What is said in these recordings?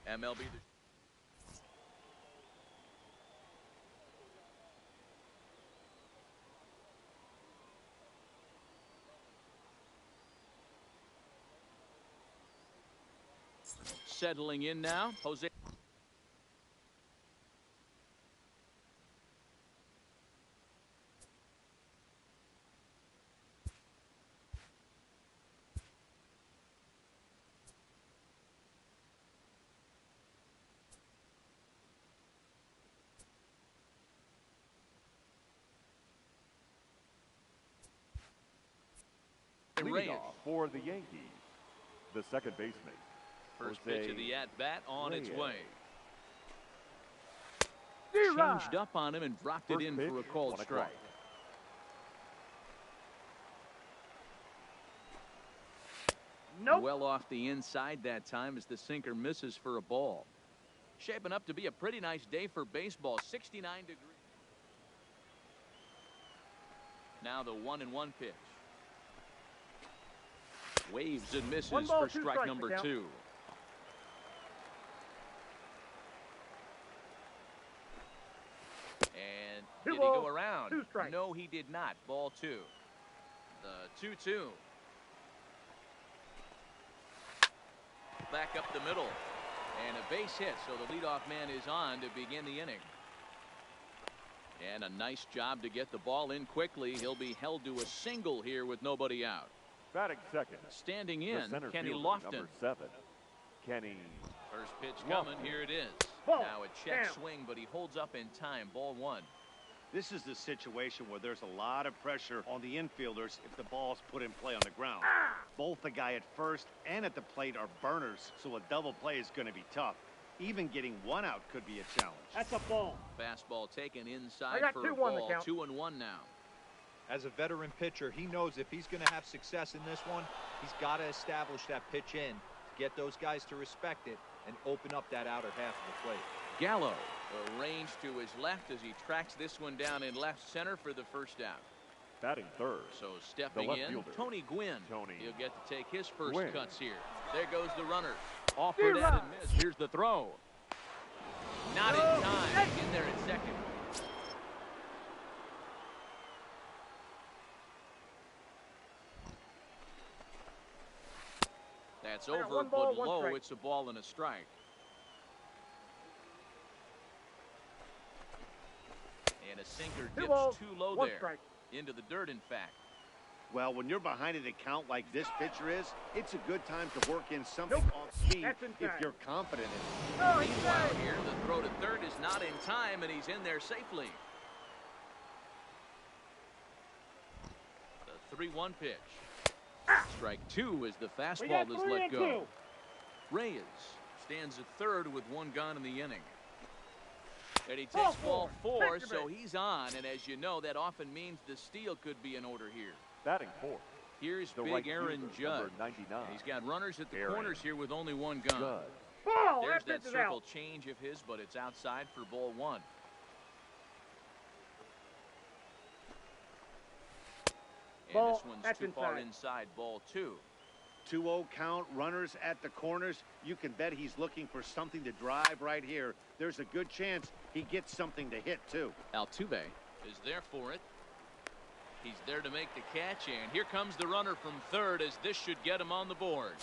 MLB settling in now. Jose. Leading off for the Yankees, the second baseman. First pitch of the at-bat on its way. Changed up on him and dropped it in for a called strike. Nope. Well off the inside that time as the sinker misses for a ball. Shaping up to be a pretty nice day for baseball. 69 degrees. Now the 1-1 pitch. Waves and misses for strike number 2. And did he go around? No, he did not. Ball 2. The 2-2. Back up the middle. And a base hit, so the leadoff man is on to begin the inning. And a nice job to get the ball in quickly. He'll be held to a single here with nobody out. Batting second. Standing in, Kenny fielder, Lofton. Number 7. Kenny. First pitch coming. Here it is. Now a check swing, but he holds up in time. Ball 1. This is the situation where there's a lot of pressure on the infielders if the ball's put in play on the ground. Both the guy at first and at the plate are burners, so a double play is going to be tough. Even getting one out could be a challenge. That's a ball. Fastball taken inside for a 2-1 ball. 2-1 now. As a veteran pitcher, he knows if he's going to have success in this one, he's got to establish that pitch in to get those guys to respect it and open up that outer half of the plate. Gallo arranged to his left as he tracks this one down in left center for the first out. Batting third. So stepping in, fielder. Tony Gwynn. He'll get to take his first Gwynn. cuts here. There goes the runner. Offered at and missed. Here's the throw. Not in time. He's in there at second. That's over, but low. It's a ball and a strike. And a sinker dips too low there. Into the dirt, in fact. Well, when you're behind an account like this pitcher is, it's a good time to work in something off speed if you're confident in it. Meanwhile here, the throw to third is not in time, and he's in there safely. The 3-1 pitch. Strike 2 as the fastball is let go. Reyes stands at third with one gone in the inning. And he takes ball 4, so he's on. And as you know, that often means the steal could be in order here. Batting fourth. Here's the big right Aaron fielder, Judd. 99. He's got runners at the Aaron corners here with only one gun. Judd. There's that circle change of his, but it's outside for ball 1. And this one's too far inside. Ball 2. 2-0 count, runners at the corners. You can bet he's looking for something to drive right here. There's a good chance he gets something to hit, too. Altuve is there for it. He's there to make the catch, and here comes the runner from third as this should get him on the board.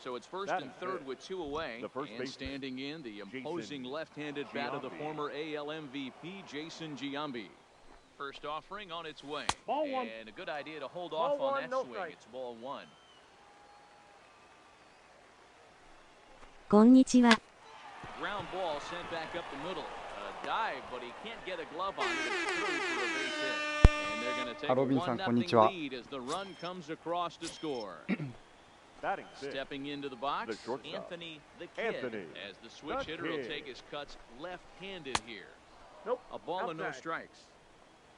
So it's first and third with 2 away. And standing in, the imposing left-handed bat of the former AL MVP, Jason Giambi. First offering on its way. And a good idea to hold off on that swing. It's ball 1. Konnichiwa. Ground ball sent back up the middle. A dive, but he can't get a glove on it. It's through for a base hit. And they're going to take a 1-0 lead as the run comes across to score. Batting six. Stepping into the box, Anthony the Kid. As the switch hitter will take his cuts left-handed here. A ball and no strikes.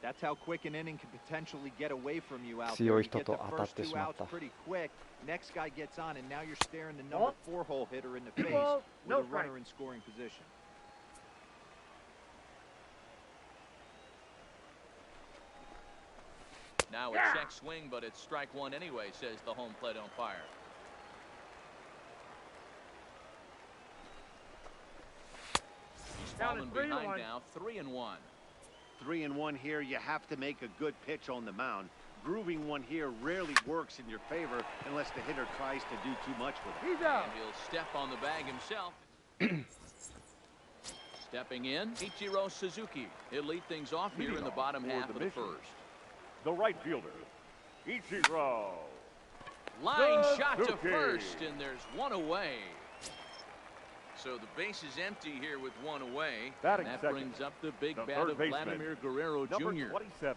That's how quick an inning can potentially get away from you out there. You get the first 2 outs pretty quick. Next guy gets on, and now you're staring the number 4-hole hitter in the face with a runner in scoring position. Now a check swing, but it's strike 1 anyway, says the home plate umpire. Falling behind now, 3-1. 3-1 here. You have to make a good pitch on the mound. Grooving one here rarely works in your favor unless the hitter tries to do too much with it. He's out. And he'll step on the bag himself. Stepping in, Ichiro Suzuki. He'll lead things off here in the bottom half of the first. The right fielder, Ichiro. Line shot to first, and there's one away. So the base is empty here with one away. And that brings up the big bat of Vladimir Guerrero Jr. Number 27.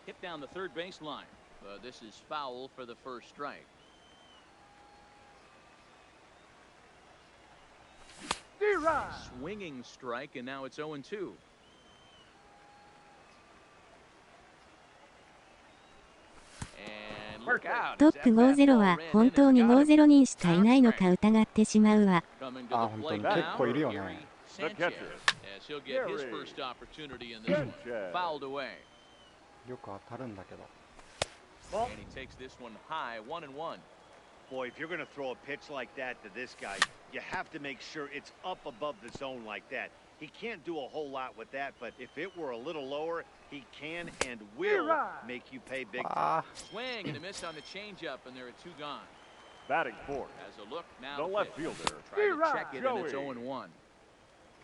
Hit down the third base line. This is foul for the first strike. Swinging strike, and now it's 0-2. And look out. トップ50は本当に50人しかいないのか疑ってしまうわ。あ、本当に結構いるよね。As he'll get his first opportunity in this one. Fouled away. よく当たるんだけど。And he takes this one high, 1-1. Boy, if you're going to throw a pitch like that to this guy, you have to make sure it's up above the zone like that. He can't do a whole lot with that, but if it were a little lower, he can and will make you pay big time. Swing and a miss on the changeup, and there are two gone. Batting fourth. As a look now, The left fielder, try to check it, and it's 0-1.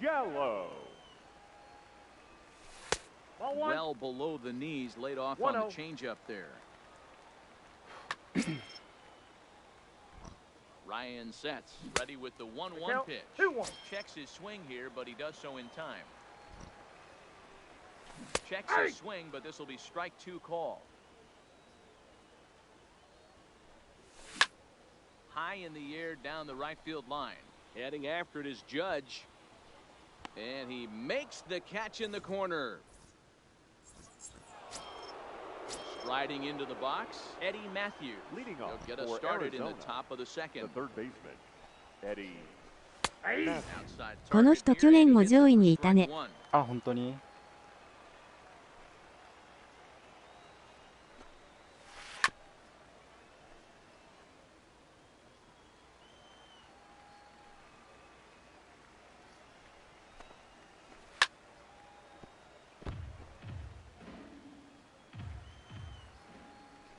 Gallo. Well below the knees, laid off on the changeup there. Ryan sets, ready with the 1-1 pitch. Checks his swing here, but he does so in time. Checks his swing, but this will be strike two call. High in the air down the right field line. Heading after it is Judge. And he makes the catch in the corner. Striding into the box, Eddie Matthews. Leading off He'll get us for started in Arizona. the top of the second. The third baseman, Eddie. Outside この人 target 去年も here, 上位にいたね。 strike one. あ、本当に。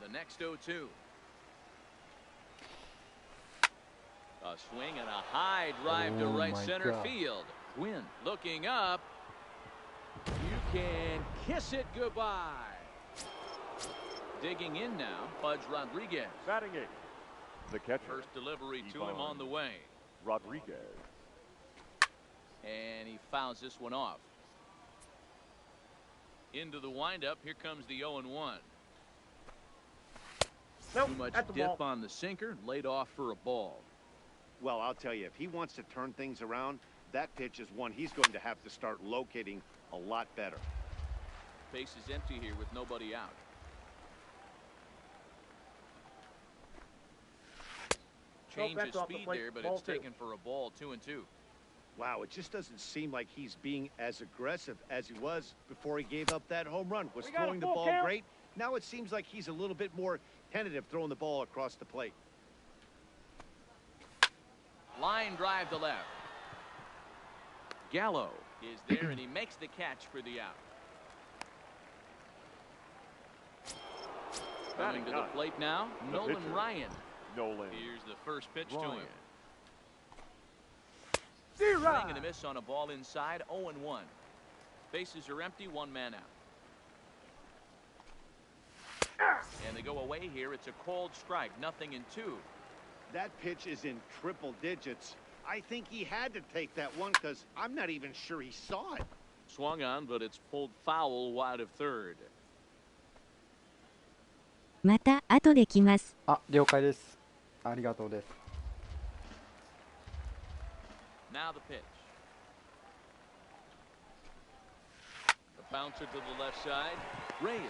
The next 0-2. A swing and a high drive to Oh right my center God. field. Win. Looking up. You can kiss it goodbye. Digging in now, Pudge Rodriguez. Batting eighth. The catcher, First delivery to him on the way. Rodriguez. And he fouls this one off. Into the windup. Here comes the 0-1. Too much dip on the sinker. Laid off for a ball. Well, I'll tell you, if he wants to turn things around, that pitch is one he's going to have to start locating a lot better. Base is empty here with nobody out. Change of speed there, but it's taken for a ball. 2-2. Wow, it just doesn't seem like he's being as aggressive as he was before he gave up that home run. Was throwing the ball great. Now it seems like he's a little bit more tentative throwing the ball across the plate. Line drive to left. Gallo is there, and he makes the catch for the out. Coming to the plate now, Nolan Ryan. Nolan. Here's the first pitch to Ryan. him. Swing and a miss on a ball inside, 0-1. Bases are empty, one man out. And they go away here. It's a called strike, 0-2. That pitch is in triple digits. I think he had to take that one because I'm not even sure he saw it. Swung on, but it's pulled foul wide of third. また後で来ます。あ、了解です。ありがとうです。Now the pitch. The bouncer to the left side. Reyes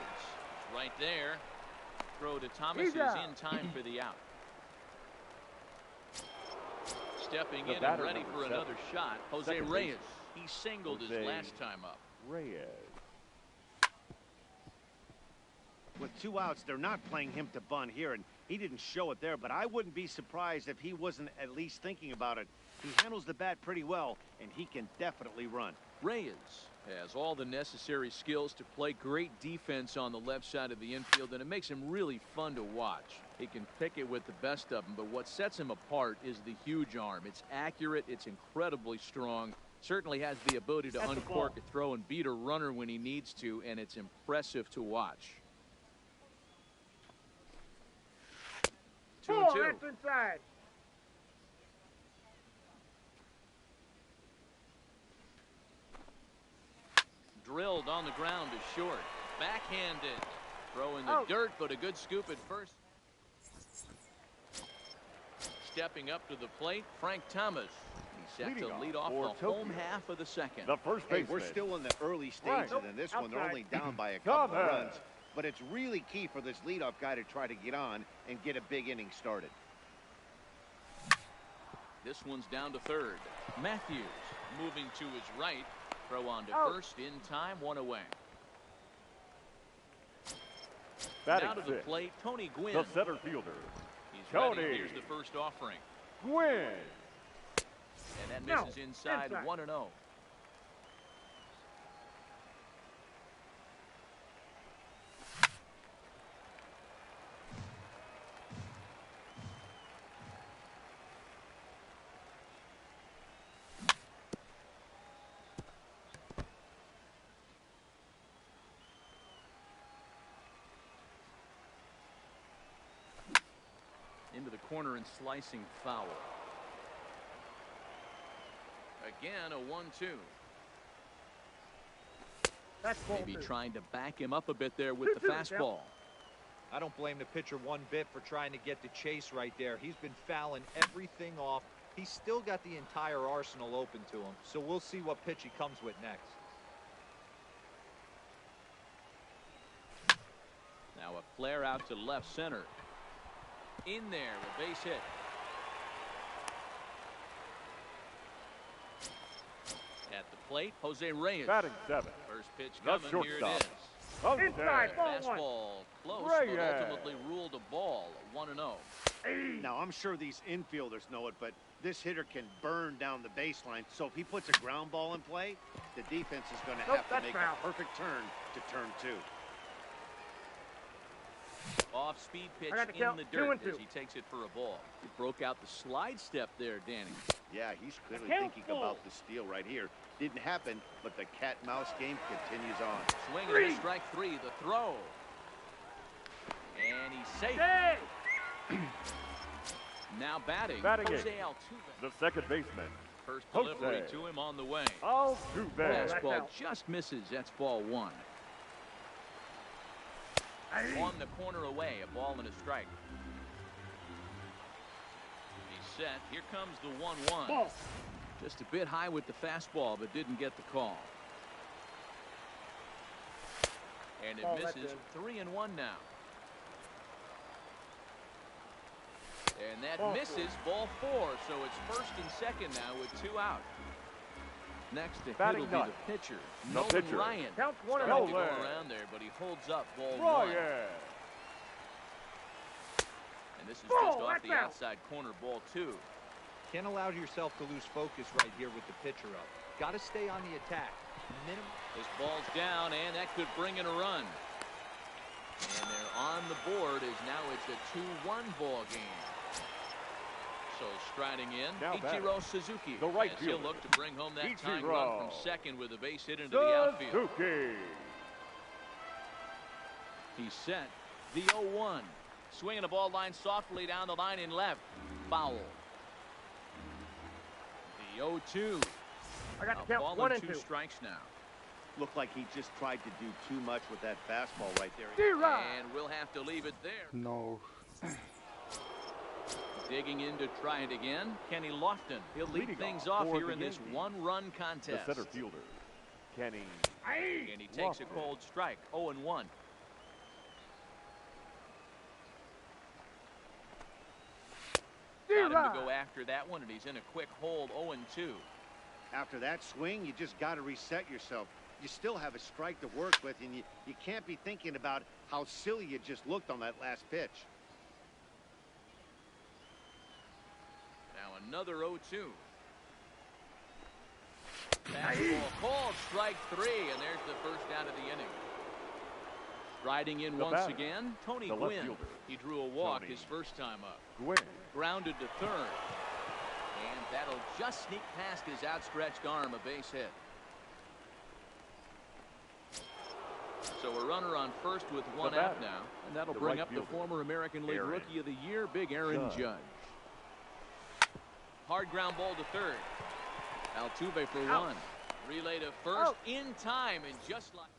right there. Throw to Thomas is in time for the out. Stepping in and ready for another shot. Jose Reyes. He singled his last time up. Reyes. With two outs, they're not playing him to bunt here, and he didn't show it there, but I wouldn't be surprised if he wasn't at least thinking about it. He handles the bat pretty well, and he can definitely run. Reyes has all the necessary skills to play great defense on the left side of the infield, and it makes him really fun to watch. He can pick it with the best of them, but what sets him apart is the huge arm. It's accurate, it's incredibly strong, certainly has the ability to uncork a throw and beat a runner when he needs to, and it's impressive to watch. 2-2. That's inside. Drilled on the ground is short. Backhanded. Throw in the dirt, but a good scoop at first. Stepping up to the plate, Frank Thomas. He's set to lead off the home half of the second. The first baseman. Hey, we're still in the early stages, and in this one, they're only down by a couple of runs. But it's really key for this leadoff guy to try to get on and get a big inning started. This one's down to third. Matthews moving to his right. Throw on to first in time, one away. Now to the plate, Tony Gwynn. The center fielder. He's ready. Here's the first offering. Gwynn. And that misses inside 1-0. Into the corner and slicing foul. Again, a 1-2. Maybe trying to back him up a bit there with the fastball. I don't blame the pitcher one bit for trying to get the chase right there. He's been fouling everything off. He's still got the entire arsenal open to him. So we'll see what pitch he comes with next. Now a flare out to left center. In there, a base hit. At the plate, Jose Reyes. Batting seventh. First pitch coming, here it is. Inside, ball fastball close, Reyes. but ultimately ruled a ball, 1-0. Now, I'm sure these infielders know it, but this hitter can burn down the baseline. So if he puts a ground ball in play, the defense is going to have to make a perfect turn to turn two. Off-speed pitch in the dirt as he takes it for a ball. He broke out the slide step there, Danny. Yeah, he's clearly thinking about the steal right here. Didn't happen, but the cat-mouse game continues on. Swing and a strike three, the throw. And he's safe. Now batting Jose Altuve. The second baseman. First delivery to him on the way. Altuve. Fastball just misses. That's ball one. On the corner away, a ball and a strike. He's set. Here comes the 1-1. Just a bit high with the fastball, but didn't get the call. And it misses. 3-1 now. And that misses. Ball four. So it's first and second now with two out. Next to hit will be the pitcher, Nolan Ryan. Counts 1-0. Starting to go around there, but he holds up ball one. And this is just off the outside corner, ball two. Can't allow yourself to lose focus right here with the pitcher up. Got to stay on the attack. This ball's down, and that could bring in a run. And they're on the board as now it's a 2-1 ball game. So striding in, Ichiro Suzuki. The right he'll look to bring home that tying run from second with a base hit into the outfield. He's set. The 0-1. Swinging the ball line softly down the line in left. Foul. The 0-2. I got to count 1 and 2 strikes now. Looked like he just tried to do too much with that fastball right there. And we'll have to leave it there. No. Digging in to try it again, Kenny Lofton. He'll lead things off here in this one-run contest. The center fielder, Kenny. And he takes a cold strike, 0-1. Got him to go after that one, and he's in a quick hold, 0-2. After that swing, you just got to reset yourself. You still have a strike to work with, and you can't be thinking about how silly you just looked on that last pitch. Now another 0-2. Fastball called, strike 3, and there's the first out of the inning. Riding in once again, Tony Gwynn. He drew a walk his first time up. Grounded to third. And that'll just sneak past his outstretched arm, a base hit. So a runner on first with one out now, and that'll bring up the former American League Rookie of the Year, Big Aaron Judge. Hard ground ball to third. Altuve for one. Relay to first in time, and just like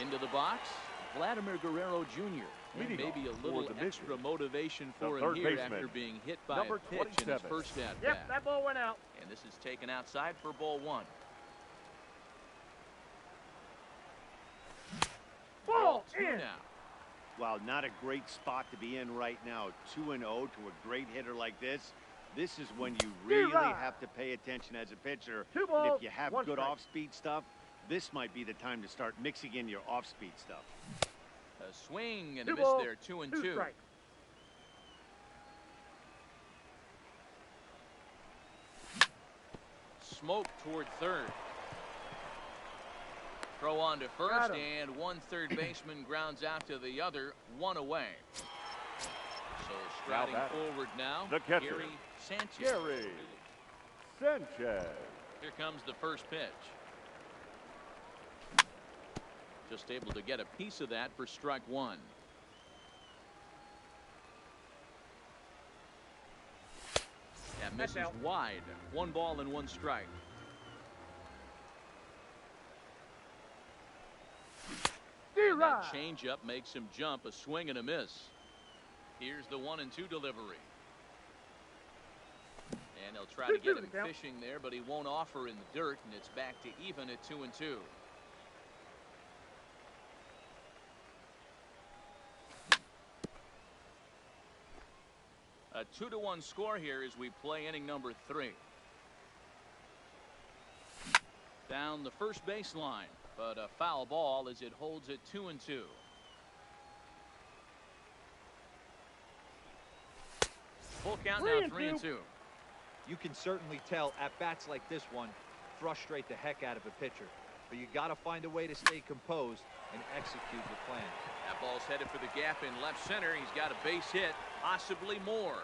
into the box, Vladimir Guerrero Jr. And maybe a little extra motivation for him here after being hit by a pitch in his first at-bat. Yep, that ball went out. And this is taken outside for ball one. Ball two in. now. Wow, not a great spot to be in right now. 2-0 to a great hitter like this. This is when you really have to pay attention as a pitcher. Two balls, and if you have one good strike. off-speed stuff, this might be the time to start mixing in your off-speed stuff. A swing and Two a miss balls, there, 2-2. two strikes. Smoke toward third. Throw on to first, and one third baseman grounds out to the other, one away. So striding forward now, the catcher, Gary Sanchez. Gary Sanchez. Here comes the first pitch. Just able to get a piece of that for strike one. That misses wide. One ball and one strike. That changeup makes him jump, a swing and a miss. Here's the 1-2 delivery. And they'll try to get him fishing there, but he won't offer in the dirt, and it's back to even at 2-2. A 2-1 score here as we play inning number 3. Down the first baseline, but a foul ball as it holds it 2-2. Full count now, 3-2. You can certainly tell at bats like this one frustrate the heck out of a pitcher, but you got to find a way to stay composed and execute your plan. That ball's headed for the gap in left center. He's got a base hit, possibly more.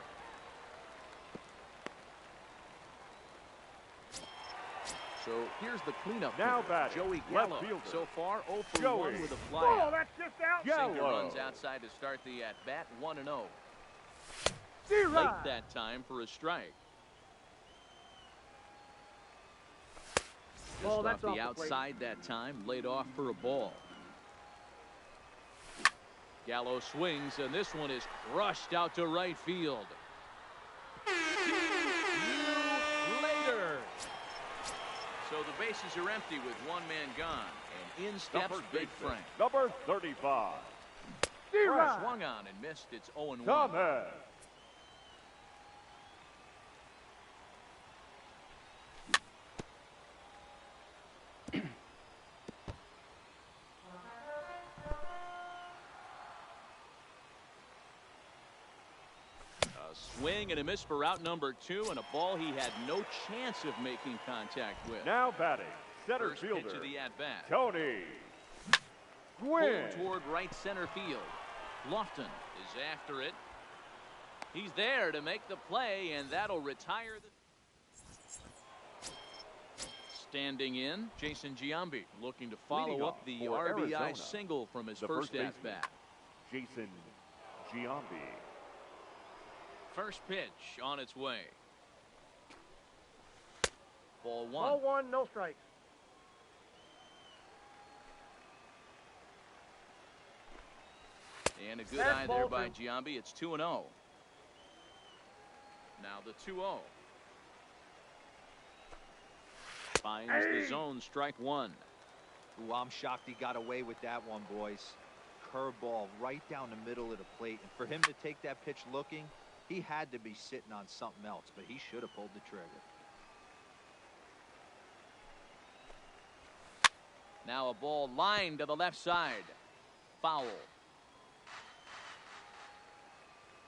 So here's the cleanup. Now batting, Joey left Gallo. fielder. So far, 0 for Joey. 1 with a Oh, flyout. that's just out. Singer Gallo. runs outside to start the at-bat, 1-0. D-Rod. Late that time for a strike. Just Oh, off that's the off the outside that time, laid off for a ball. Gallo swings, and this one is crushed out to right field. See you later. So the bases are empty with one man gone, and in steps Big Frank. Number 35. D-Rod. Swung on and missed. It's 0-1. Thomas. Swing and a miss for out number 2, and a ball he had no chance of making contact with. Now batting, center First fielder, pitch of the at-bat. Tony Gwynn. Pulled toward right center field. Lofton is after it. He's there to make the play, and that'll retire the... Standing in, Jason Giambi looking to follow up the RBI Arizona, single from his the first first at-bat. Jason Giambi. First pitch on its way. Ball 1. Ball 1, no strikes. And a good That's eye there ball by 2. Giambi. It's 2-0. Now the 2-0. Finds the zone, strike 1. Ooh, I'm shocked he got away with that one, boys. Curveball right down the middle of the plate. And for him to take that pitch looking, he had to be sitting on something else, but he should have pulled the trigger. Now a ball lined to the left side. Foul.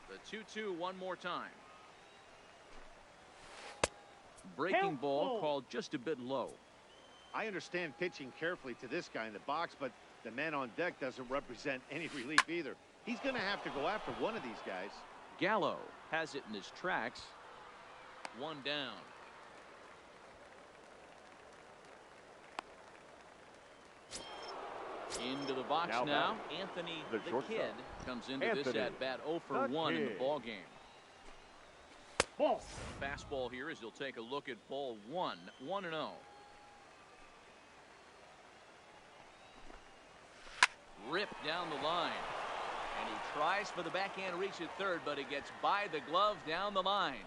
The 2-2 one more time. breaking ball called just a bit low. I understand pitching carefully to this guy in the box, but the man on deck doesn't represent any relief either. He's going to have to go after one of these guys. Gallo has it in his tracks. One down. Into the box now. Anthony the Kid comes into this at bat 0 for 1 in the ball game. Ball. Fastball here as he'll take a look at ball 1, 1-0. Ripped down the line. And he tries for the backhand reach at third, but he gets by the glove down the line.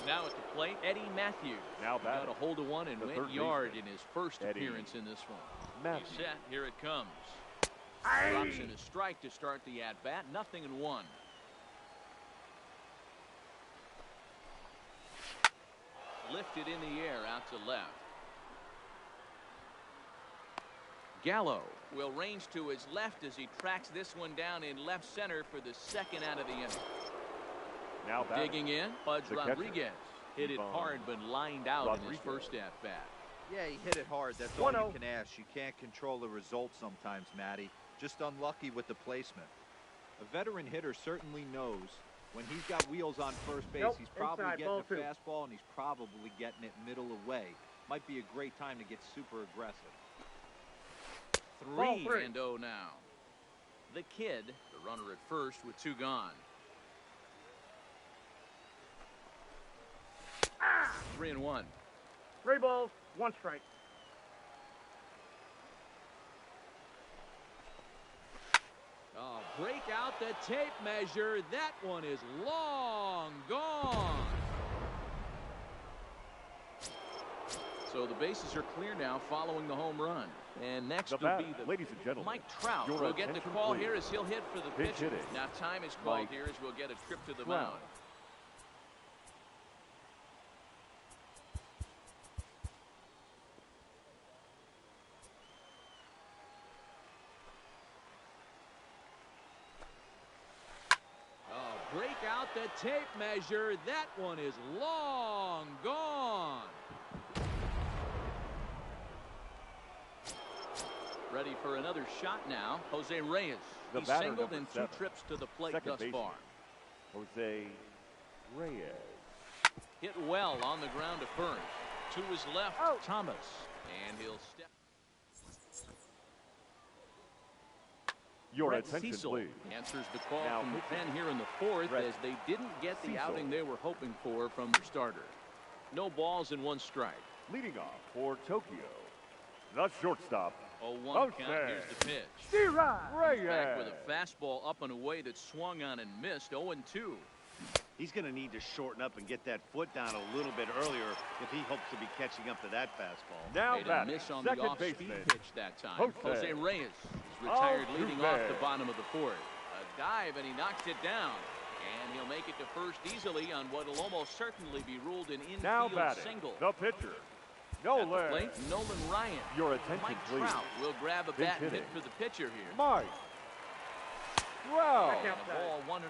Now at the plate, Eddie Matthews. Now got a hold of one and went yard in his first Eddie appearance in this one. Matthews. He's set. Here it comes. Drops in a strike to start the at-bat. 0-1. Lifted in the air out to left. Gallo will range to his left as he tracks this one down in left center for the second out of the inning. Now digging in, Pudge Rodriguez hit it Ivan hard but lined out Rodriguez. in his first at bat. Yeah, he hit it hard. That's all you can ask. You can't control the result sometimes, Matty. Just unlucky with the placement. A veteran hitter certainly knows when he's got wheels on first base, he's probably getting a fastball and he's probably getting it middle away. Might be a great time to get super aggressive. 3-0 now. The Kid, the runner at first with 2 gone. 3-1. 3 balls, 1 strike. Oh, break out the tape measure. That one is long gone. So the bases are clear now following the home run. And next will be the ladies and gentlemen, Mike Trout will get the call here as he'll hit for the pitcher. Now time is called here as we'll get a trip to the mound. Break out the tape measure. That one is long gone. Ready for another shot now. Jose Reyes. He's singled in 2 trips to the plate thus far. Jose Reyes. Hit well on the ground to first. To his left, Thomas. And he'll step. Your Brett attention, Cecil please. answers the call from the pen here in the 4th as they didn't get the outing they were hoping for from their starter. No balls and 1 strike. Leading off for Tokyo, the shortstop. 0-1 count. Here's the pitch. Reyes. Back with a fastball up and away that swung on and missed. 0-2. He's going to need to shorten up and get that foot down a little bit earlier if he hopes to be catching up to that fastball. Now made a miss on the off-speed pitch that time. Jose Reyes is retired leading off the bottom of the 4th. A dive and he knocks it down. And he'll make it to first easily on what will almost certainly be ruled an infield single. The pitcher, Nolan Ryan. Your attention, Mike please. Trout will grab a bat and hit for the pitcher here. Mike Trout. The ball 1-0.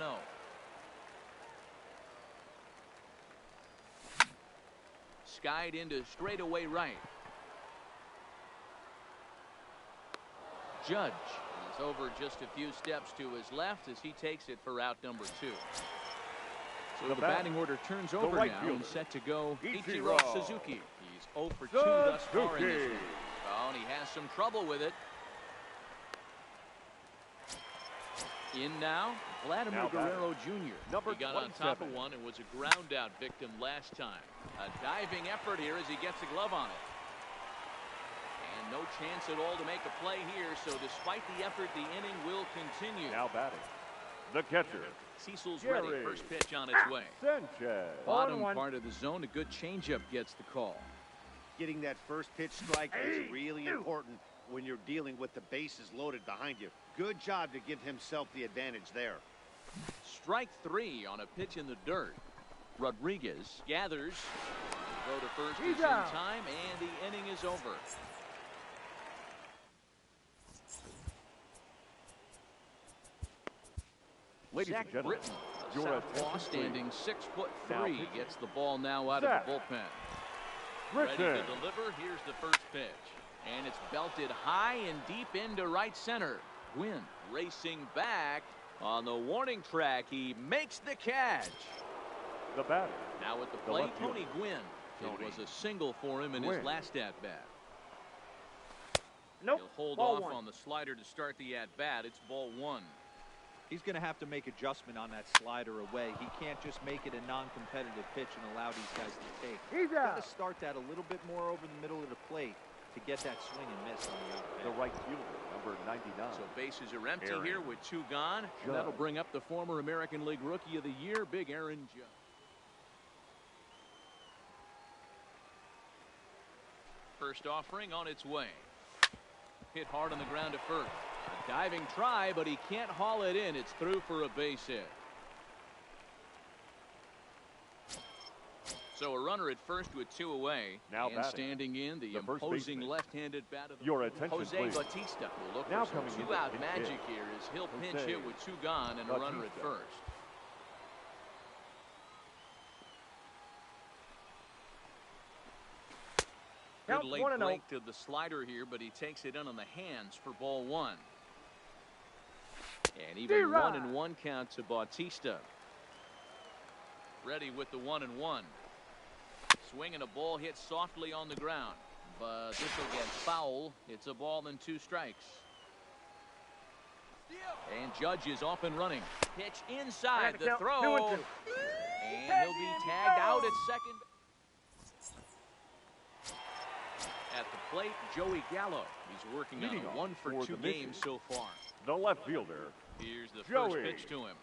Skied into straightaway right. Judge is over just a few steps to his left as he takes it for out number 2. So the batting order turns over now and set to go Ichiro Suzuki. He's 0 for 2 thus far in this one. Oh, and he has some trouble with it. In now, Vladimir Guerrero Jr. He got on top of one and was a ground out victim last time. A diving effort here as he gets a glove on it. And no chance at all to make a play here, so despite the effort, the inning will continue. Now batting, the catcher. Cecil's ready. First pitch on its way. Sanchez. Bottom part of the zone, a good changeup gets the call. Getting that first pitch strike is really important when you're dealing with the bases loaded behind you. Good job to give himself the advantage there. Strike 3 on a pitch in the dirt. Rodriguez gathers. Throw to first is in time, and the inning is over. Zach Britton, Southpaw standing 6'3", gets the ball now out of the bullpen. Ready to deliver. Here's the first pitch. And it's belted high and deep into right center. Gwynn racing back on the warning track. He makes the catch. The batter. Now at the plate, Tony Gwynn. It was a single for him in his last at-bat. Nope. He'll hold off on the slider to start the at-bat. It's ball one. He's going to have to make adjustment on that slider away. He can't just make it a non-competitive pitch and allow these guys to take. He's got to start that a little bit more over the middle of the plate to get that swing and miss on the out. The right fielder, number 99. So bases are empty here with 2 gone. And that'll bring up the former American League Rookie of the Year, Big Aaron Judge. First offering on its way. Hit hard on the ground to first. A diving try, but he can't haul it in. It's through for a base hit. So a runner at first with 2 away. Now and standing in the imposing left-handed bat of the Jose Bautista will look for some 2-out magic here as he'll pinch hit with 2 gone and a runner at first. Good late break to the slider here, but he takes it in on the hands for ball 1. And even 1-1 count to Bautista. Ready with the 1-1. Swinging a ball hit softly on the ground, but this will get foul. It's a ball and 2 strikes. And Judge is off and running. Pitch inside the throw. And he'll be tagged out at second. At the plate, Joey Gallo. He's working on a 1-for-2 game so far. The left fielder. Here's the first pitch to him.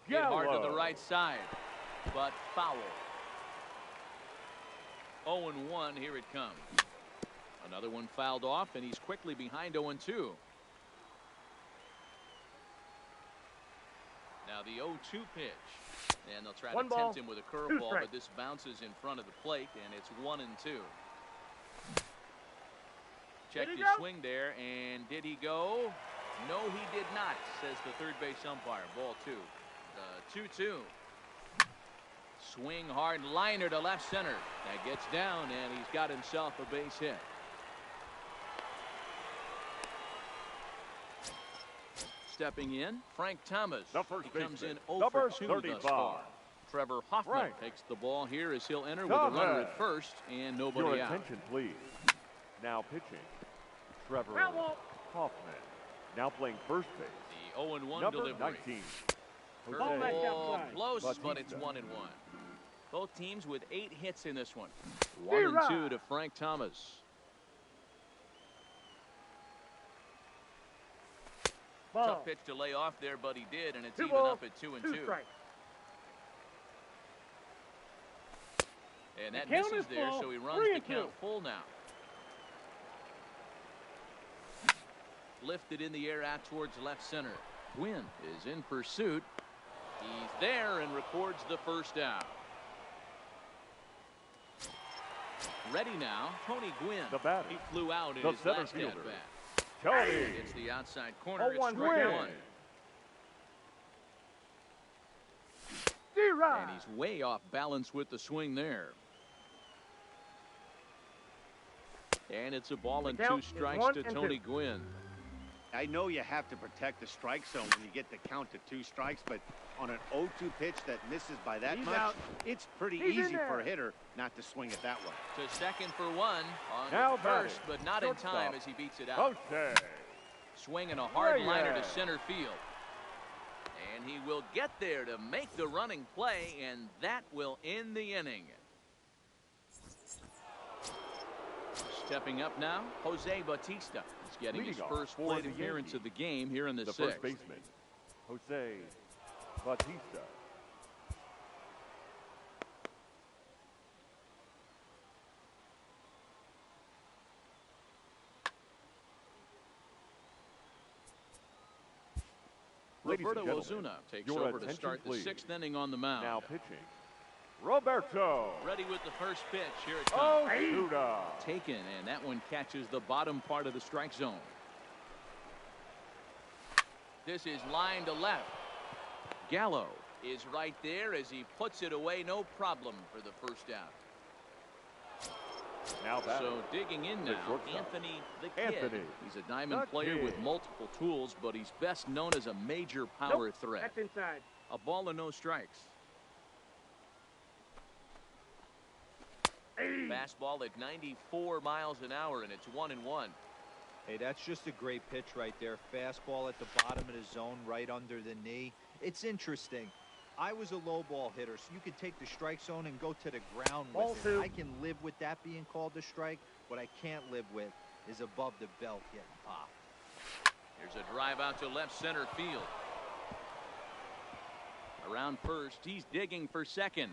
Hit hard to the right side, but foul. 0-1, here it comes. Another one fouled off, and he's quickly behind 0-2. Now the 0-2 pitch. And they'll try to tempt him with a curveball, but this bounces in front of the plate, and it's 1-2. Checked his swing there, and did he go? No, he did not, says the third base umpire. Ball 2. The 2-2. Swing hard liner to left center. That gets down, and he's got himself a base hit. Stepping in, Frank Thomas. He comes in 0-for-2 thus far. Trevor Hoffman takes the ball here as he'll enter with a runner at first and nobody out. Your attention, please. Now pitching, Trevor Hoffman. Now playing first base. The 0-1 number delivery. 19. Ball close, but it's 1-1. Both teams with 8 hits in this one. 1-2 to Frank Thomas. Tough pitch to lay off there, but he did, and it's even up at 2-2. And that misses there, so he runs the count full now. Lifted in the air out towards left center. Gwynn is in pursuit. He's there and records the first out. Ready now, Tony Gwynn. The batter. He flew out in his last at-bat. Tony. It's the outside corner. It's strike 1. And he's way off balance with the swing there. And it's a ball and 2 strikes to Tony Gwynn. I know you have to protect the strike zone when you get the count to 2 strikes, but on an 0-2 pitch that misses by that much, it's pretty easy for a hitter not to swing it that way. To second for 1 on first, but not in time as he beats it out. Swinging a hard liner to center field. And he will get there to make the running play, and that will end the inning. Stepping up now, Jose Bautista. He's getting his first plate appearance of the game here in the 6th. First baseman, Jose Bautista. Roberto Ozuna takes over to start the 6th inning on the mound. Now pitching, Roberto. Ready with the first pitch. Here it comes. Ozuna. Taken, and that one catches the bottom part of the strike zone. This is line to left. Gallo is right there as he puts it away, no problem for the first out. Now so digging in now, Anthony the Kid. He's a diamond player with multiple tools, but he's best known as a major power threat. That's inside. A ball and no strikes. Fastball at 94 miles an hour, and it's 1-1. Hey, that's just a great pitch right there. Fastball at the bottom of the zone, right under the knee. It's interesting. I was a low ball hitter, so you could take the strike zone and go to the ground with it. I can live with that being called a strike. What I can't live with is above the belt getting popped. There's a drive out to left center field. Around first, he's digging for second.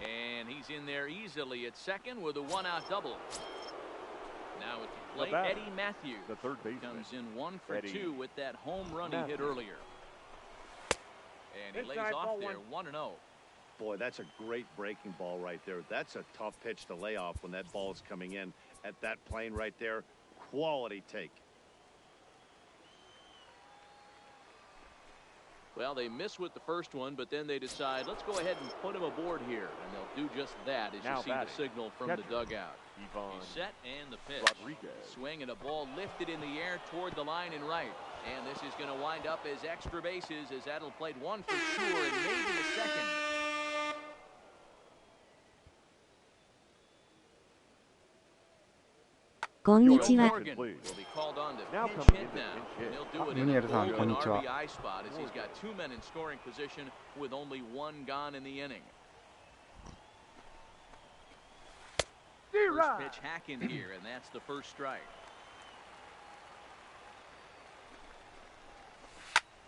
And he's in there easily at second with a one-out double. Now at the plate, Eddie Matthews, the third baseman, comes in 1 for 2 with that home run he hit earlier. And he lays off there, 1-0. Boy, that's a great breaking ball right there. That's a tough pitch to lay off when that ball is coming in at that plane right there. Quality take. Well, they miss with the first one, but then they decide, let's go ahead and put him aboard here. And they'll do just that as you see the signal from the dugout. He's set and the pitch. Swing and a ball lifted in the air toward the line and right. And this is going to wind up as extra bases as that'll played 1 for sure and maybe a second. Konnichiwa. Morgan will be called on to pinch hit now. And he'll do it in a golden RBI spot as he's got 2 men in scoring position with only 1 gone in the inning. First pitch hack in here, and that's the first strike.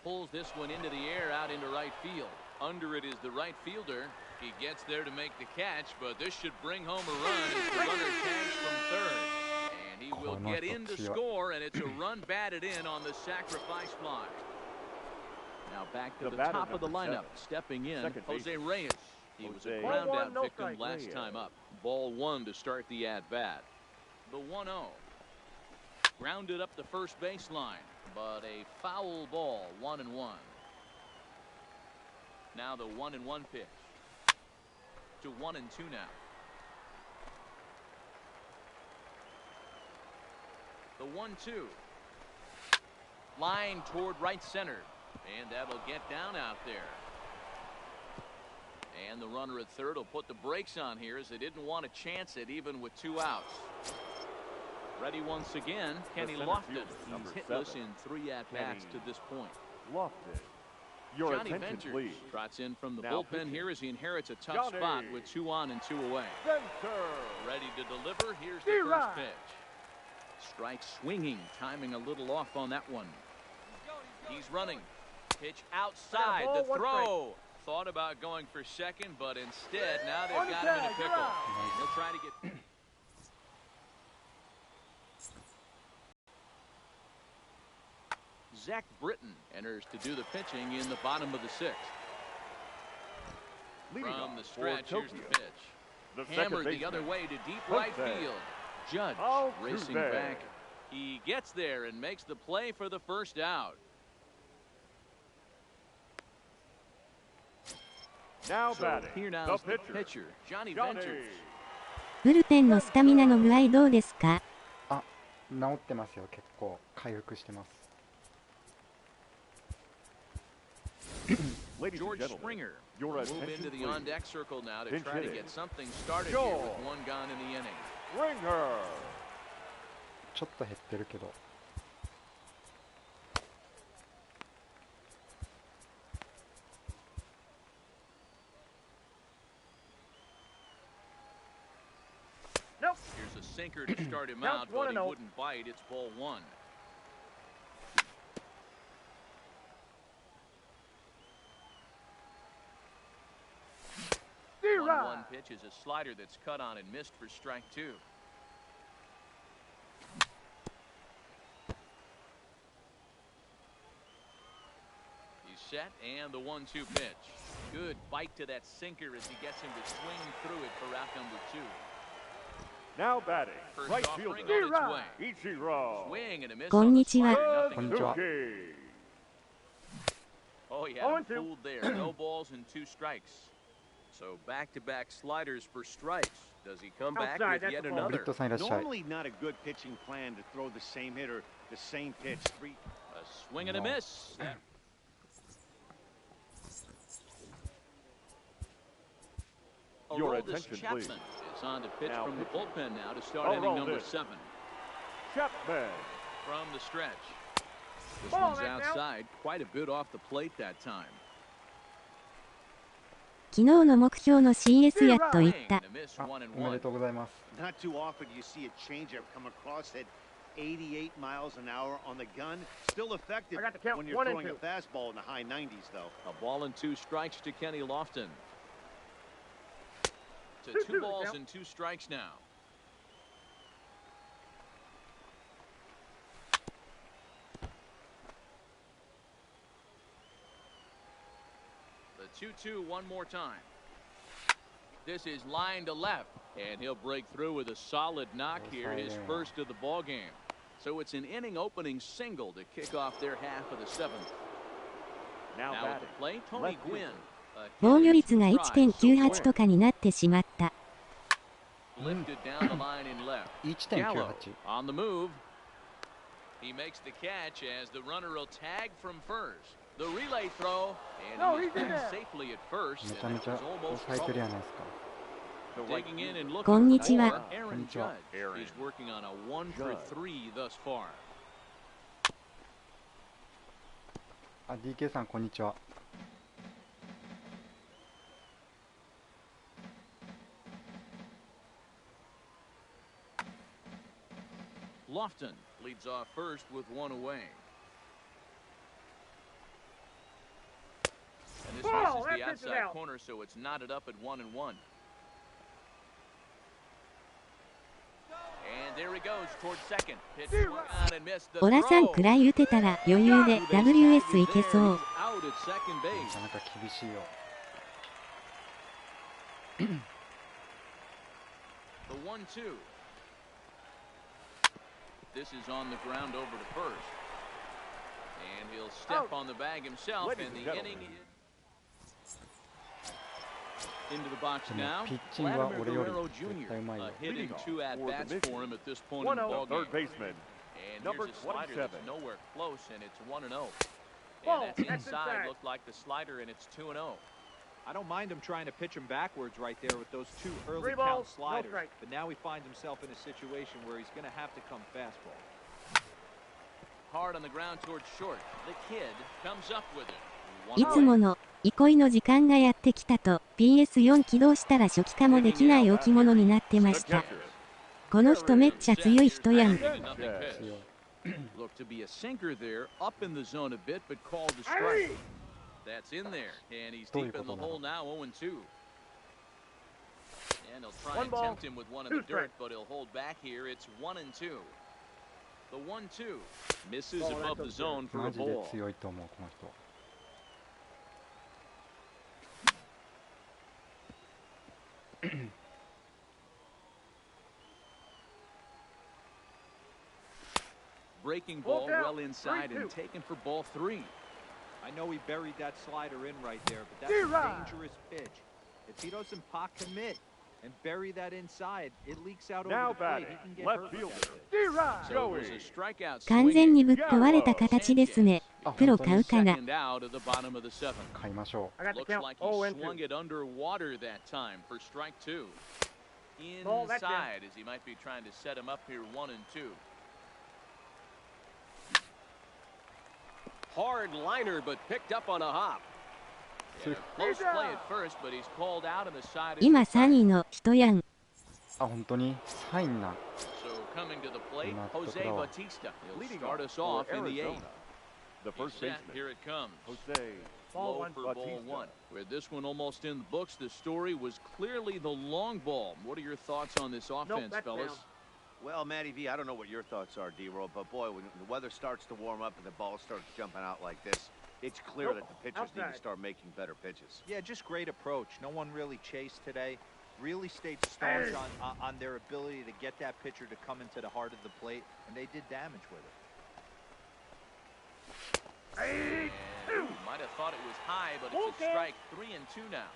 Pulls this one into the air out into right field. Under it is the right fielder. He gets there to make the catch, but this should bring home a run as the runner tags from third. And he will get in to score, and it's a run batted in on the sacrifice fly. Now back to the top of the lineup. Stepping in, Jose Reyes. He was a ground out victim last time up. Ball 1 to start the at-bat. The 1-0. Grounded up the first baseline, but a foul ball, 1-1. Now the 1-1 pitch. To 1-2 now. The 1-2. Line toward right center. And that'll get down out there. And the runner at third will put the brakes on here as they didn't want to chance it even with 2 outs. Ready once again, Kenny Lofton. He's hitless in 3 at-bats to this point. Lofton. Your Johnny attention, Venters please. trots in from the Now bullpen pitching. here as he inherits a tough spot with 2 on and 2 away. Venters. Ready to deliver. Here's the first pitch. Strike swinging, timing a little off on that one. He's running. Pitch outside. The throw. Thought about going for second, but instead now they've got him in a pickle. He'll try to get. Zach Britton enters to do the pitching in the bottom of the 6th. From the stretch, here's the pitch. Hammered the other way to deep right field. Judge racing back. He gets there and makes the play for the first out. Now batting, here now is the pitcher, Johnny Venters. ブルペンのスタミナの具合どうですか？あ、治ってますよ。結構回復してます。George Springer your will move into the on-deck circle now to try to get something started here with 1 gone in the inning. Springer. ちょっと減ってるけど。Here's a sinker to start him out, but he wouldn't bite. It's ball 1. 1-1 pitch is a slider that's cut on and missed for strike 2. He's set and the 1-2 pitch. Good bite to that sinker as he gets him to swing through it for out number 2. Now batting, First right offering fielder, on its way. Ichiro. Swing and a miss. こんにちは。On the slider, nothing. こんにちは。Oh, yeah, fooled there. No balls and 2 strikes. So back-to-back sliders for strikes. Does he come back with yet another? Normally not a good pitching plan to throw the same hitter, the same pitch. A swing and a miss. Your attention, Chapman please. is on to pitch Now from the pitching. bullpen now to start inning number 7. Chapman. From the stretch. This one's outside, quite a bit off the plate that time. 昨日の目標の CS やっと言った。おめでとうございます。Not too often you see a changeup come across at 88 miles an hour on the gun. Still effective when you're throwing a fastball in the high 90s, though. A ball and 2 strikes to Kenny Lofton. To 2 balls and 2 strikes now. The 2-2 one more time. This is line to left, and he'll break through with a solid knock here, his first of the ball game. So it's an inning opening single to kick off their half of the 7th. Now at the plate, Tony Gwynn. 防御率が 1.98 とかになってしまった。Lifted down the line in left. 1.98 on the move. He makes the catch as the runner will tag from first. The relay throw, and he's back safely at first. めちゃめちゃ抑えてるやないですか。 Digging in and looking こんにちは。 for Aaron Judge. He's working on a 1 for 3 thus far. あ、DK さんこんにちは。Lofton leads off first with 1 away. And this misses the outside corner, so it's knotted up at 1-1. And there he goes towards second. Pitch swung on and missed the オラさんくらい打てたら余裕で WS いけそう。 out at second な base. かなか厳しいよ。 The 1-2. This is on the ground over to first. And he'll step on the bag himself, Ladies and and the gentlemen. inning is into the box でも now. ピッチングは Vladimir 俺より Guerrero 絶対う Jr. まいよ。 A hit in 2 at-bats for him at this point in the 1-0. ball Third game. baseman. And Number here's a slider 27. that's nowhere close, and it's 1-0. Ball, And that's that's inside. inside. Looked like the slider, and it's 2-0. I don't mind him trying to pitch him backwards right there with those 2 early 3 count balls, no sliders. strike. But now he finds himself in a situation where he's going to have to come fastball. Hard on the ground towards short. The kid comes up with it. いつもの憩いの時間がやってきたと PS4 起動したら初期化もできない置物になってました。この人めっちゃ強い人やん。 Looked to be a sinker there, up in the zone a bit, but called the strike. That's in there, and he's deep in the hole now, 0-2. And he'll try and tempt him with 1 in the dirt, but he'll hold back here. It's 1-2. The 1-2 misses above the zone for マ a ジで ball. 強いと思うこの人。 Breaking ball well inside and taken for ball 3. I know he buried that slider in right there, but that's a dangerous pitch. If he doesn't pot commit and bury that inside, it leaks out over Now the plate. batting, He can get left hurt with fielder. that. So it was a strikeout 完全 swinging. にぶっ壊れた形ですね。プロ買うかな。 Second out of the bottom of the 7th. 買いましょ I got the Looks count. like he 0-2. swung it underwater that time for strike 2. Ball, that's Inside as he might be trying to set him up here 1-2. Hard liner, but picked up on a hop. Yeah, close play at first, but he's called out on the side. 今3位の人やん。う。あ、本当にサインな。 So coming to the plate, Not Jose the throw. Bautista. He'll Leading start off us for off in the 8th. Arizona. The He's first set. baseman. Here it comes. Jose. Ball Low 1. for ball Bautista. 1. With this one almost in the books, the story was clearly the long ball. What are your thoughts on this offense, that's fellas? down. Well, Matty V, I don't know what your thoughts are, D-Roll, but boy, when the weather starts to warm up and the ball starts jumping out like this, it's clear that the pitchers need to Outside. start making better pitches. Yeah, just great approach. No one really chased today. Really stayed staunch on their ability to get that pitcher to come into the heart of the plate, and they did damage with it. Might have thought it was high, but it's a strike. 3-2 now.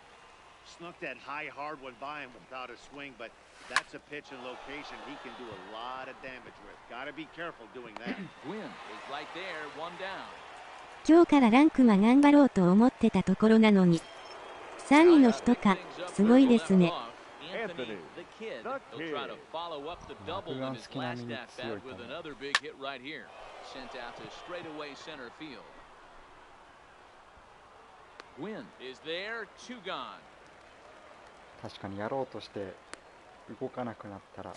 Snuck that high hard one by him without a swing, but that's a pitch and location he can do a lot of damage with. Gotta be careful doing that. Gwynn is right there, one down. 今日からランクマ頑張ろうと思ってたところなのに3位の人か、すごいですね。Anthony, the kid, he'll try to follow up the double in his last at bat with another big hit right here. Sent out to straightaway center field. Gwynn is there, 2 gone. 確かにやろうとして動かなくなったら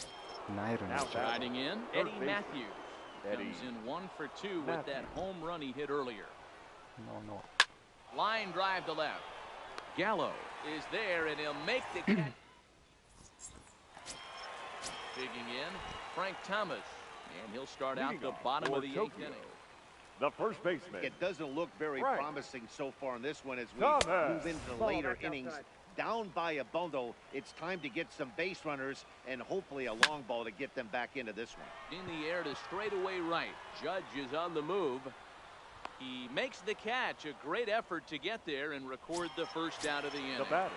なえるな。Riding in, Eddie Matthews comes in 1 for 2 with that home run he hit earlier. No. Line drive to left. Gallo is there, and he'll make the catch. Digging in, Frank Thomas, and he'll start out the bottom of the 8th inning. The first baseman. It doesn't look very promising so far in this one as we move into the later innings. Down by a bundle, it's time to get some base runners and hopefully a long ball to get them back into this one. In the air to straightaway right. Judge is on the move. He makes the catch. A great effort to get there and record the first out of the inning. The batter,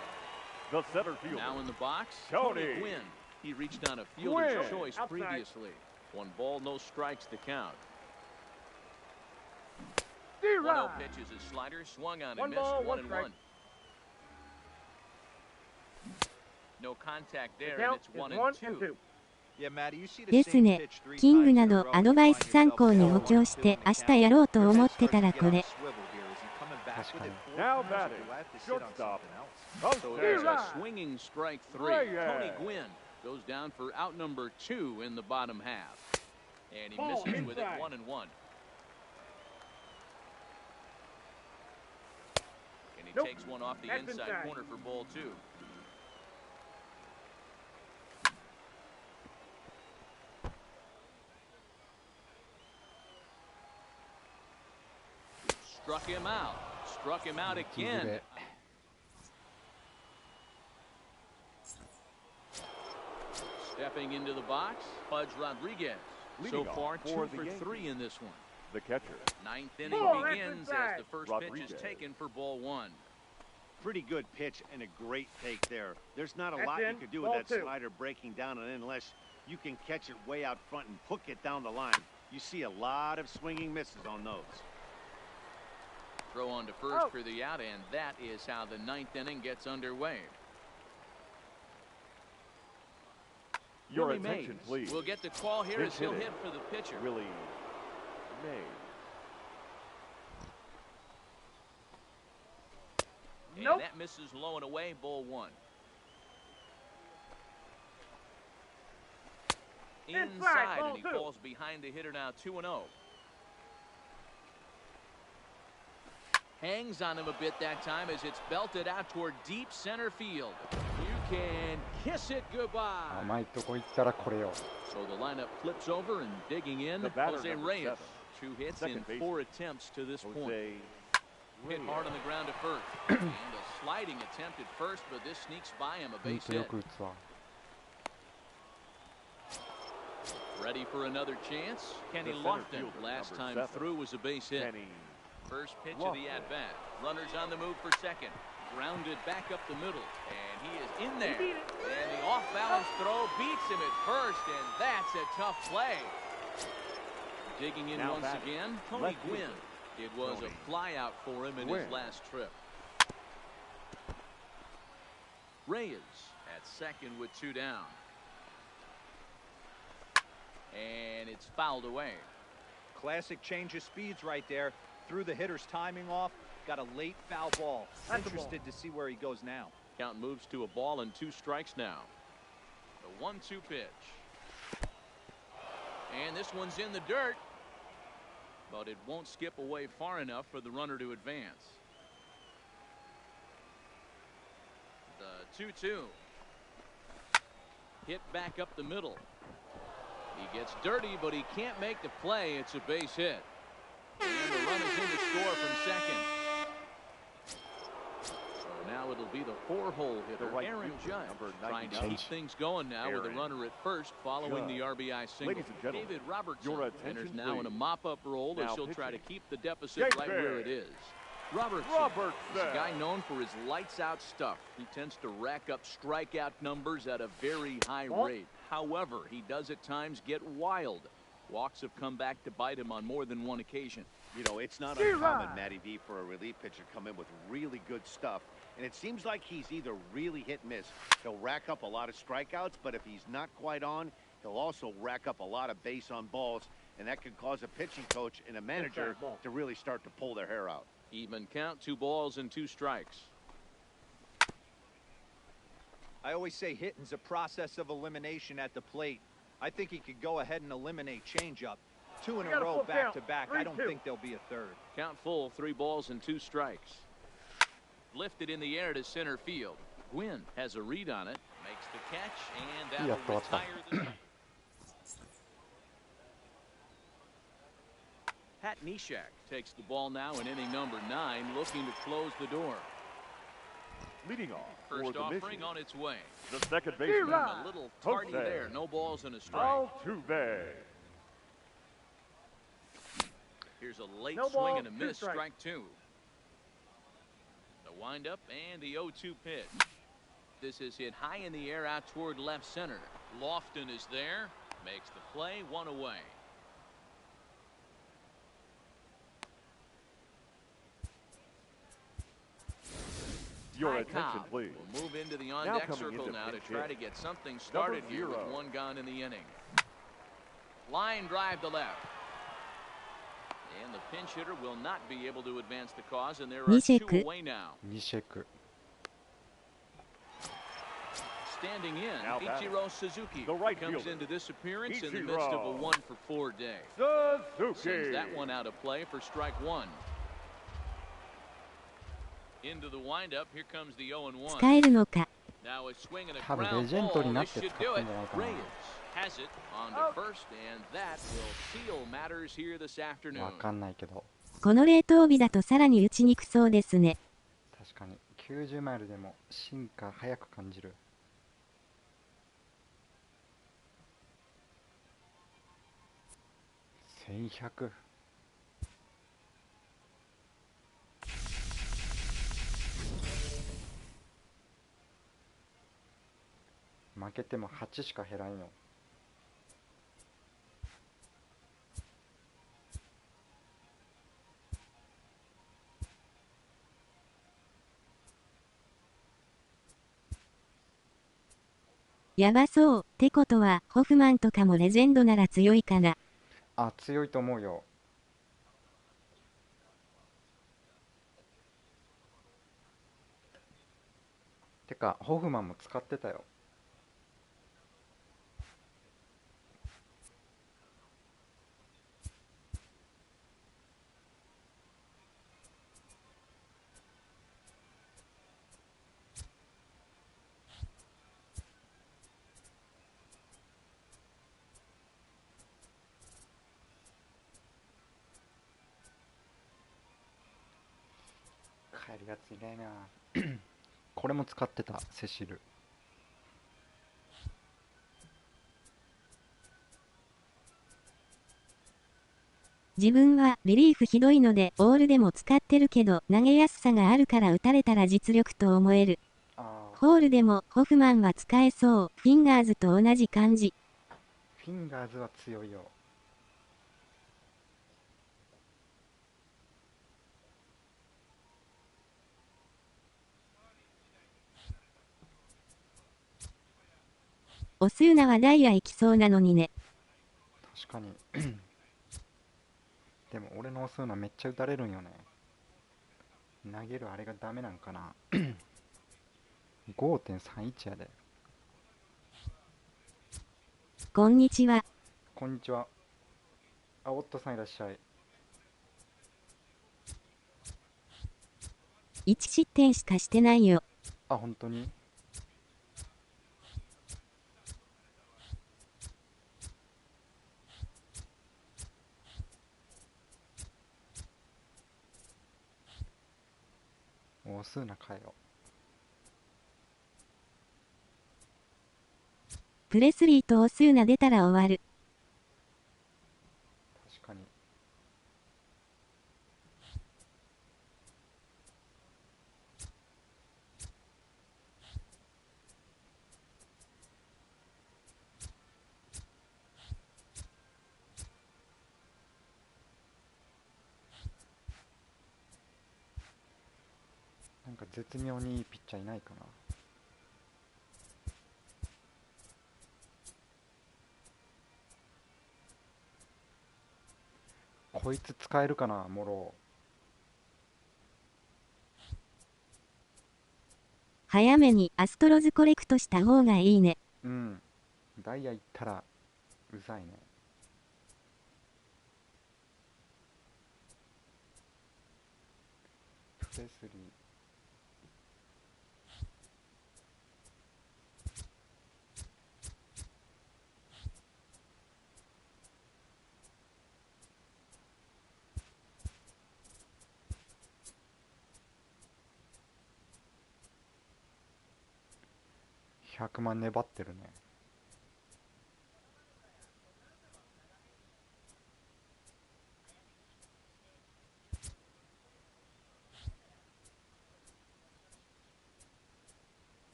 the center fielder. Now in the box, Tony Gwynn. He reached on a fielder's choice previously. 1 ball, no strikes to count. 1-0 pitches his slider, swung on and missed. 1-1. No contact there, and it's 1-2. ですね。キングなどアドバイス参考に補強して明日やろうと思ってたらこれ。Now batting, shortstop. So there's a swinging strike 3. Tony Gwynn goes down for out number 2 in the bottom half. And he misses with it 1-1. And he takes one off the inside corner for ball 2. Struck him out. Struck him out again. Stepping into the box, Pudge Rodriguez. So far, 2 for 3 in this one. The catcher. 9th inning begins as the first pitch is taken for ball 1. Pretty good pitch and a great take there. There's not a lot you could do with that slider breaking down and in unless you can catch it way out front and hook it down the line. You see a lot of swinging misses on those. Throw on to first for the out, and that is how the 9th inning gets underway. Your Willie attention, Mays please. will get the call here as he'll hit for the pitcher. Willie Mays. And that misses low and away, ball 1. Inside, and he falls behind the hitter now, 2-0. Hangs on him a bit that time as it's belted out toward deep center field. You can kiss it goodbye. 甘いとこ行ったらこれよ。 So the lineup flips over and digging in, The batter, Jose number Reyes. 7. 2 hits Second in baseman. 4 attempts to this point. Jose Hit hard on the ground at first. And a sliding attempt at first, but this sneaks by him, a ほん base とよ hit. く打つわ。 Ready for another chance. Kenny The center Lofton, fielder, last number time 7. through, was a base hit. Kenny First pitch Lofton. of the at-bat. Runners on the move for second. Grounded back up the middle. And he is in there. And the off-balance throw beats him at first, and that's a tough play. Digging in Now once batting. again, Tony Left Gwynn. fielder. It was Tony a flyout for him in Gwynn. his last trip. Reyes at second with 2 down. And it's fouled away. Classic change of speeds right there. Threw the hitter's timing off. Got a late foul ball. Interested to see where he goes now. Count moves to a ball and 2 strikes now. The 1-2 pitch. And this one's in the dirt. But it won't skip away far enough for the runner to advance. The 2-2. Hit back up the middle. He gets dirty, but he can't make the play. It's a base hit. And the run is in to score from second. So now it'll be the 4-hole hitter, right Aaron fielder, Judge, number trying to 99. keep things going now with a Aaron runner at first following the Judge. RBI single. Ladies and gentlemen, David Robertson your enters attention, now in a please. mop-up role as Now she'll try to pitching. keep the deficit right where it is. Robertson is a guy known for his lights-out stuff. He tends to rack up strikeout numbers at a very high rate. However, he does at times get wild. Walks have come back to bite him on more than one occasion. You know, it's not uncommon, Matty V, for a relief pitcher to come in with really good stuff. And it seems like he's either really hit and miss. He'll rack up a lot of strikeouts, but if he's not quite on, he'll also rack up a lot of base on balls. And that could cause a pitching coach and a manager to really start to pull their hair out. Even count, 2 balls and 2 strikes. I always say hitting's a process of elimination at the plate. I think he could go ahead and eliminate changeup. 2 in a row back-to-back. I don't think there'll be a third. Count full, 3 balls and 2 strikes. Lifted in the air to center field. Gwynn has a read on it, makes the catch, and that'll retire the game. Pat Neshek takes the ball now in inning number 9, looking to close the door. Leading off for First the offering mission, on its way. the second baseman, A little tardy Jose there, no balls and a strike. Altuve. Here's a late No swing ball, and a 2 miss, strikes. strike 2. The windup and the 0-2 pitch. This is hit high in the air out toward left center. Lofton is there, makes the play, 1 away. Your Ty attention, Cobb please. will move into the Now on-deck coming circle into now to pinch try to hit. get something started here with 0. 1 gone in the inning. Line drive to left. And the pinch hitter will not be able to advance the cause, and there are 2 away now. ニシェク。 Standing in, Now batting. Ichiro Suzuki The right comes fielder. into this appearance in the midst of a Ichiro 1-for-4 day. Suzuki. Sends that one out of play for strike 1. Into the windup, here comes the 0-1. 使えるのか。 Now a swing and a 多分 ground レジェンド ball. になっ This て should 使 do ってん it. じゃないかな。 Reyes has it on to first, and that will seal matters here this わ afternoon. かんないけど。この冷凍日だとさらに打ちにくそうですね。確かに90マイルでも進化早く感じる。1100。負けても8しか減らんよ。やばそう。ってことは、ホフマンとかもレジェンドなら強いかな。あ、強いと思うよ。てか、ホフマンも使ってたよ。帰るやついないな。これも使ってた、セシル。自分はリリーフひどいのでオールでも使ってるけど投げやすさがあるから打たれたら実力と思える。ホールでもホフマンは使えそう。フィンガーズと同じ感じ。フィンガーズは強いよ。オスーナはダイヤ行きそうなのにね。確かに。でも俺のオスーナめっちゃ打たれるんよね。投げるあれがダメなんかな。5.31 やで。こんにちは。こんにちは。あ、オットさんいらっしゃい。1失点しかしてないよ。あ、本当に？オスーナかよ。プレスリーとオスーナ出たら終わる。確かに。なんか絶妙にいいピッチャーいないかな。こいつ使えるかな、モロ。早めにアストロズコレクトした方がいいね。うん。ダイヤ行ったらうざいね。プレスリー。100万粘ってるね。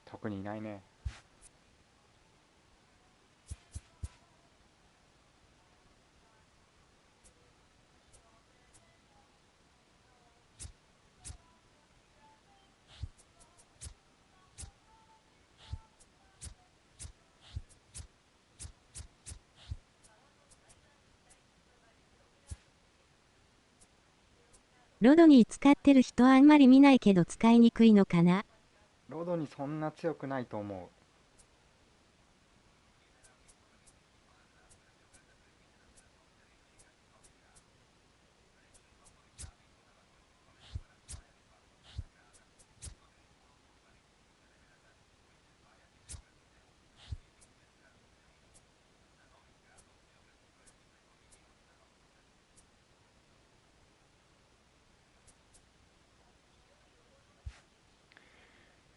特にいないね。ロドニー使ってる人あんまり見ないけど使いにくいのかな。ロドにそんな強くないと思う。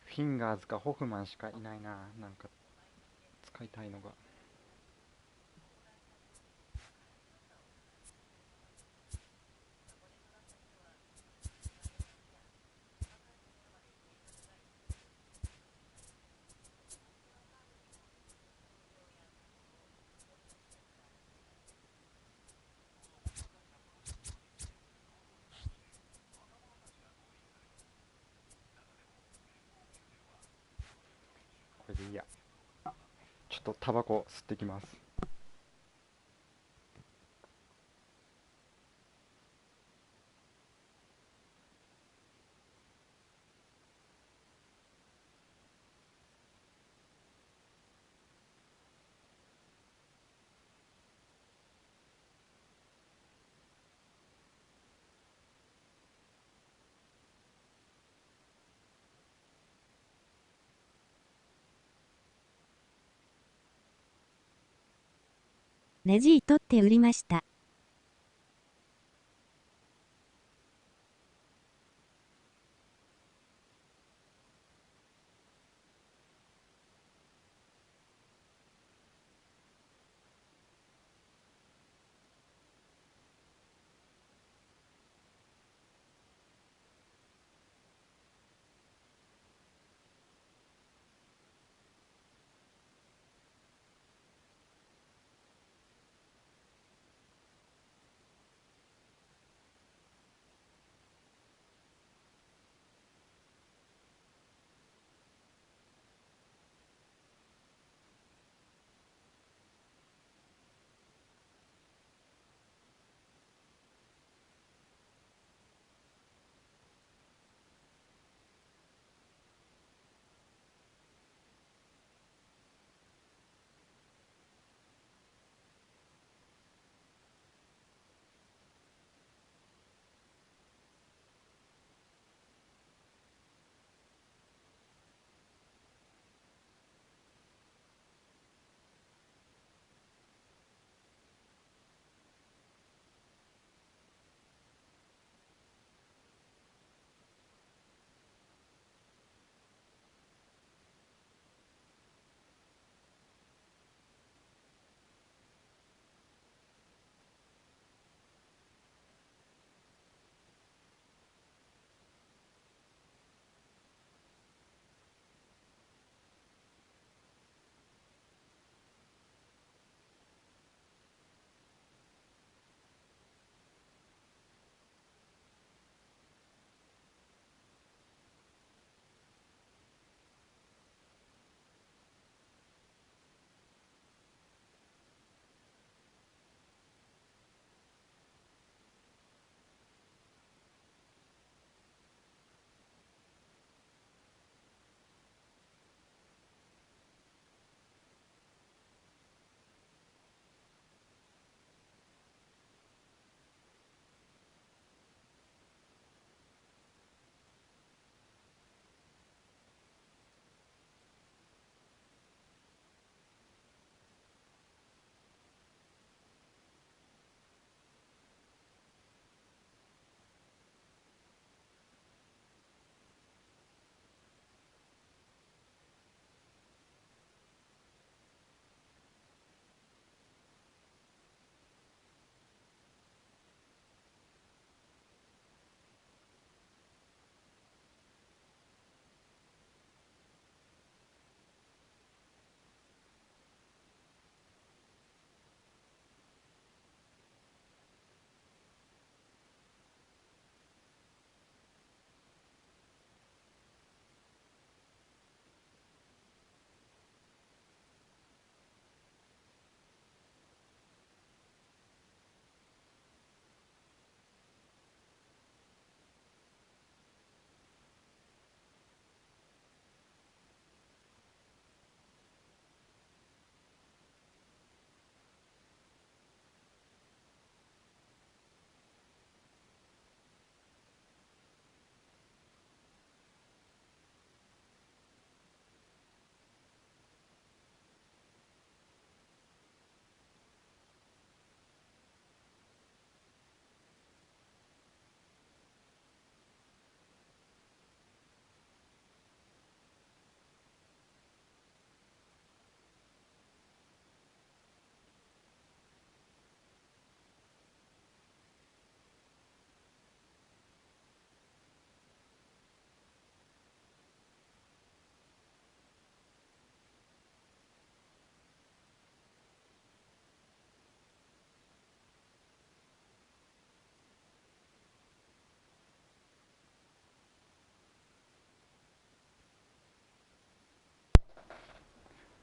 フィンガーズかホフマンしかいないな。なんか使いたいのが。これでいいや。ちょっとタバコ吸ってきます。レジー取って売りました。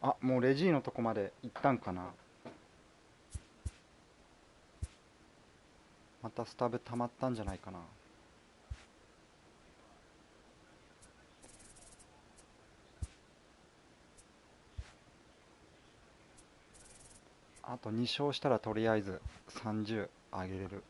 あ、もうレジーのとこまで行ったんかな。またスタブ溜まったんじゃないかな。あと2勝したらとりあえず30上げれる。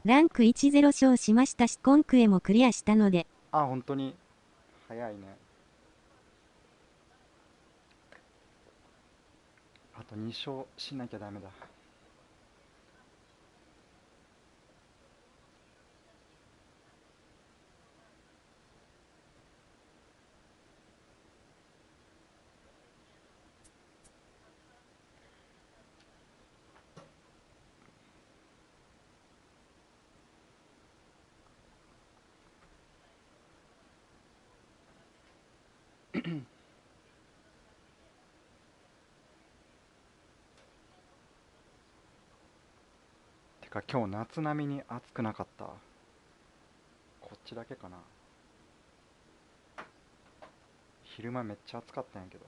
ランク10勝しましたし、今クエもクリアしたので。あ、本当に早いね。あと2勝しなきゃダメだ。てか今日夏並みに暑くなかった？こっちだけかな。昼間めっちゃ暑かったんやけど。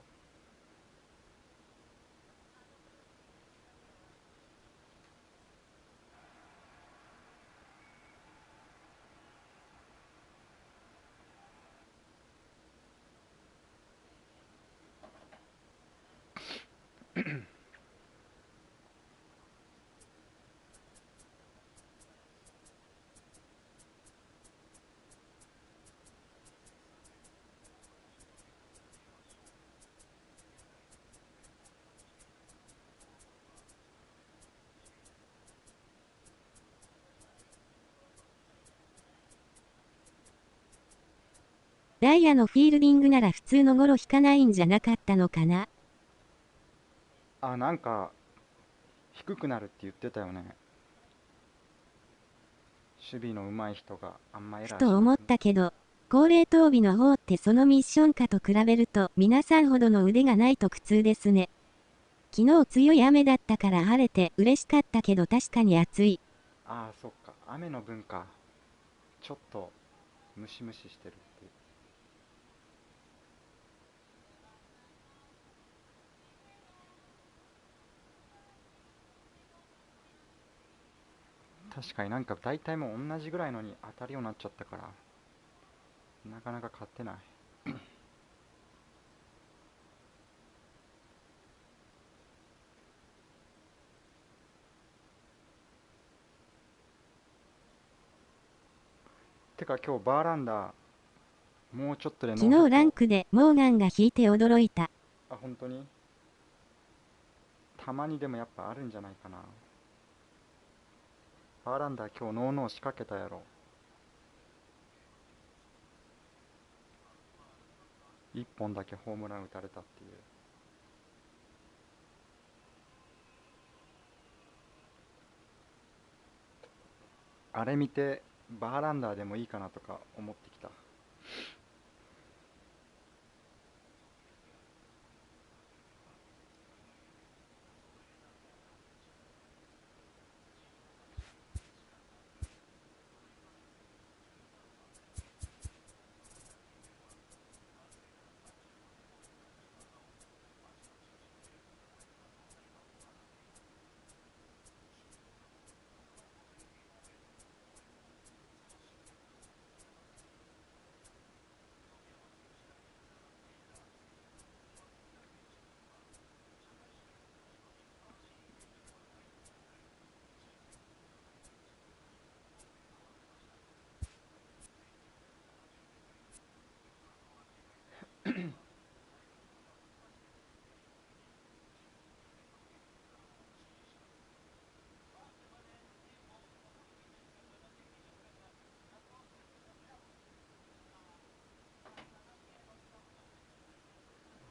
ダイヤのフィールディングなら普通のゴロ引かないんじゃなかったのかな。あ、なんか低くなるって言ってたよね。守備の上手い人があんまエラーしなくなる。と思ったけど、高齢闘技の方ってそのミッションかと比べると皆さんほどの腕がないと苦痛ですね。昨日強い雨だったから晴れて嬉しかったけど確かに暑い。ああ、そっか。雨の分か。ちょっとムシムシしてるっていう。確かになんか大体もう同じぐらいのに当たるようになっちゃったから、なかなか勝ってない。てか今日バーランダーもうちょっとで昨日ランクでモーガンが引いて驚いた。あ、本当にたまにでもやっぱあるんじゃないかな。バーランダー今日ノーノー仕掛けたやろ。1本だけホームラン打たれたっていう。あれ見てバーランダーでもいいかなとか思ってきた。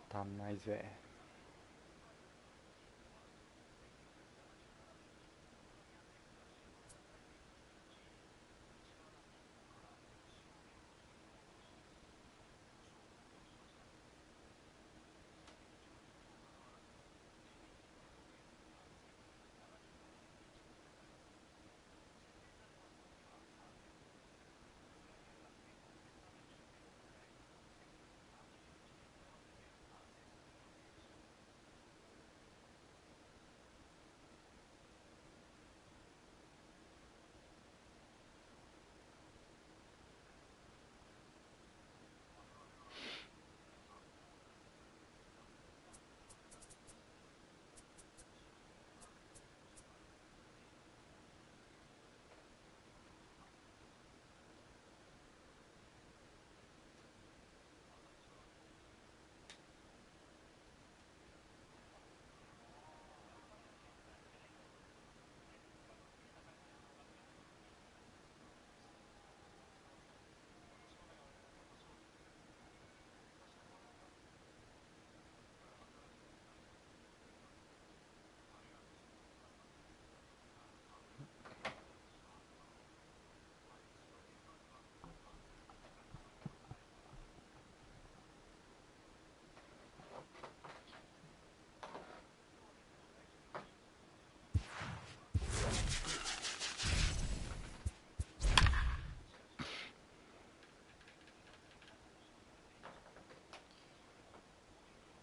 足んないぜ。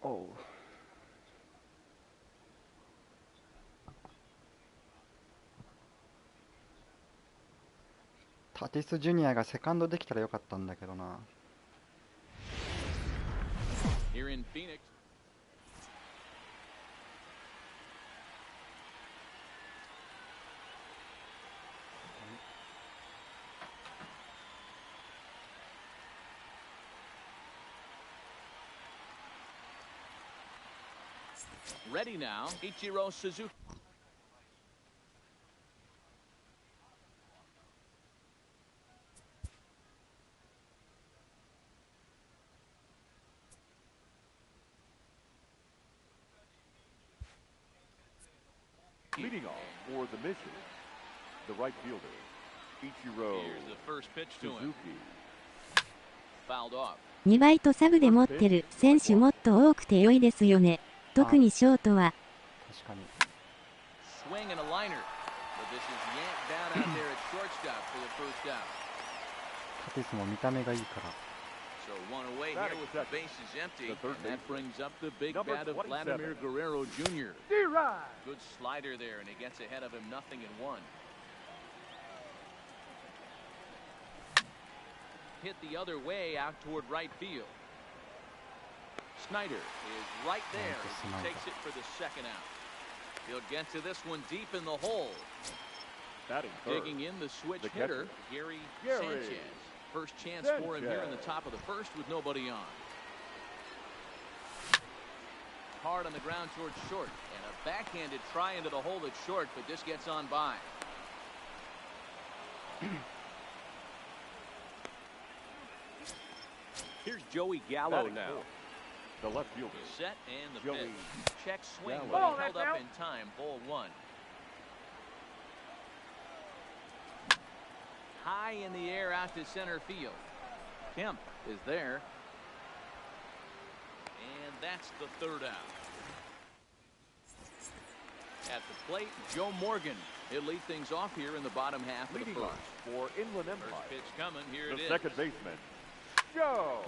おう。タティスジュニアがセカンドできたらよかったんだけどな。Here in Phoenix. Ready now, Ichiro Suzuki. Leading off for the mission, the right fielder, Ichiro Here's the first pitch to him. Suzuki. Fouled off. 2倍とサブで持ってる選手もっと多くて良いですよね。特にショートは。確かに。 Swing and a liner, but this is yanked down out there at shortstop for the first out. タティスも見た目がいいから。 So one away here with the bases empty, and that brings up the big bat of Vladimir Guerrero Jr. Good slider there, and he gets ahead of him 0-1. Hit the other way out toward right field. Snyder is right there as he takes it for the second out. He'll get to this one deep in the hole. Digging in the switch hitter, Gary Sanchez. First chance for him here in the top of the first with nobody on. Hard on the ground towards short, and a backhanded try into the hole at short, but this gets on by. Here's Joey Gallo now. The left fielder. Set and the Joey pitch. Check swing, Gallo. but he held up in time. Ball one. High in the air out to center field. Kemp is there. And that's the third out. At the plate, Joe Morgan. He'll lead things off here in the bottom half of the first. For Inland Empire. First pitch coming. Here it The is. second baseman, Joe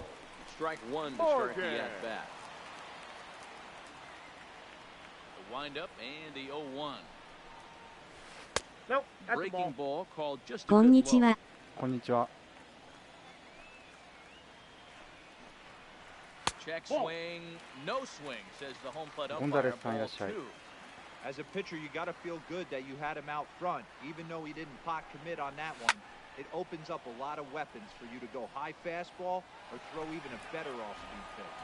Strike one to Morgan. start the at-bat. The windup and the 0-1. Nope, that's a Breaking ball. ball called just a こんに bit ち low. は。こんにちは。 Check swing, no swing, says the home plate umpire. ゴンザレスさんいらっ Ball しゃい。 two. As a pitcher, you got to feel good that you had him out front. Even though he didn't pot commit on that one, it opens up a lot of weapons for you to go high fastball or throw even a better off-speed pitch.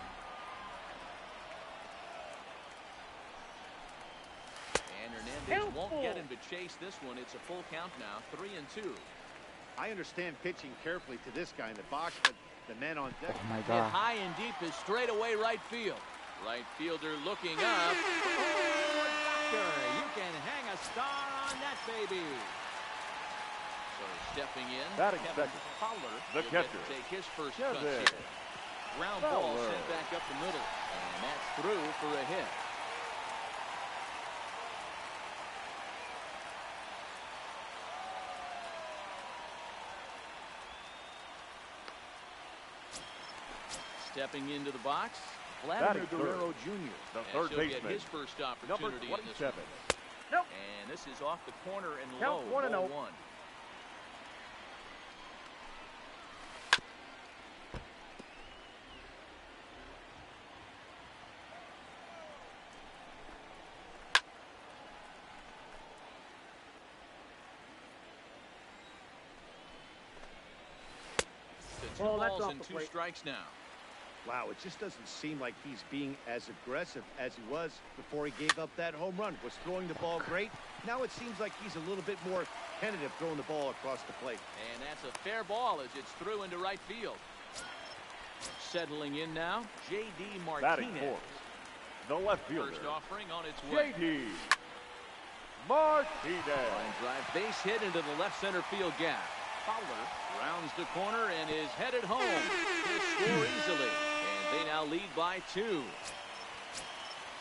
And Hernandez won't get him to chase this one. It's a full count now, 3-2. I understand pitching carefully to this guy in the box, but the men on deck. Oh my Hit god. high and deep is straight away right field. Right fielder looking up. Oh, doctor, you can hang a star on that baby. So stepping in, Batting Kevin second, Fowler the will get catcher. to take his first Kevin touch here. Ground ball Fowler. sent back up the middle, and that's through for a hit. Stepping into the box, Vladimir Batting Guerrero third, Jr. the as third he'll get baseman, his first number opportunity in this 27. one. Nope. And this is off the corner and Count low, 1-0. ball one. So two Well, that's balls off and the 2 plate. strikes now. Wow, it just doesn't seem like he's being as aggressive as he was before he gave up that home run. Was throwing the ball great. Now it seems like he's a little bit more tentative throwing the ball across the plate. And that's a fair ball as it's through into right field. Settling in now, J.D. Batting Martinez. fourth, the left fielder, First offering on its way. J.D. Martinez. Line drive base hit into the left center field gap. Fowler rounds the corner and is headed home. He'll score easily, and they now lead by 2.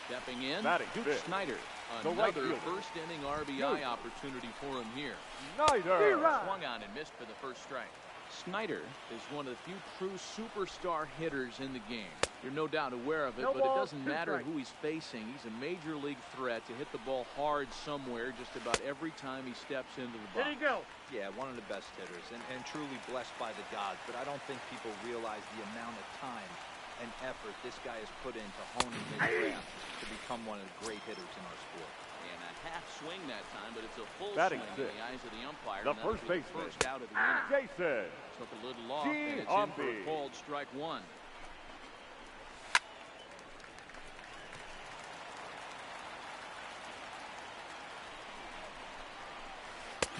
Stepping in, Batting Duke fifth, Snyder. the right Another fielder. first inning RBI opportunity for him here. Snyder. Swung on and missed for the first strike. Snyder is one of the few true superstar hitters in the game. You're no doubt aware of it, but it doesn't matter who he's facing. He's a major league threat to hit the ball hard somewhere just about every time he steps into the box. There you go. Yeah, one of the best hitters and truly blessed by the gods, but I don't think people realize the amount of time and effort this guy has put into honing his craft to become one of the great hitters in our sport. And a half swing that time, but it's a full Batting swing in sixth. the eyes of the umpire. The and that'll first be the baseman, first out of the inning. Jason. Took a little off, and it's in for a called strike one.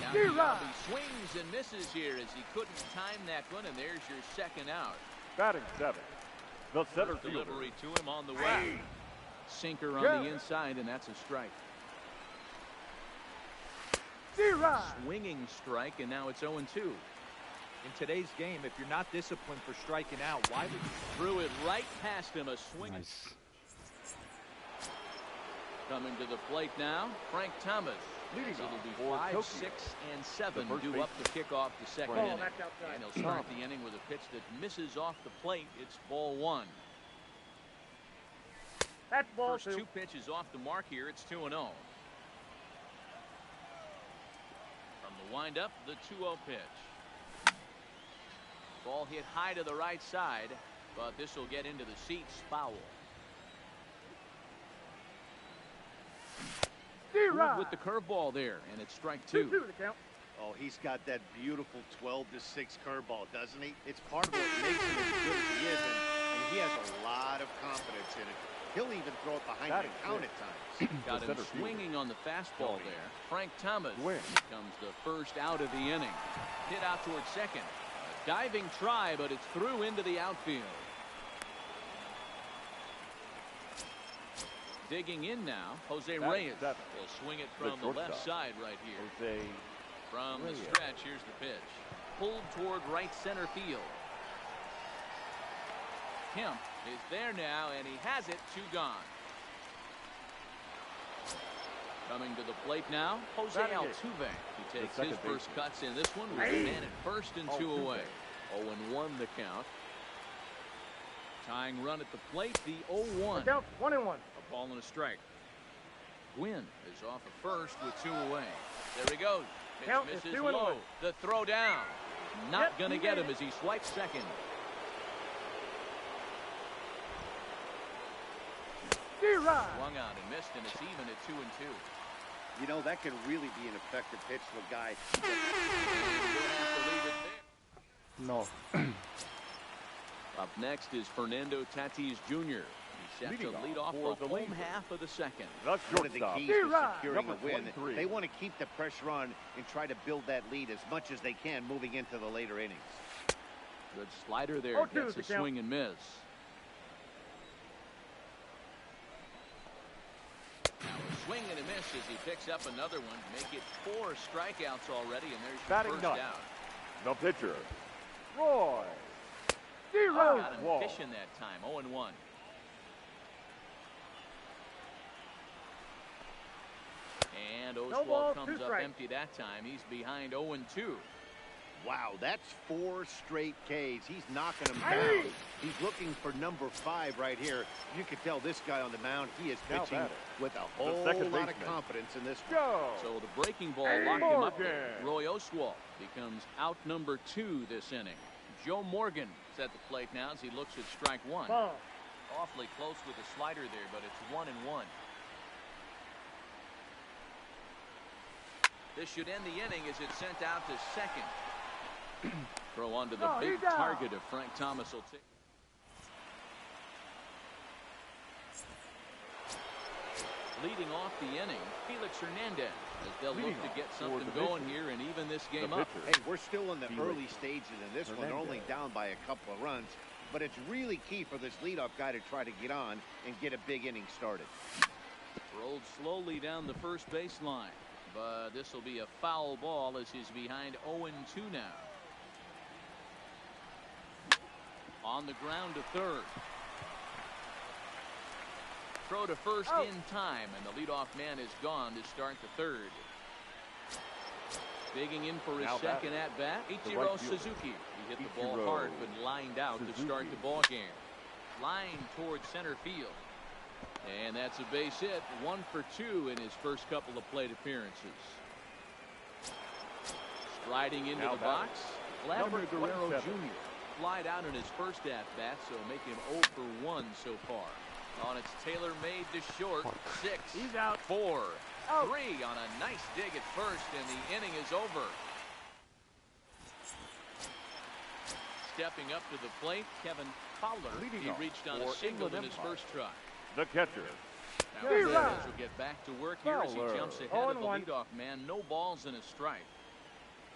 Now he swings and misses here as he couldn't time that one, and there's your second out. Batting seventh, the center fielder. Delivery to him on the way. Sinker on the inside, and that's a strike. Swinging strike, and now it's 0-2. In today's game, if you're not disciplined for striking out, why would you? Threw it right past him, a swing. Nice. Coming to the plate now, Frank Thomas. Leading It'll off be for 5, Tokyo. 6, and 7 The first due up to kick off the second Ball, inning. that's outside. And he'll start the inning with a pitch that misses off the plate. It's ball one. That's ball First 2. 2 pitches off the mark here. It's 2-0. From the windup, the 2-0 pitch. Ball hit high to the right side, but this will get into the seats. Foul. With the curveball there, and it's strike 2. 2-2 the count. Oh, he's got that beautiful 12-6 curveball, doesn't he? It's part of what makes him as good as he is, and he has a lot of confidence in it. He'll even throw it behind the count at times. Got him swinging on the fastball there. Frank Thomas becomes the first out of the inning. Hit out towards second. A diving try, but it's through into the outfield. Digging in now, Jose Reyes will swing it from the left side right here. Jose From the Reyes. stretch, here's the pitch. Pulled toward right center field. Kemp is there now, and he has it. 2 gone. Coming to the plate now, Jose Altuve. He takes his first cuts in this one with a man at first and 2 away. 0-1 the count. Tying run at the plate, the 0-1. Count 1-1. A ball and a strike. Gwynn is off at first with 2 away. There he goes. Pitch Count is misses 2-1. low. The throw down. Not going to get him as he swipes second. Swung out and missed, and it's even at 2-2. You know, that can really be an effective pitch to a guy. No. Up next is Fernando Tatis Jr. He's set to lead off the home half of the second. The One of the shortstop, keys to securing number a win. 23. They want to keep the pressure on and try to build that lead as much as they can moving into the later innings. Good slider there. 0-2 Gets the a count. swing and miss. Now a swing and a miss as he picks up another one. Make it 4 strikeouts already, and there's your Batting first ninth. out. The pitcher, Roy. Got him fishing that time. 0-1. And Oswald comes up empty that time. He's behind 0-2. Wow, that's 4 straight Ks. He's knocking them down. He's looking for number 5 right here. You can tell this guy on the mound, he is pitching with a whole lot of confidence in this one. So the breaking ball locked him up there. Roy Oswald becomes out number 2 this inning. Joe Morgan is at the plate now as he looks at strike 1. Awfully close with the slider there, but it's 1-1. This should end the inning as it's sent out to second. Throw onto the big target of Frank Thomas will take. Leading off the inning, Felix Hernandez, as they'll look to get something going here and even this game up. Hey, we're still in the early stages in this one. They're only down by a couple of runs, but it's really key for this leadoff guy to try to get on and get a big inning started. Rolled slowly down the first baseline, but this will be a foul ball as he's behind 0-2 now. On the ground to third. Throw to first in time, and the leadoff man is gone to start the third. Digging in for his second at bat, Ichiro Suzuki. He hit the ball hard, but lined out to start the ball game. Line towards center field. And that's a base hit. 1 for 2 in his first couple of plate appearances. Striding into the box, Vladimir Guerrero Jr. Flied out in his first at-bat, so make him 0 for 1 so far. On its tailor-made to short. 6. He's out. 4. 3 on a nice dig at first, and the inning is over. Stepping up to the plate, Kevin Fowler. He reached on a single in his first try. The catcher. Now Ramirez will get back to work here as he jumps ahead of the leadoff man. No balls and a strike.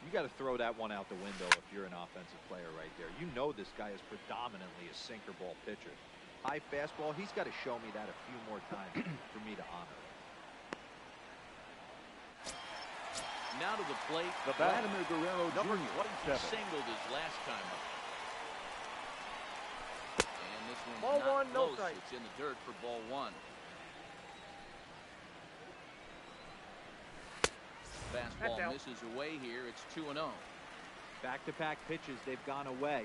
You got to throw that one out the window if you're an offensive player right there. You know this guy is predominantly a sinker ball pitcher. High fastball, he's got to show me that a few more times for me to honor it. Now to the plate, Vladimir Guerrero Jr. Singled his last time up. And this one's Ball not 1, no close. strike. It's in the dirt for ball 1. Fastball misses away here. It's 2-0. Back-to-back pitches, they've gone away.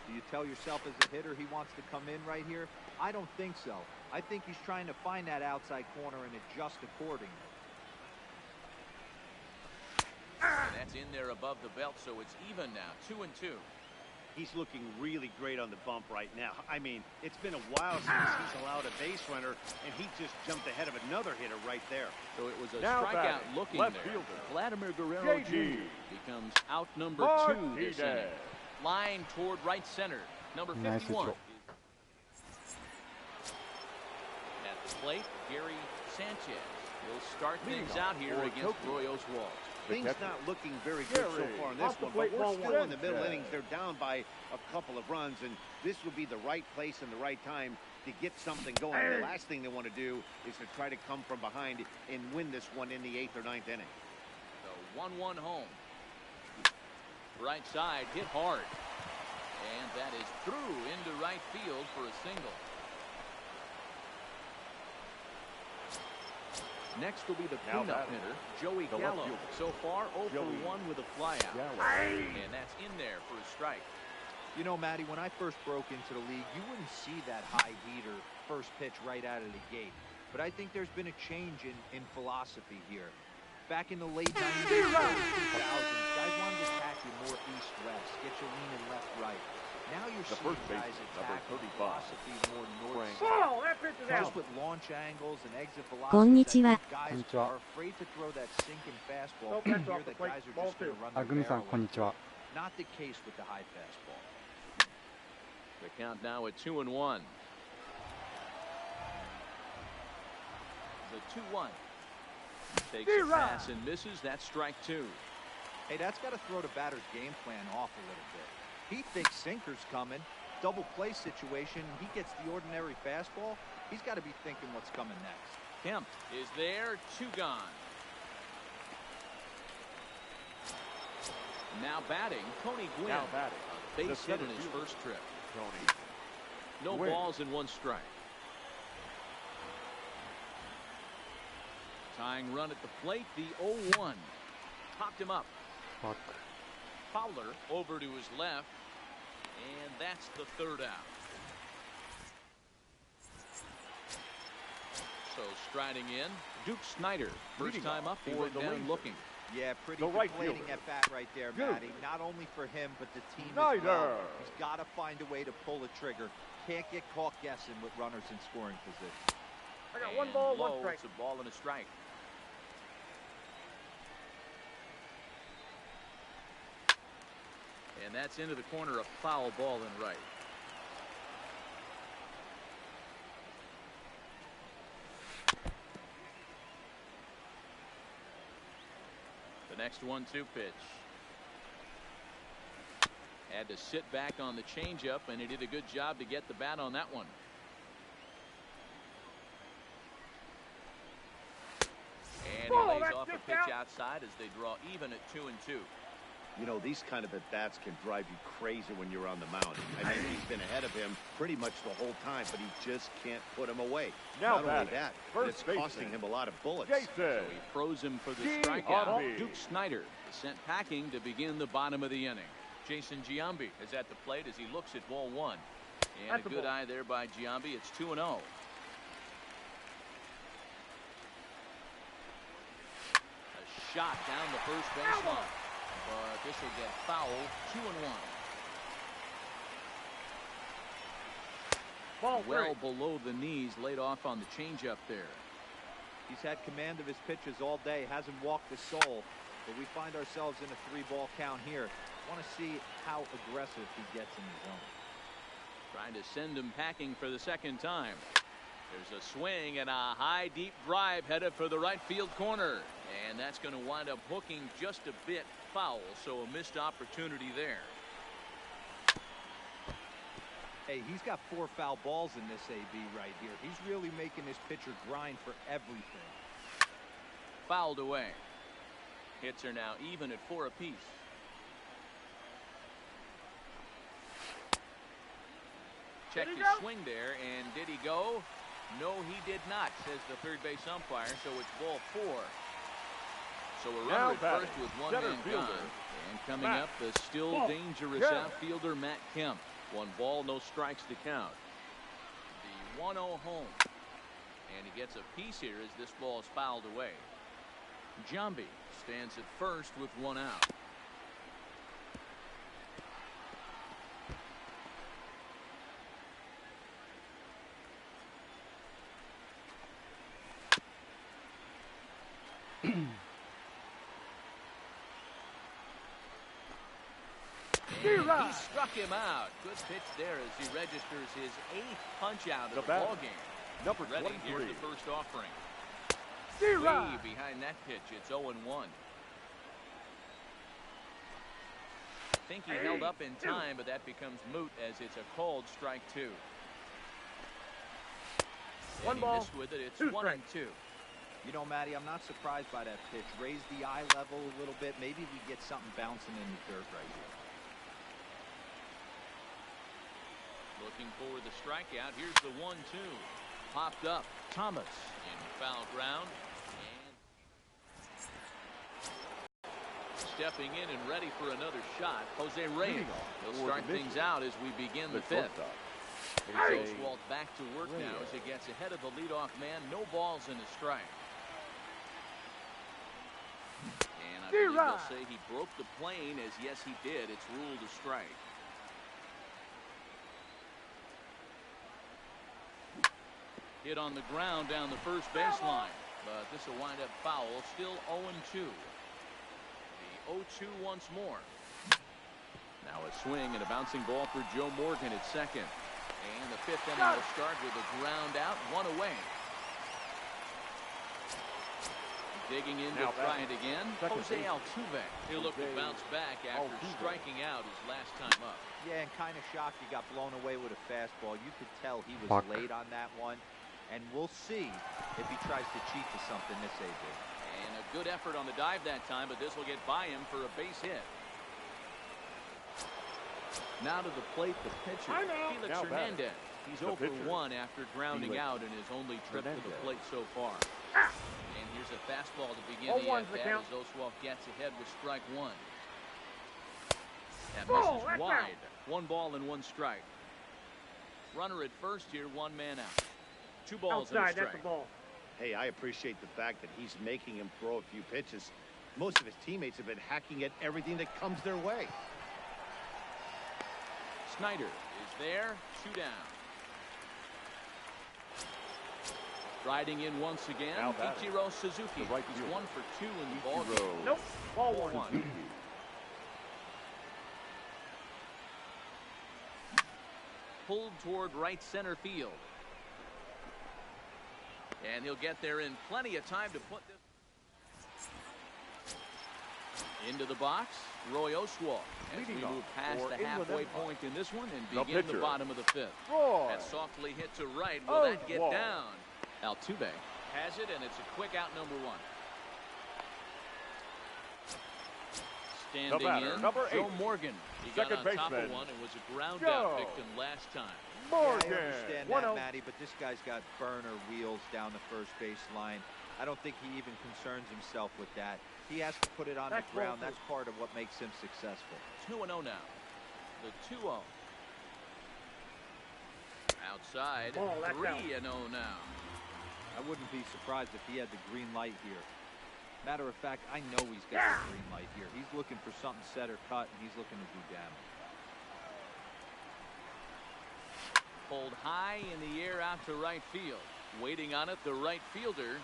Do you tell yourself as a hitter he wants to come in right here? I don't think so. I think he's trying to find that outside corner and adjust accordingly. And that's in there above the belt, so it's even now. 2-2. He's looking really great on the bump right now. I mean, it's been a while since he's allowed a base runner, and he just jumped ahead of another hitter right there. So it was a Now strikeout batting, looking left there. fielder, Vladimir Guerrero Jr. becomes out number 2 this inning. Line toward right center. Number 51. At the plate, Gary Sanchez will start things out here against Roy Oswalt. Things not looking very good so far in this one, but we're still in the middle innings. They're down by a couple of runs, and this would be the right place and the right time to get something going. The last thing they want to do is to try to come from behind and win this one in the 8th or 9th inning. So 1-1 home. Right side hit hard. And that is through into right field for a single. Next will be the cleanup hitter, Joey Gallo. So far, 0 for 1 with a flyout. And that's in there for a strike. You know, Matty, when I first broke into the league, you wouldn't see that high heater first pitch right out of the gate. But I think there's been a change in philosophy here. Back in the late 90s, early 2000s, guys wanted to attack you more east-west, get you leaning left-right. Now you're seeing guys attack philosophy more north-south. Just with launch angles and exit velocities, こんにちは。 guys are afraid to throw that sinking fastball. Here, the guys are just going to run あぐみ the さん barrel. こんにちは。 Not the case with the high fastball. The count now at 2-1. The 2-1. Takes a pass and misses. That's strike 2. Hey, that's got to throw the batter's game plan off a little bit. He thinks sinker's coming. Double play situation. He gets the ordinary fastball. He's got to be thinking what's coming next. Kemp is there. 2 gone. Now batting, Tony Gwynn. A base hit in his first trip. No balls and 1 strike. Tying run at the plate, the 0-1. Popped him up. Fowler over to his left. And that's the 3rd out. So striding in, Duke Snyder. First time up, he went down looking. Yeah, pretty deflating at bat right there, Matty. Not only for him, but the team as well. He's got to find a way to pull the trigger. Can't get caught guessing with runners in scoring position. I got 1 ball, 1 strike. It's a ball and a strike. And that's into the corner, a foul ball in right. The next 1-2 pitch. Had to sit back on the changeup, and he did a good job to get the bat on that one. And he lays off a pitch outside as they draw even at 2-2. You know, these kind of at-bats can drive you crazy when you're on the mound. I mean, he's been ahead of him pretty much the whole time, but he just can't put him away. Not only that, but it's costing him a lot of bullets. So he froze him for the strikeout. Duke Snyder is sent packing to begin the bottom of the inning. Jason Giambi is at the plate as he looks at ball one. And That's a good eye there by Giambi. It's 2-0. A shot down the first baseline. But this will get foul. 2-1. Ball Well below the knees, laid off on the changeup there. He's had command of his pitches all day, hasn't walked a soul, but we find ourselves in a 3-ball count here. Want to see how aggressive he gets in the zone. Trying to send him packing for the second time. There's a swing and a high deep drive headed for the right field corner, and that's going to wind up hooking just a bit foul, so a missed opportunity there. Hey, he's got 4 foul balls in this AB right here. He's really making this pitcher grind for everything. Fouled away. Hits are now even at 4 apiece. Checked his swing there, and did he go? No, he did not, says the third base umpire, so it's ball 4. So a runner at first with one man gone. And coming up, the still dangerous outfielder, Matt Kemp. 1 ball, no strikes to count. The 1-0 home. And he gets a piece here as this ball is fouled away. Giambi stands at first with 1 out. He struck him out. Good pitch there as he registers his 8th punch out of the ball game. Number Ready, 23. here's the first offering. Way behind that pitch. It's 0-1. Think he held up in time, but that becomes moot as it's a called strike 2. 1 ball. Missed with it. It's 2 1-2. You know, Matty, I'm not surprised by that pitch. Raise the eye level a little bit. Maybe we get something bouncing in the dirt right here. Looking for the strikeout. Here's the 1-2. Popped up. Thomas in foul ground. And stepping in and ready for another shot, Jose Reyes. He'll start things out as we begin the 5th. Oswalt back to work now as he gets ahead of the leadoff man. No balls and a strike. And I believe they'll say he broke the plane, as yes he did. It's ruled a strike. Hit on the ground down the first baseline, but this will wind up foul. Still 0-2. The 0-2 once more. Now a swing and a bouncing ball for Joe Morgan at second. And the 5th inning will start with a ground out, 1 away. Digging in to try it again. Jose Altuve. He'll look to bounce back after striking out his last time up. Yeah, and kind of shocked he got blown away with a fastball. You could tell he was late on that one. And we'll see if he tries to cheat to something this AB. And a good effort on the dive that time, but this will get by him for a base hit. Now to the plate, the pitcher, Felix Hernandez. He's 0 for 1 after grounding out in his only trip to the plate so far. And here's a fastball to begin the at-bat as Oswalt gets ahead with strike 1. That misses wide. 1 ball and 1 strike. Runner at first here, 1 man out. 2 balls and a strike. That's the ball. Hey, I appreciate the fact that he's making him throw a few pitches. Most of his teammates have been hacking at everything that comes their way. Snyder is there. 2 down. Riding in once again, Ichiro Suzuki. He's 1 for 2 in the ball game. Nope. Ball 1. Pulled toward right center field. And he'll get there in plenty of time to put this into the box. Roy Oswalt as we move past the halfway point in this one and begin the bottom of the 5th. That softly hit to right. Will that get down? Altuve has it, and it's a quick out, number 1. Standing in, Joe Morgan. He got on top of one and was a ground out victim last time. Morgan. Yeah, I understand that, Matty, but this guy's got burner wheels down the first base line. I don't think he even concerns himself with that. He has to put it on the ground. That's part of what makes him successful. 2-0 now. The 2-0. Outside, 3-0 now. I wouldn't be surprised if he had the green light here. Matter of fact, I know he's got the green light here. He's looking for something set or cut, and he's looking to do damage. Pulled high in the air out to right field. Waiting on it, the right fielder.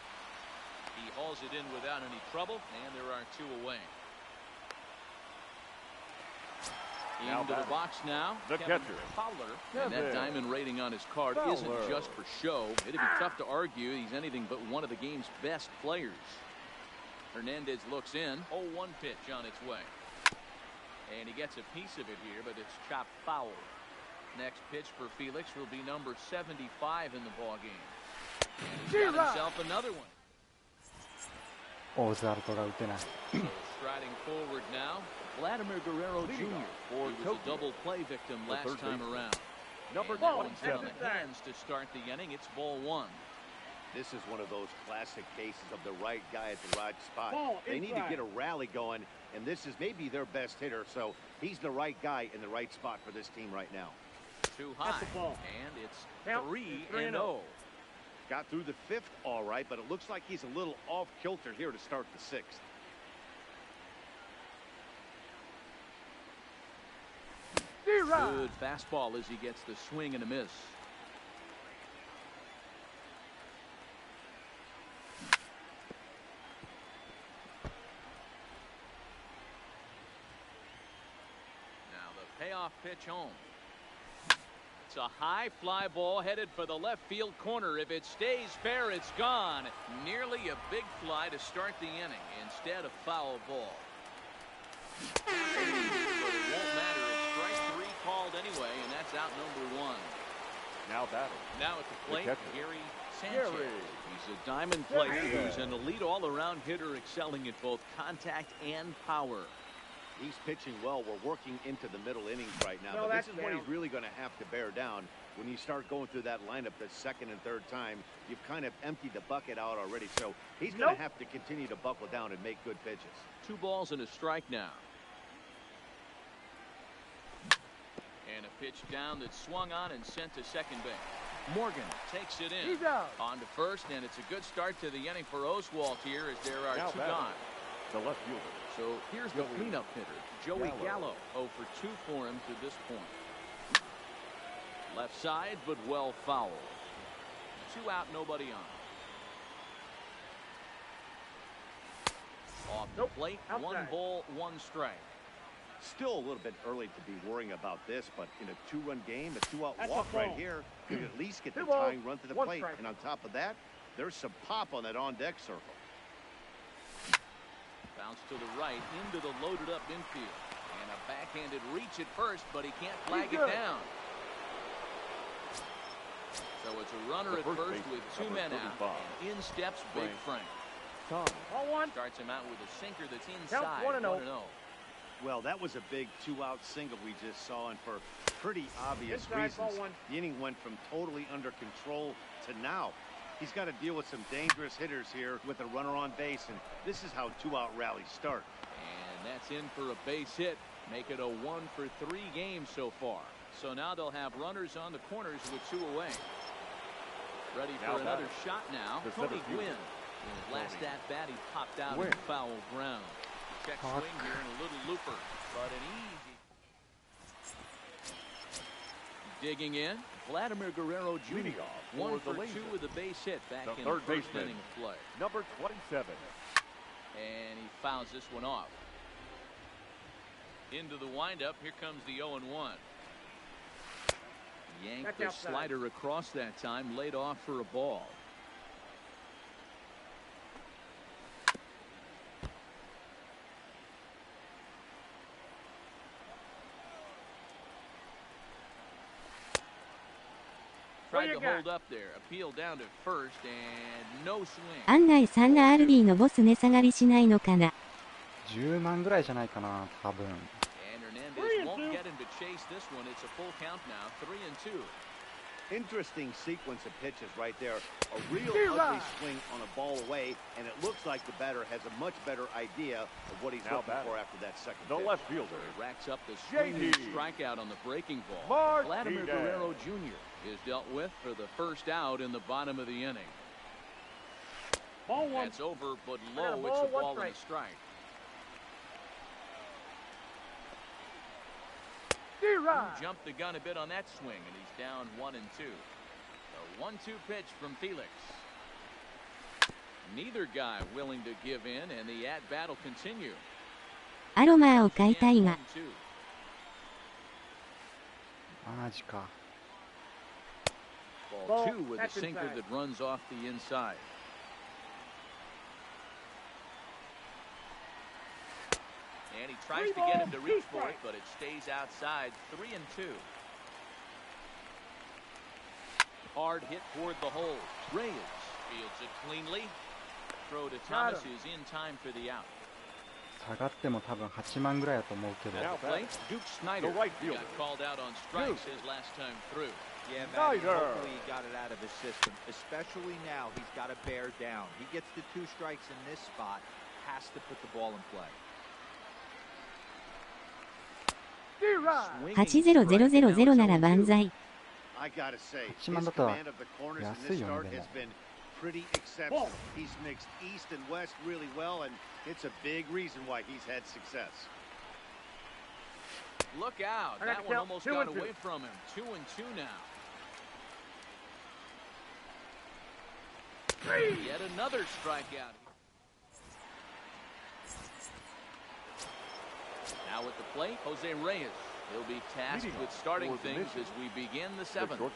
He hauls it in without any trouble, and there are 2 away. Into the box now, the catcher, Fowler. And that diamond rating on his card isn't just for show. It'd be tough to argue he's anything but one of the game's best players. Hernandez looks in. 0-1 pitch on its way. And he gets a piece of it here, but it's chopped foul. Next pitch for Felix will be number 75 in the ballgame. And he's got himself another one. オーズアルトが打てない。 So striding forward now, Vladimir Guerrero Jr. He was a double play victim last time around. Number That one's 27. on the hands to start the inning. It's ball 1. This is one of those classic cases of the right guy at the right spot. Ball They need to inside. get a rally going, and this is maybe their best hitter, so he's the right guy in the right spot for this team right now. Too high. That's the ball. And it's Count, 3-0. Got through the 5th all right, but it looks like he's a little off kilter here to start the 6th. Good fastball as he gets the swing and a miss. Now the payoff pitch home. It's a high fly ball headed for the left field corner. If it stays fair, it's gone. Nearly a big fly to start the inning instead of foul ball. But it won't matter. It's strike 3 called anyway, and that's out number 1. Now batting. Now at the plate, catcher. Gary Sanchez. He's a diamond player who's an elite all-around hitter, excelling at both contact and power. He's pitching well. We're working into the middle innings right now, No, but this that's is when down. he's really going to have to bear down. When you start going through that lineup the 2nd and 3rd time, you've kind of emptied the bucket out already, so he's going Nope. to have to continue to buckle down and make good pitches. 2 balls and a strike now. And a pitch down that's swung on and sent to second base. Morgan takes it in. He's out. On to first, and it's a good start to the inning for Oswalt here as there are Now 2 batting. gone. The left fielder. So here's the Joey cleanup hitter, Joey Gallo. Gallo. 0 for 2 for him to this point. Left side, but well fouled. 2 out, nobody on. Off the Nope, plate, outside. 1 ball, 1 strike. Still a little bit early to be worrying about this, but in a 2-run game, a 2-out That's walk a right ball. here could at least get the 2 balls, tying run to the 1 plate. strike. And on top of that, there's some pop on that on-deck circle. Bounce to the right into the loaded up infield. And a backhanded reach at first, but he can't flag it good. down. So it's a runner The at first first with baseman, 2 men number out. 35. And in steps Big Frank. Tom. Ball 1. Starts him out with a sinker that's inside. 1-0. 1-0. Well, that was a big 2-out single we just saw, and for pretty obvious Inside, ball reasons. 1. The inning went from totally under control to now. He's got to deal with some dangerous hitters here with a runner on base, and this is how 2-out rallies start. And that's in for a base hit. Make it a 1 for 3 game so far. So now they'll have runners on the corners with 2 away. Ready for Now another batting. shot now. The Tony center fielder. Gwynn. In his last at bat, he popped out Gwynn. in foul ground. Check Fuck. swing here and a little looper, but an easy. Digging in, Vladimir Guerrero Jr. Leading off 1 for for the 2 Lasers. with a base hit back The in the third first baseman. inning of play. Number 27. And he fouls this one off. Into the windup, here comes the 0-1. Yanked Back the outside. slider across that time, laid off for a ball. Tried to hold up there, appeal down to first, and no swing. 案外3RB のボス値下がりしないのかな。 10万ぐらいじゃないかな、多分。 And Hernandez won't get him to chase this one. It's a full count now, 3-2. Interesting sequence of pitches right there. A real ugly swing on a ball away, and it looks like the batter has a much better idea of what he's looking for after that second The pitch. left fielder. He racks up the swinging strikeout on the breaking ball. Vladimir Guerrero Jr. is dealt with for the first out in the bottom of the inning. Ball one. That's over, but I got a low. ball, It's a one ball and strike. a strike. Jumped the gun a bit on that swing, and he's down 1-2. The 1-2 pitch from Felix. Neither guy willing to give in, and the at-bat will continue. アロマーを買いたいが。マジか。 Ball 2 with a sinker that runs off the inside. And he tries to get him to reach for it, but it stays outside. 3-2. Hard hit toward the hole. Reyes fields it cleanly. Throw to Thomas is in time for the out. 下がっても多分8万ぐらいだと思うけど。 At the plate, Duke Snyder The right fielder. got called out on strikes his last time through. Yeah, Matt, hopefully he got it out of his system. Especially now, he's got to bear down. He gets the 2 strikes in this spot, has to put the ball in play. 8000なら万歳。 I gotta say, his 8万だったら command of the corners in 安 this いよ start ねで has も。 been pretty exceptional. He's mixed east and west really well, and it's a big reason why he's had success. Look out. I got That the one count. almost 2-2. got away from him. 2-2 now. Yet another strikeout. Now at the plate, Jose Reyes. He'll be tasked with starting things as we begin the 7th.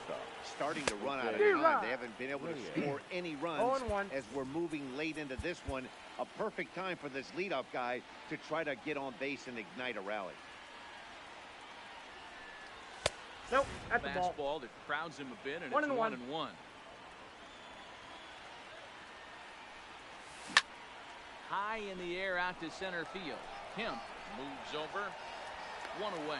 Starting to run out of time. They haven't been able to score any runs 0-1. as we're moving late into this one. A perfect time for this leadoff guy to try to get on base and ignite a rally. Nope, at the ball. Fastball that crowds him a bit, and 1-1. it's 1-1. High in the air out to center field. Kemp moves over. 1 away.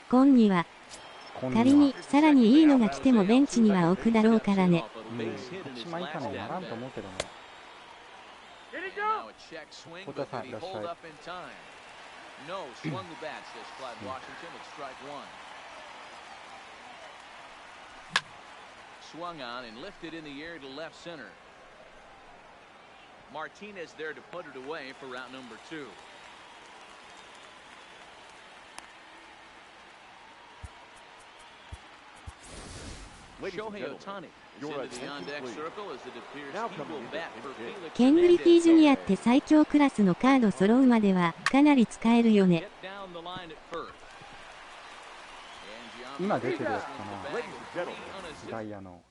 今には仮にさらにいいのが来てもベンチには置くだろうからね。8万以下にはならんと思うけどね。 Did he Now go? a check swing, 小 but 田さ did ん he いらっしゃ hold い。 up in time? No, swung the bat, says Clyde Washington. It's strike 1. Swung on and lifted in the air to left center. Martinez there to put it away for route number 2. Shohei Ohtani is into the on-deck circle as it appears he will bat for Felix ケン・グリフィー・ジュニアって最強クラスのカード揃うまではかなり使えるよね。 Hit down the line at first. And 今出てるやつか Giambi な。ダイヤの。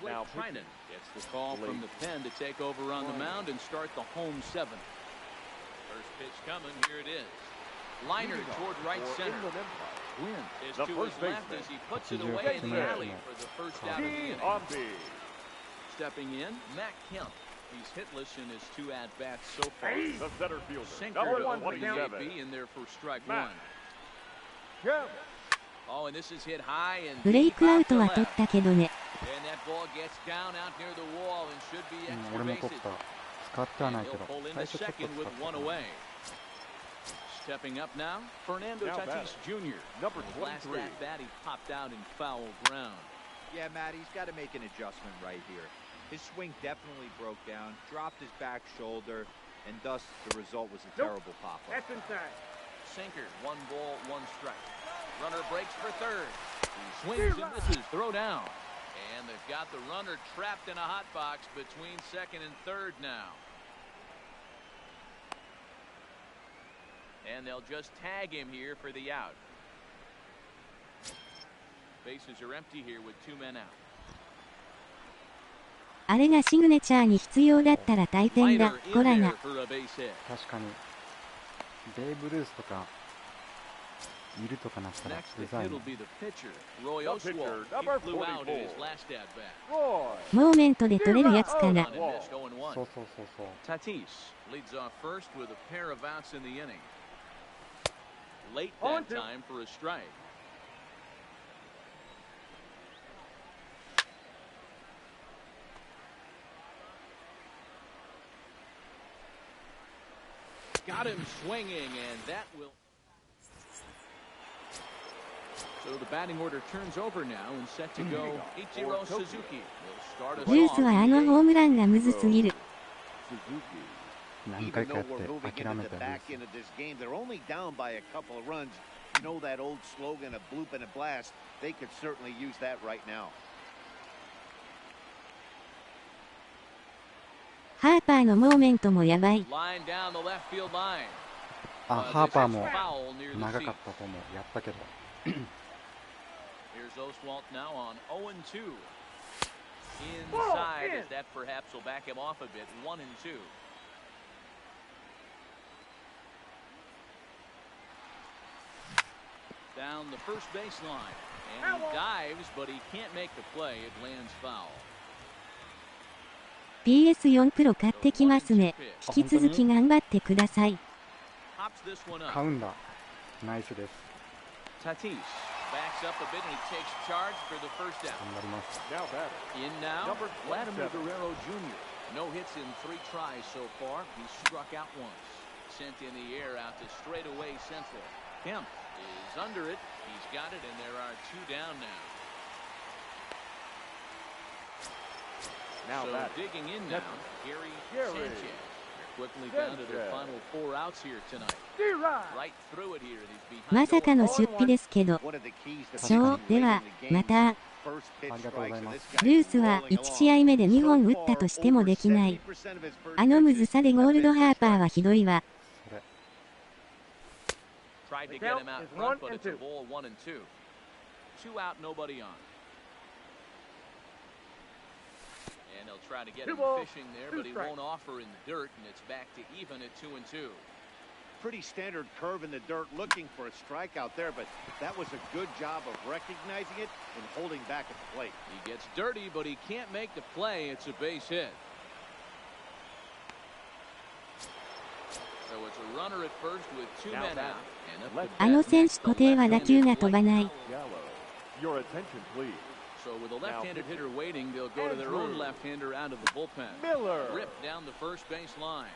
Blake Trinan gets the call from the pen to take over on the mound and start the home 7th. First pitch coming, here it is. Liner toward right center. Is to his left as he puts it away in the alley for the first out of the inning. Stepping in, Matt Kemp. He's hitless in his 2 at-bats so far. The center fielder. Sinker Number to open the 27. AB in there for strike 1. Jim. Oh, and this is hit high and ブレイクアウトは deep 取 out ったけどね。 And that ball gets down out near the wall and should be 俺 extra も取っ bases. た。使ってはない And け he'll ど pull in 最 the 初ちょっと使 second っ with た 1 かな。 away. Stepping up now, Fernando Now Tatis Jr. Number His last 23. at bat, he popped out in foul ground. Yeah, Matt, he's got to make an adjustment right here. His swing definitely broke down, dropped his back shoulder, and thus the result was a terrible pop-up. That's inside. Sinker, 1 ball, 1 strike. Runner breaks for third. He swings and misses, throw down. And they've got the runner trapped in a hot box between second and third now. And they'll just tag him here for the out. Bases are empty here with 2 men out. あれがシグネチャーに必要だったら大変だ。 Liner コ in ラ there が。 for a base hit. 確かに。ベーブ・ルースとかいるとかなったら Next うざい it'll の。 be the pitcher, Roy The pitcher, Oswald. He number flew out in his 44. last at bat. Roy. モーメントで取れるやつかな。 On and missed 0-1. そうそうそうそう。 Tatis leads off first with a pair of outs in the inning. Late that time for a strike. Got him swinging, and that will. So the batting order turns over now and set to go. Ichiro Suzuki will start us ルー off. スはあのホームランがむずすぎる。 何 Even 回か though やっ we're て moving 諦め into た the ルー back ス。 end of this game, they're only down by a couple of runs. You know that old slogan, a bloop and a blast. They could certainly use that right now. ハーパーのモーメントもやばい。 Line down the left field line. あ、ハーパーも Foul near the 長か seat. ったと思う。やったけど。 Here's Oswalt now on 0-2. Inside, as that perhaps will back him off a bit. 1-2. Down the first baseline, and he dives, but he can't make the play. It lands foul. PS4 プロ買ってきますね。引き続き頑張ってください。 Pops this one 買 up. うんだ。ナイスです。 Tatis backs up a bit, and he takes charge for the first out. 頑張ります。 Now batter. In now, Number Vladimir 27. Guerrero Jr. No hits in 3 tries so far. He struck out once. Sent in the air out to straightaway central. Kemp is under it. He's got it, and there are 2 down now. Now So batter. digging in now, Gary Gary Sanchez. They're quickly down to their Sanchez. final 4 outs here tonight. Right through it here. He's behind まさかの出費ですけど。 One of the keys to そう、 pitching で late は in the game, また。 first pitch ありがとうござい strikes, ま and す。 this guy ルース is は rolling 1試合目で2本打ったとしてもできない。 70% of his first あのむ pitches ずさでゴールドハーパーはひどいわ。それ。 Tried to The get count him out is front, 1 but and it's a 2. ball 1 and 2. 2 out, nobody on. And they'll try to get 2 him balls, fishing there, 2 but he strikes. won't offer in the dirt, and it's back to even at 2 and 2. Pretty standard curve in the dirt, looking for a strikeout there, but that was a good job of recognizing it and holding back at the plate. He gets dirty, but he can't make the play. It's a base hit. So it's a runner at first with 2 Now men batter. out. And up to あの bat 選 next, 手 the 固定は打球が飛ばない。 Gallo. Your attention, please. So with a left-handed hitter waiting, they'll go to their own left-hander out of the bullpen. Miller. Ripped down the first base line.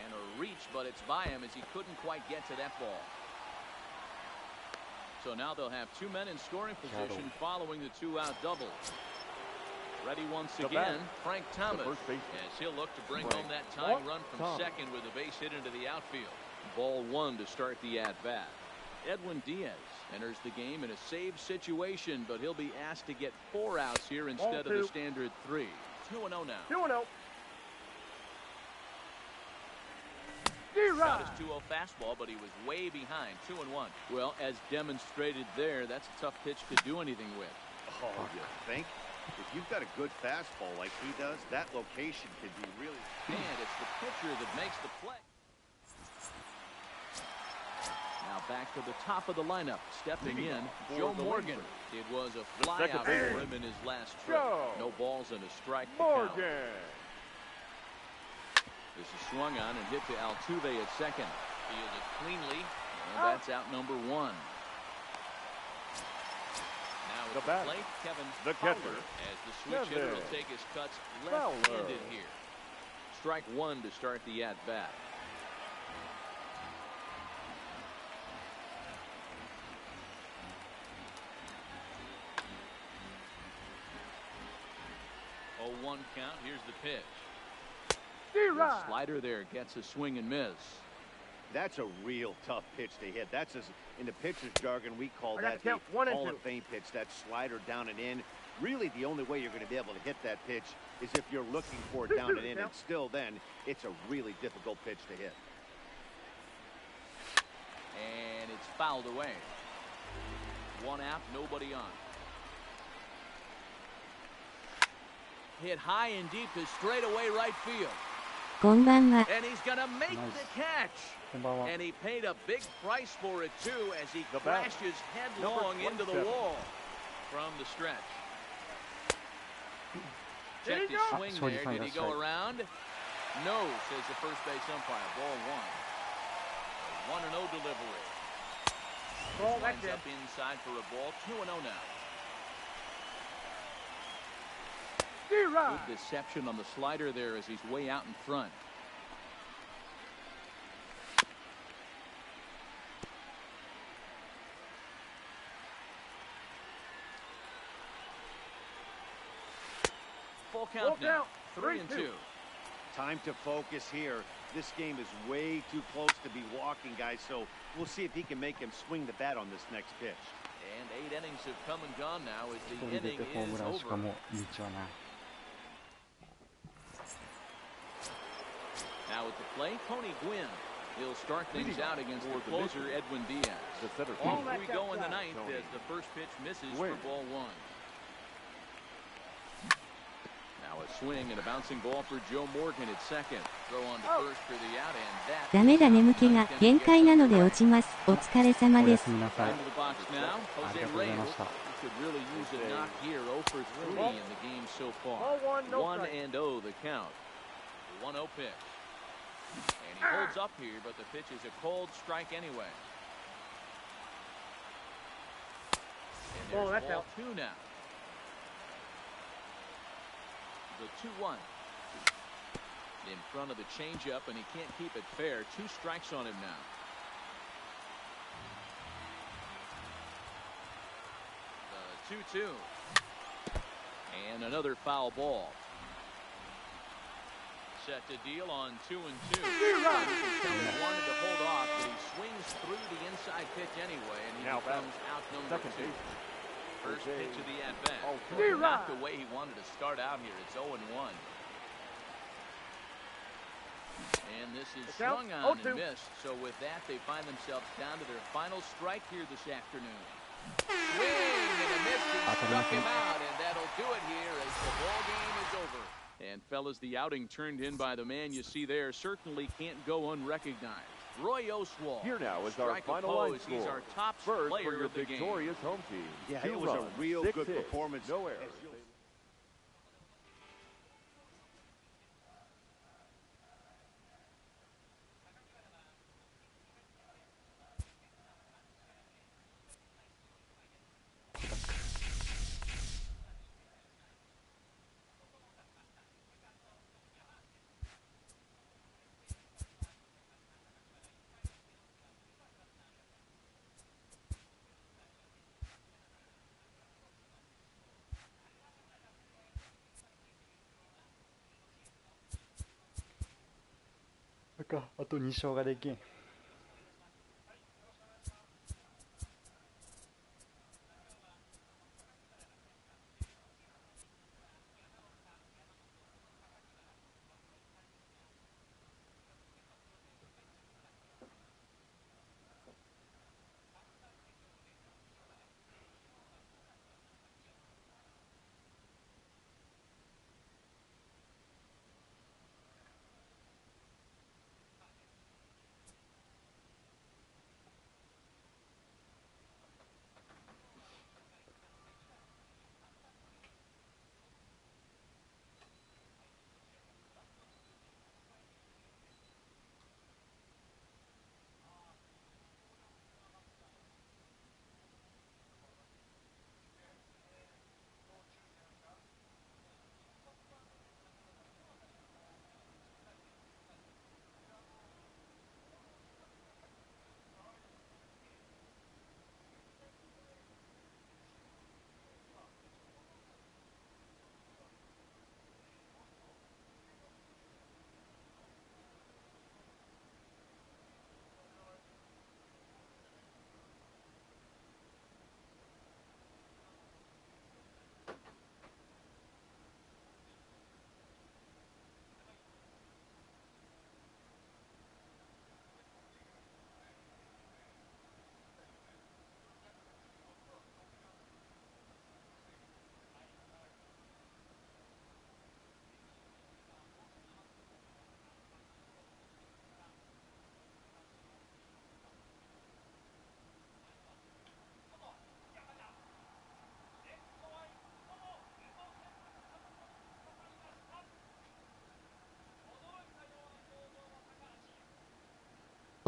And a reach, but it's by him as he couldn't quite get to that ball. So now they'll have 2 men in scoring position following the 2-out double. Ready once The again, batter, Frank Thomas, first baseman. as he'll look to bring Frank home that tying run from Thomas. second with a base hit into the outfield. Ball 1 to start the at-bat. Edwin Diaz enters the game in a save situation, but he'll be asked to get 4 outs here instead of the 2. standard 3. 2-0 now. 2-0. Got his 2-0 fastball, but he was way behind. 2-1. Well, as demonstrated there, that's a tough pitch to do anything with. Oh, you think? If you've got a good fastball like he does, that location could be really... And it's the pitcher that makes the play. Now back to the top of the lineup. Stepping in, Joe Morgan. It was a flyout second for baseman, him in his last trip. Joe No balls and a strike to count. Morgan. This is swung on and hit to Altuve at second. Fielded cleanly, and that's out number 1. Now at The the batter, plate, Kevin the Fowler, catcher, as the switch hitter will Kevin take his cuts Fowler. left-handed here. Strike 1 to start the at-bat. Oh, 1 count. Here's the pitch. The slider there gets a swing and miss. That's a real tough pitch to hit. That's in the pitcher's jargon, we call I got that to count the 1 and Hall 2. of Fame pitch, that slider down and in. Really, the only way you're going to be able to hit that pitch is if you're looking for it down and in, and still then, it's a really difficult pitch to hit. And it's fouled away. 1 out, nobody on. Hit high and deep to straightaway right field. こんばんは。 And he's gonna make the catch. こんばんは。 And he paid a big price for it too as he crashes headlong into the wall from the stretch. Checked his swing there. Did he go around? No, says the first base umpire. Ball one. 1-0 delivery. Ball, Lines that's up inside for a ball. 2-0 now. Good deception on the slider there as he's way out in front. Full count now. 3-2. Time to focus here. This game is way too close to be walking, guys, so we'll see if he can make him swing the bat on this next pitch. And 8 innings have come and gone now as the 一人出 inning てホーム is ランしか over. もいいじゃない。 Now at the plate, Tony Gwynn. He'll start things out against the closer, Edwin Diaz. The center All fielder. three go in the ninth as the first pitch misses for ball one. Now a swing and a bouncing ball for Joe Morgan at second. Throw on to first for the out, and that ダメだ、眠気が限界なので落ちます。お疲れ様おやです。すみなさい。 into the box now. あり Jose がとうござい Reyes ました。 could really use a knock here. 0 for 3 in the game so far. 1-0 the count. 1-0 pitch. And he holds up here, but the pitch is a cold strike anyway. And there's that's ball out. 2 now. The 2-1. In front of the changeup, and he can't keep it fair. 2 strikes on him now. The 2-2. And another foul ball. Set to deal on 2-2. Wanted to hold off, but he swings through the inside pitch anyway, and he Now becomes out number second 2. base. First Jose pitch of the at-bat. Altuve. Not the way he wanted to start out here. It's 0-1. And this is swung on and missed. So with that, they find themselves down to their final strike here this afternoon. Swing and a miss. He struck him out, and that'll do it here as the ball game is over. And fellas, the outing turned in by the man you see there certainly can't go unrecognized. Roy Oswald. Here now is our Strike final line opposed. He's score. our top First player for your of the game. victorious home team. Yeah, 2 it was runs, a real 6 good hits, performance. no errors. As you'll- あと2勝ができん。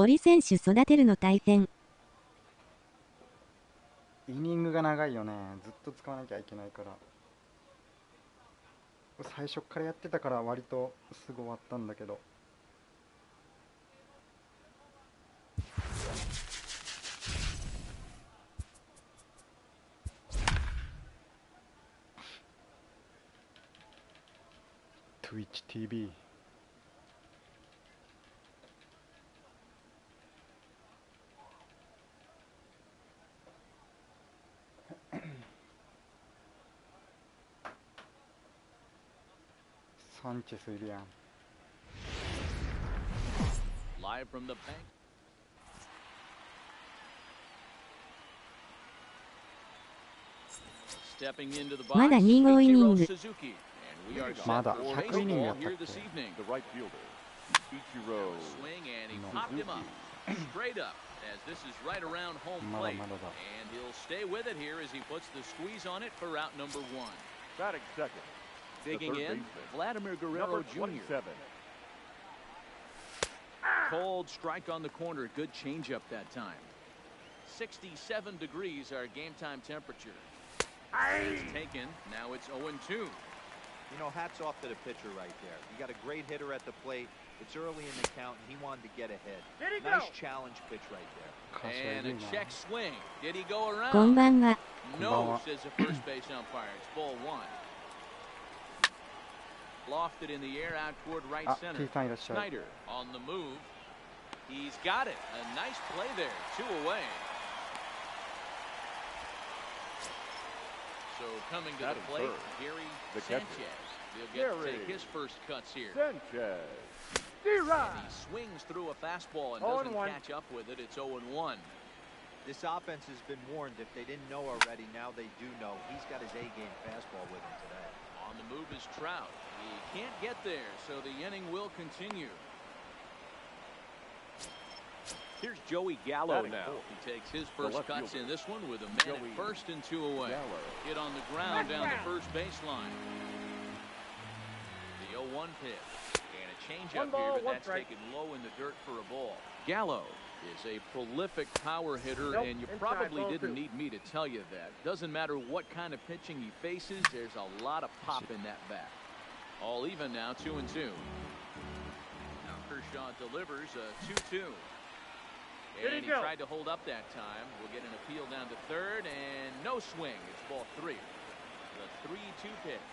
折選手育てるの大変。イニングが長いよね。ずっと使わなきゃいけないから。最初からやってたから割とすぐ終わったんだけど。Twitch TV。サンチェスいるやん。Live from the bank. Stepping into the box. まだ2号イニング。まだ100イニングやったっけ。 The right fielder, Ichiro Swing and he popped him up straight up as this is right around home plate. And he'll stay with it here as he puts the squeeze on it for out number 1. batting second. Digging in, Vladimir Guerrero Number Jr. 27. Cold strike on the corner. Good changeup that time. 67 degrees our game time temperature. It's taken. Now it's 0-2. You know, hats off to the pitcher right there. You got a great hitter at the plate. It's early in the count, and he wanted to get ahead. Nice challenge pitch right there. And a check swing. Did he go around? こんばんは。 No, says the first base umpire. It's ball 1. Lofted in the air out toward right center. Snyder on the move. He's got it. A nice play there. 2 away. So coming to the plate, Gary Sanchez. He'll get to take his first cuts here. Sanchez. And he swings through a fastball and doesn't catch up with it. It's 0-1. This offense has been warned. If they didn't know already, now they do know. He's got his A-game fastball with him today. On the move is Trout. He can't get there, so the inning will continue. Here's Joey Gallo now. He takes his first cuts in this one with a man at first and 2 away. Hit on the ground down the first baseline. The 0-1 pitch. And a changeup here, but that's taken low in the dirt for a ball. Gallo is a prolific power hitter, and you probably didn't need me to tell you that. Doesn't matter what kind of pitching he faces, there's a lot of pop in that bat. All even now, 2-2. Now Kershaw delivers a 2-2. And he tried to hold up that time. We'll get an appeal down to third, and no swing. It's ball 3. The 3-2 pitch.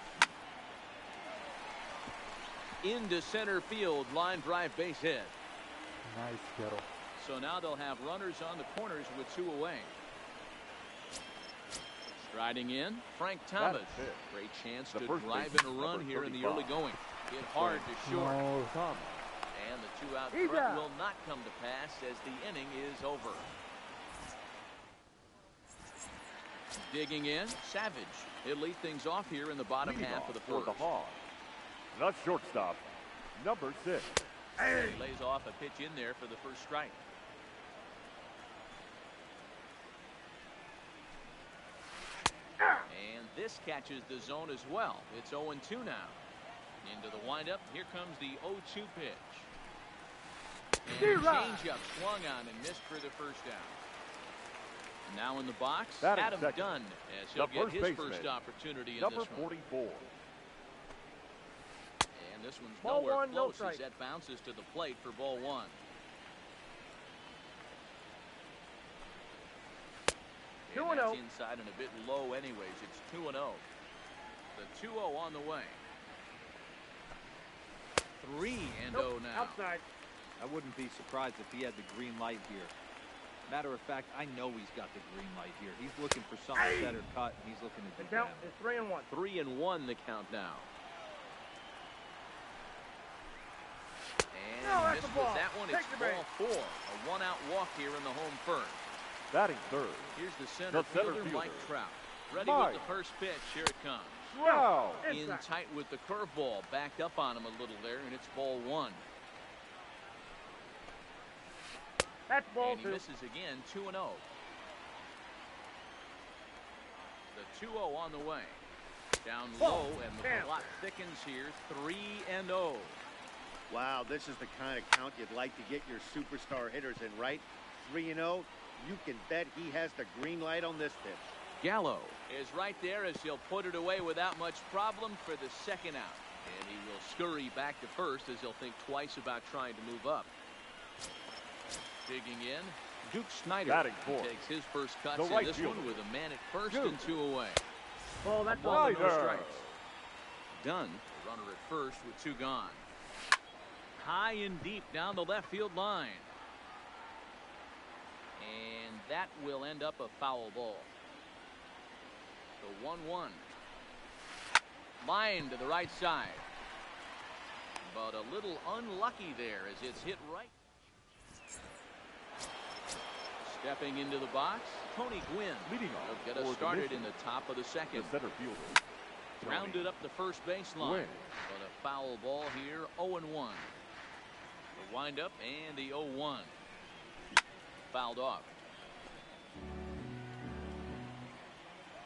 Into center field, line drive base hit. Nice hero. So now they'll have runners on the corners with 2 away. Striding in, Frank Thomas. Great chance to drive in a run here in the early going. Hit hard to short. And the 2-out threat will not come to pass as the inning is over. Digging in, Savage. He'll lead things off here in the bottom half of the first. The shortstop, number 6. He lays off a pitch in there for the first strike. And this catches the zone as well. It's 0-2 now. Into the windup. Here comes the 0-2 pitch. And changeup swung on and missed for the first down. Now in the box, Adam Dunn, as he'll get his first opportunity in number this one. 44. And this one's nowhere close as that bounces to the plate for ball 1. And that's inside and a bit low anyways. It's 2-0. The 2-0 on the way. 3-0 now. Outside. I wouldn't be surprised if he had the green light here. Matter of fact, I know he's got the green light here. He's looking for something better cut, and he's looking to do Count that. is 3-1. 3-1 the count now. And No, that's missed a ball. with that one. Take It's the ball 4. A 1-out walk here in the home first. Batting third. Here's the center fielder, Mike Trout. Ready with the first pitch. Here it comes. Wow. In tight with the curveball. Backed up on him a little there, and it's ball 1. That's ball And he 2. misses again, 2-0. The 2-0 on the way. Down low, and the clock thickens here, 3-0. Wow, this is the kind of count you'd like to get your superstar hitters in, right? 3-0, you can bet he has the green light on this pitch. Gallo is right there as he'll put it away without much problem for the second out. And he will scurry back to first as he'll think twice about trying to move up. Digging in, Duke Snyder takes his first cuts in this one with a man at first and 2 away. Oh, that's ball and no strikes. Dunn, the runner at first with 2 gone. High and deep down the left field line. And that will end up a foul ball. The 1-1. Line to the right side. But a little unlucky there as it's hit right. Stepping into the box, Tony Gwynn. Leading off, get us started in the top of the second. The center fielder. Rounded up the first baseline. But a foul ball here, 0-1. The windup and the 0-1. Fouled off.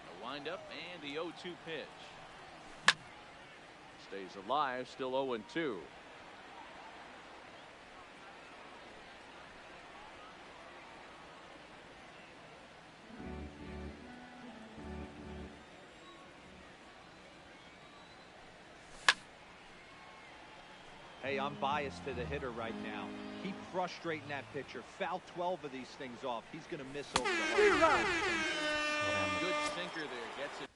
The windup and the 0-2 pitch. Stays alive, still 0-2. Hey, I'm biased to the hitter right now. Keep frustrating that pitcher. Foul 12 of these things off. He's going to miss over the hard. Good sinker there. Gets it.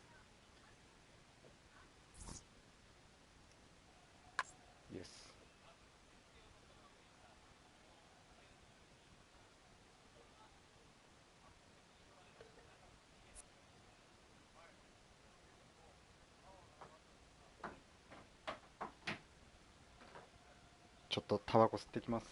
Yes.ちょっとタバコ吸ってきます。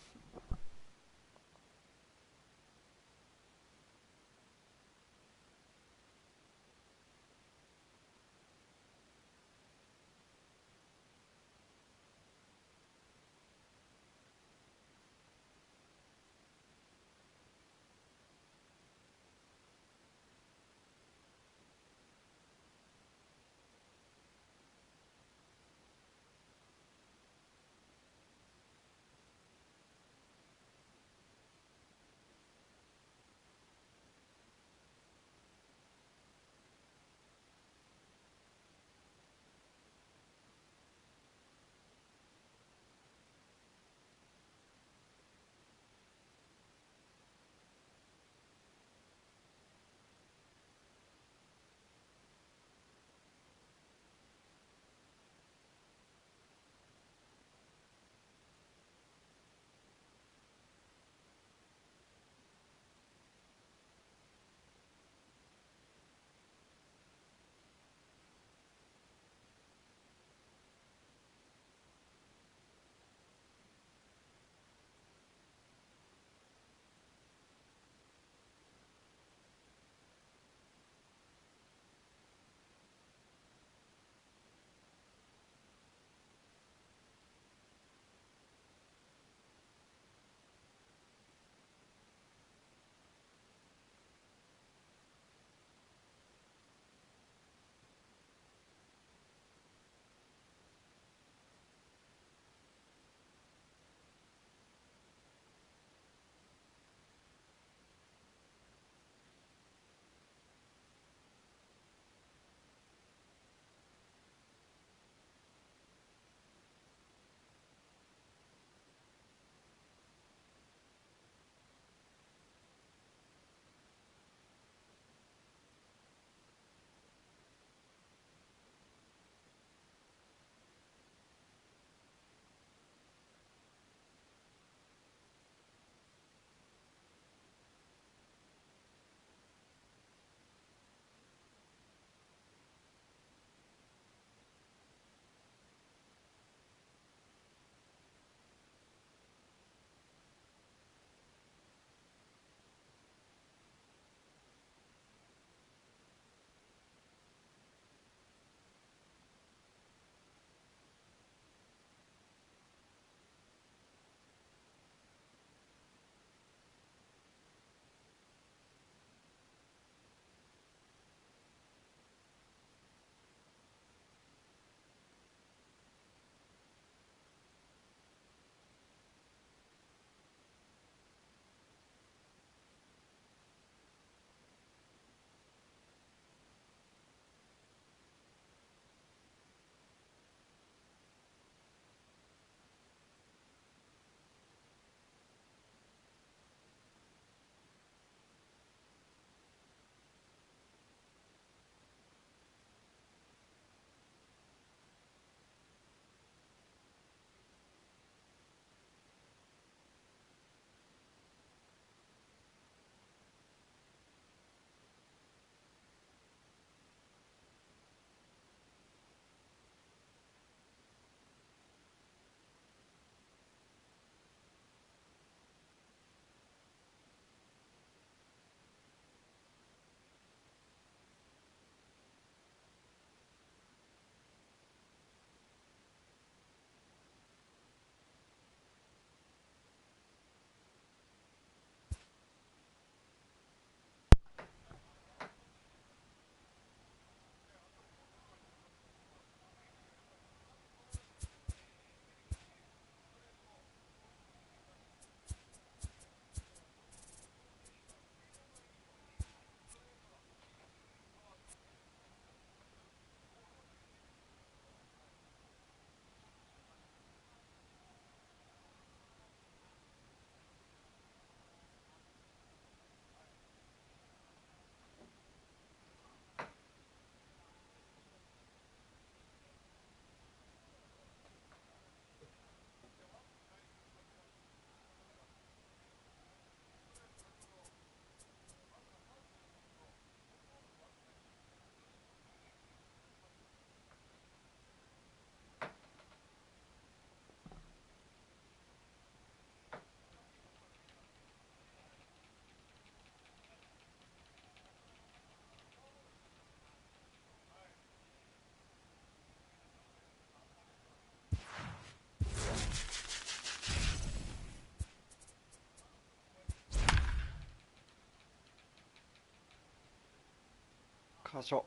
箇所。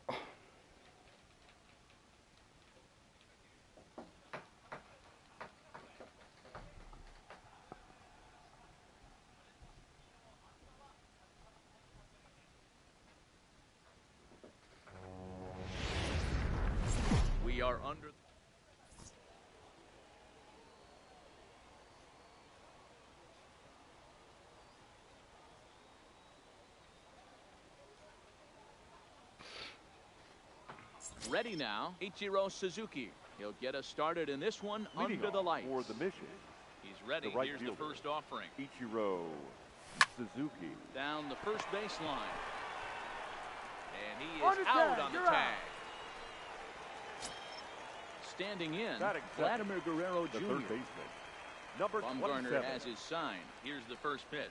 We are under. Ready now, Ichiro Suzuki. He'll get us started in this one under the lights. For the mission. He's ready. The right Here's fielder, the first offering. Ichiro Suzuki. Down the first baseline. And he is out on the tag. Standing in, Vladimir Guerrero The Jr. third baseman. Number Bumgarner 27. has his sign. Here's the first pitch.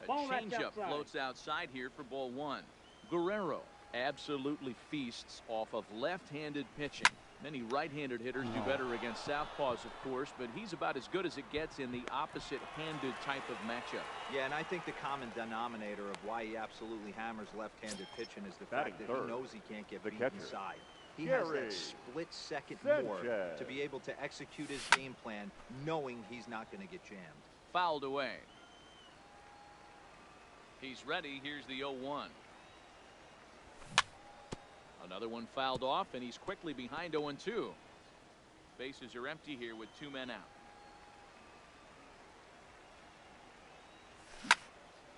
A Ball that's changeup outside. floats outside here for ball one. Guerrero absolutely feasts off of left-handed pitching. Many right-handed hitters do better against southpaws, of course, but he's about as good as it gets in the opposite-handed type of matchup. Yeah, and I think the common denominator of why he absolutely hammers left-handed pitching is the Batting fact that third, he knows he can't get the beat catcher, inside. He has Gary that split second Sanchez. more to be able to execute his game plan, knowing he's not going to get jammed. Fouled away. He's ready. Here's the 0-1. Another one fouled off, and he's quickly behind 0-2. Bases are empty here with 2 men out.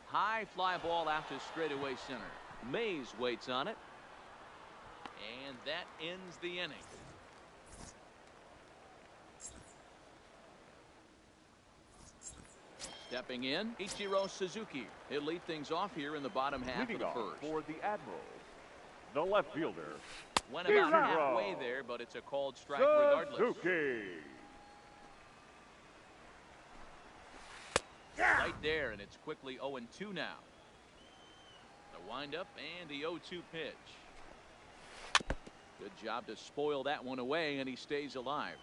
High fly ball out to straightaway center. Mays waits on it. And that ends the inning. Stepping in, Ichiro Suzuki. He'll lead things off here in the bottom half Leading of the off first. for the Admirals, the left fielder, Went about halfway there, but it's a called strike regardless. Suzuki. Right there, and it's quickly 0-2 now. The windup and the 0-2 pitch. Good job to spoil that one away, and he stays alive.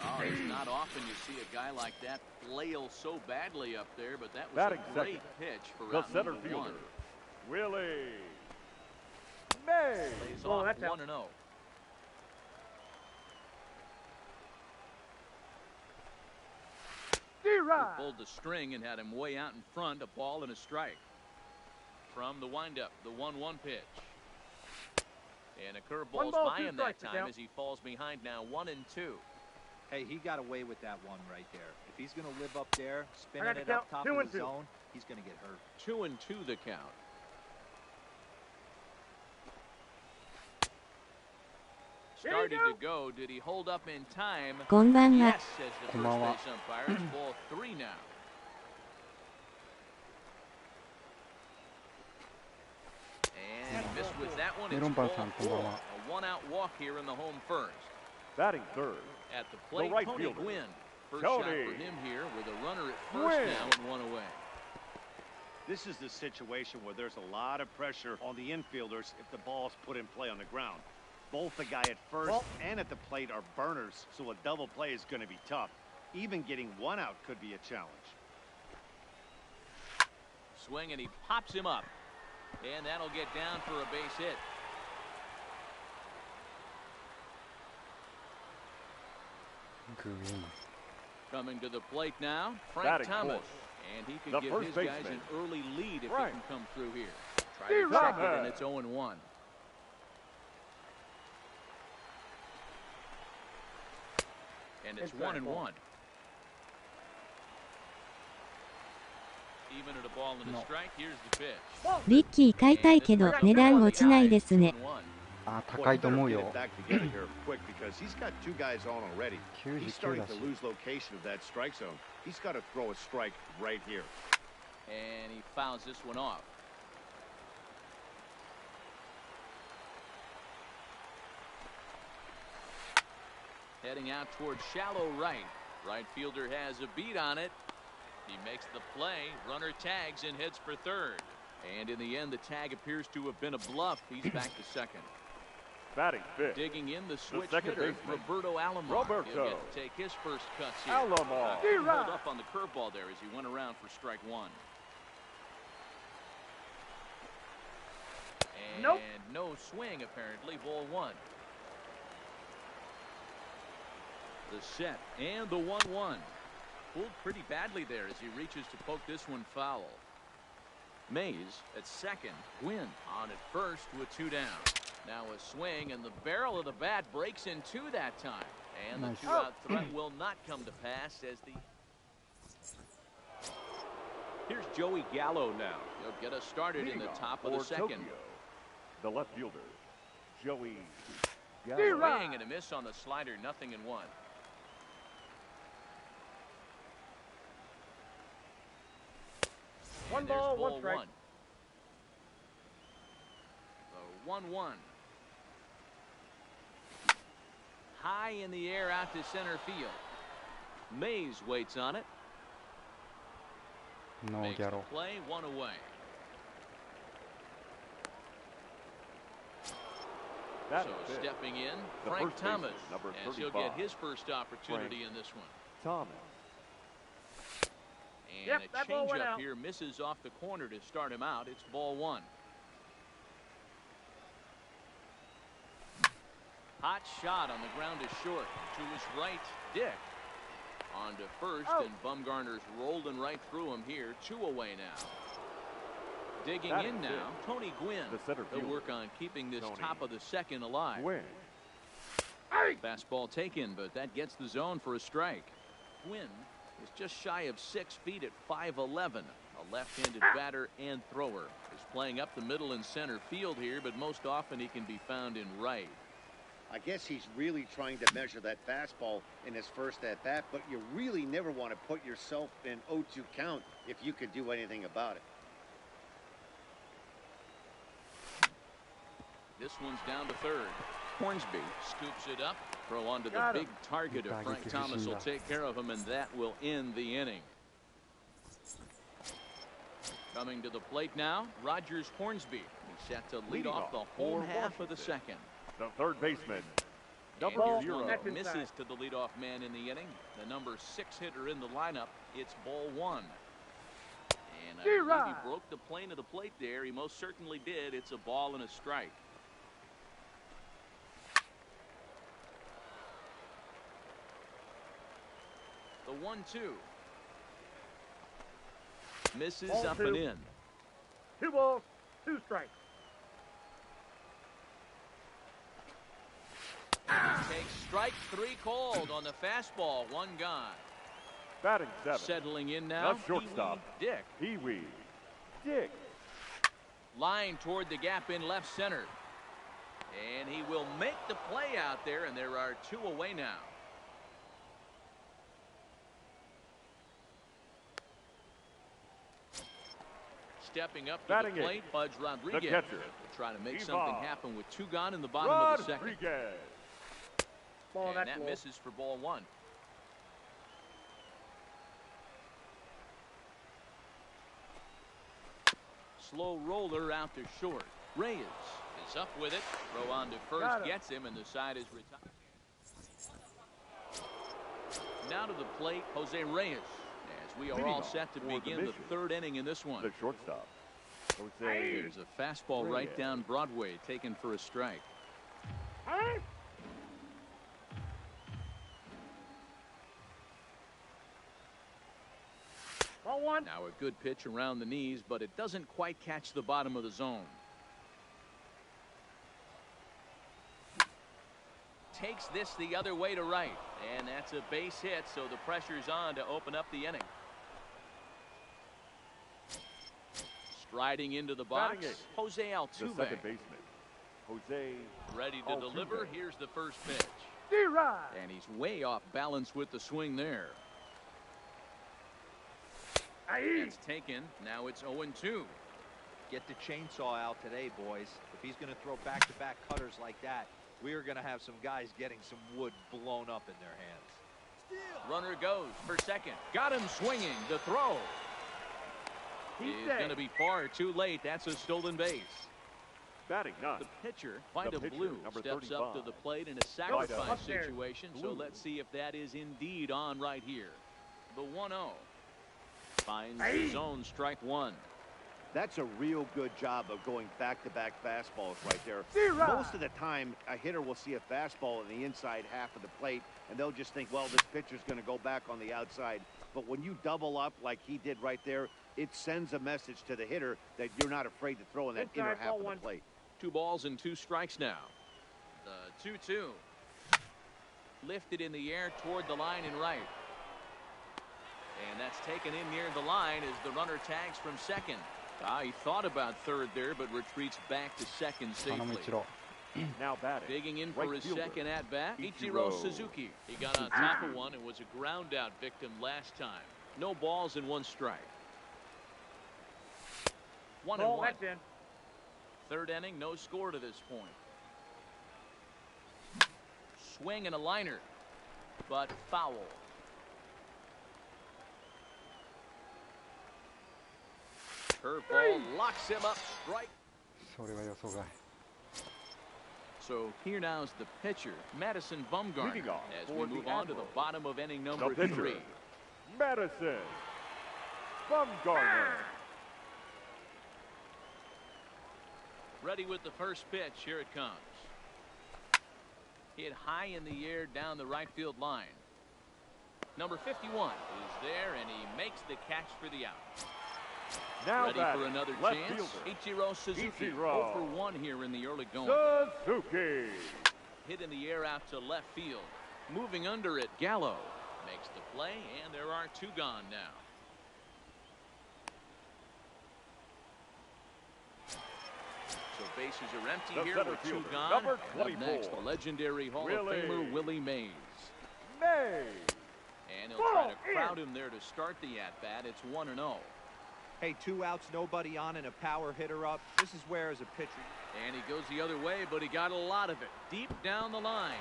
Oh, it's not often you see a guy like that flail so badly up there, but that was Batting a great second, pitch for the round center number fielder, one. Willie Mays. Plays Oh, off that's out. 1-0. D-Rod. Pulled the string and had him way out in front, a ball and a strike. From the windup, the 1-1 pitch. And a curveball's by him that time as he falls behind now 1-2. Hey, he got away with that one right there. If he's going to live up there, spinning got to it up count top 2 of and the 2. zone, he's going to get hurt. 2-2 the count. Started to go. Did he hold up in time? こんばんは。 Yes, says the first base umpire. It's ball 3 now. And he missed with that one. It's メロンパン ball さんこんばん 4. は。 A 1-out walk here in the home first. Batting third, At the plate, right Tony fielder, Gwynn. First Tony shot for him here with a runner at first Gwynn. now and 1 away. This is the situation where there's a lot of pressure on the infielders if the ball's put in play on the ground. Both the guy at first and at the plate are burners, so a double play is going to be tough. Even getting 1 out could be a challenge. Swing, and he pops him up. And that'll get down for a base hit. Coming to the plate now, Frank Batting Thomas. fourth, And he could the give first his guys baseman, an early lead if he Frank can come through here. Try to check it, and it's 0-1. And it's 1-1. Even at a ball and a strike, here's the pitch. リッキー買いたいけど値段落ちないですね。 あ、 Boy, 高い he と better 思う get よ it。back together here quick because he's got 2 guys on already. He's 99 starting だ to し。 lose location of that strike zone. He's got to throw a strike right here. And he fouls this one off. Heading out towards shallow right. Right fielder has a beat on it. He makes the play. Runner tags and heads for third. And in the end, the tag appears to have been a bluff. He's back to second. Batting fifth, Digging in the switch second hitter, baseman, Roberto Alomar. Roberto. He'll get to take his first cuts here. Alomar. He pulled up on the curveball there as he went around for strike 1. And no swing, apparently. Ball 1. The set and the 1-1. Pulled pretty badly there as he reaches to poke this one foul. Mays at second. Gwynn on at first with 2 down. Now a swing, and the barrel of the bat breaks in 2 that time. And the 2-out threat will not come to pass as the... Here's Joey Gallo now. He'll get us started in the top of the second. Tokyo, the left fielder, Joey Gallo. Swing and a miss on the slider, 0-1. One ball, one strike. The 1-1. High in the air out to center field. Mays waits on it. No, Makes Gallo. the play, 1 away. That so stepping in, the Frank Thomas, number as he'll get his first opportunity in this one. Thomas. And a changeup here misses off the corner to start him out. It's ball 1. Hot shot on the ground is short. To his right, Dick. On to first, and Bumgarner's rolling right through him here. 2 away now. Digging in now, Tony Gwynn. He'll work on keeping this top of the second alive. Fastball taken, but that gets the zone for a strike. Gwynn is just shy of 6 feet at 5'11". A left-handed batter and thrower. Is playing up the middle and center field here, but most often he can be found in right. I guess he's really trying to measure that fastball in his first at-bat, but you really never want to put yourself in 0-2 count if you could do anything about it. This one's down to third. Hornsby scoops it up. Throw onto the big target of Frank Thomas will take care of him, and that will end the inning. Coming to the plate now, Rogers Hornsby. He's set to lead off the home half of the second. The third baseman, number 0. Misses to the leadoff man in the inning. The number 6 hitter in the lineup. It's ball 1. And I believe he broke the plane of the plate there. He most certainly did. It's a ball and a strike. The 1-2. Misses ball up 2. And in. 2 balls, 2 strikes. Takes strike 3 called on the fastball. 1 gone. Batting 7. Settling in now. Shortstop. Dick. Pee-wee. Dick. Line toward the gap in left center. And he will make the play out there, and there are 2 away now. Stepping up to the plate, Pudge Rodriguez will try to make something happen with 2 gone in the bottom of the second. Ball, and that misses for ball 1. Slow roller out to short. Reyes is up with it. Throw on to first, gets him, and the side is retired. Now to the plate, Jose Reyes. As we are all set to begin the 3rd inning in this one. The shortstop. Here's a fastball right down Broadway, taken for a strike. Ball 1. Now a good pitch around the knees, but it doesn't quite catch the bottom of the zone. Takes this the other way to right, and that's a base hit, so the pressure's on to open up the inning. Striding into the box, Jose Altuve. The second baseman, Jose ready to deliver. Here's the first pitch. And he's way off balance with the swing there. It's taken. Now it's 0-2. Get the chainsaw out today, boys. If he's going to throw back-to-back cutters like that, we are going to have some guys getting some wood blown up in their hands. Runner goes for second. Got him swinging. The throw is going to be far too late. That's a stolen base. Batting 9. The pitcher, Vida Blue, steps up to the plate in a sacrifice situation. So let's see if that is indeed on right here. The 1-0 finds the zone, strike 1. That's a real good job of going back-to-back fastballs right there. Most of the time, a hitter will see a fastball in the inside half of the plate, and they'll just think, well, this pitcher's going to go back on the outside. But when you double up like he did right there, it sends a message to the hitter that you're not afraid to throw in that inner half of the plate. 2 balls and 2 strikes now. The 2-2. Lifted in the air toward the line and right. And that's taken in near the line as the runner tags from second. He thought about third there, but retreats back to second safely. Now batting. Digging in for his second at-bat, Ichiro Suzuki. He got on top of one and was a ground-out victim last time. No balls and 1 strike. 1-1. Third inning, no score to this point. Swing and a liner, but foul. Curveball locks him up. Strike. So here now's the pitcher, Madison Bumgarner, as we move on to the bottom of inning number 3. Madison Bumgarner. Ready with the first pitch. Here it comes. Hit high in the air down the right field line. Number 51 is there, and he makes the catch for the out. Now ready for another chance. Ichiro Suzuki. 0 for 1 here in the early going. Suzuki. Hit in the air out to left field. Moving under it, Gallo makes the play, and there are 2 gone now. So bases are empty here with 2 gone. Number 24. Up next, the legendary Hall of Famer Willie Mays. And he'll try to crowd him there to start the at-bat. It's 1-0. Hey, 2 outs, nobody on, and a power hitter up. This is where, as a pitcher. And he goes the other way, but he got a lot of it deep down the line.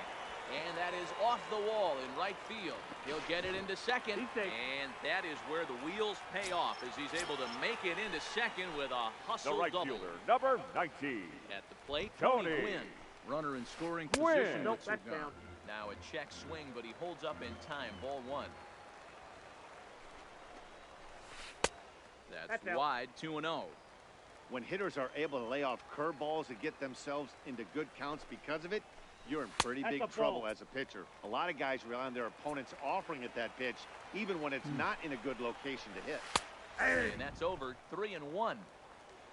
And that is off the wall in right field. He'll get it into second. And that is where the wheels pay off as he's able to make it into second with a hustle the right double. fielder, number 19. At the plate, Tony Gwynn. Runner in scoring position. Nope, that's down. Now a check swing, but he holds up in time. Ball 1. That's wide, 2-0. When hitters are able to lay off curveballs and get themselves into good counts because of it, you're in pretty big trouble as a pitcher. A lot of guys rely on their opponents offering at that pitch, even when it's not in a good location to hit. And that's over, 3-1.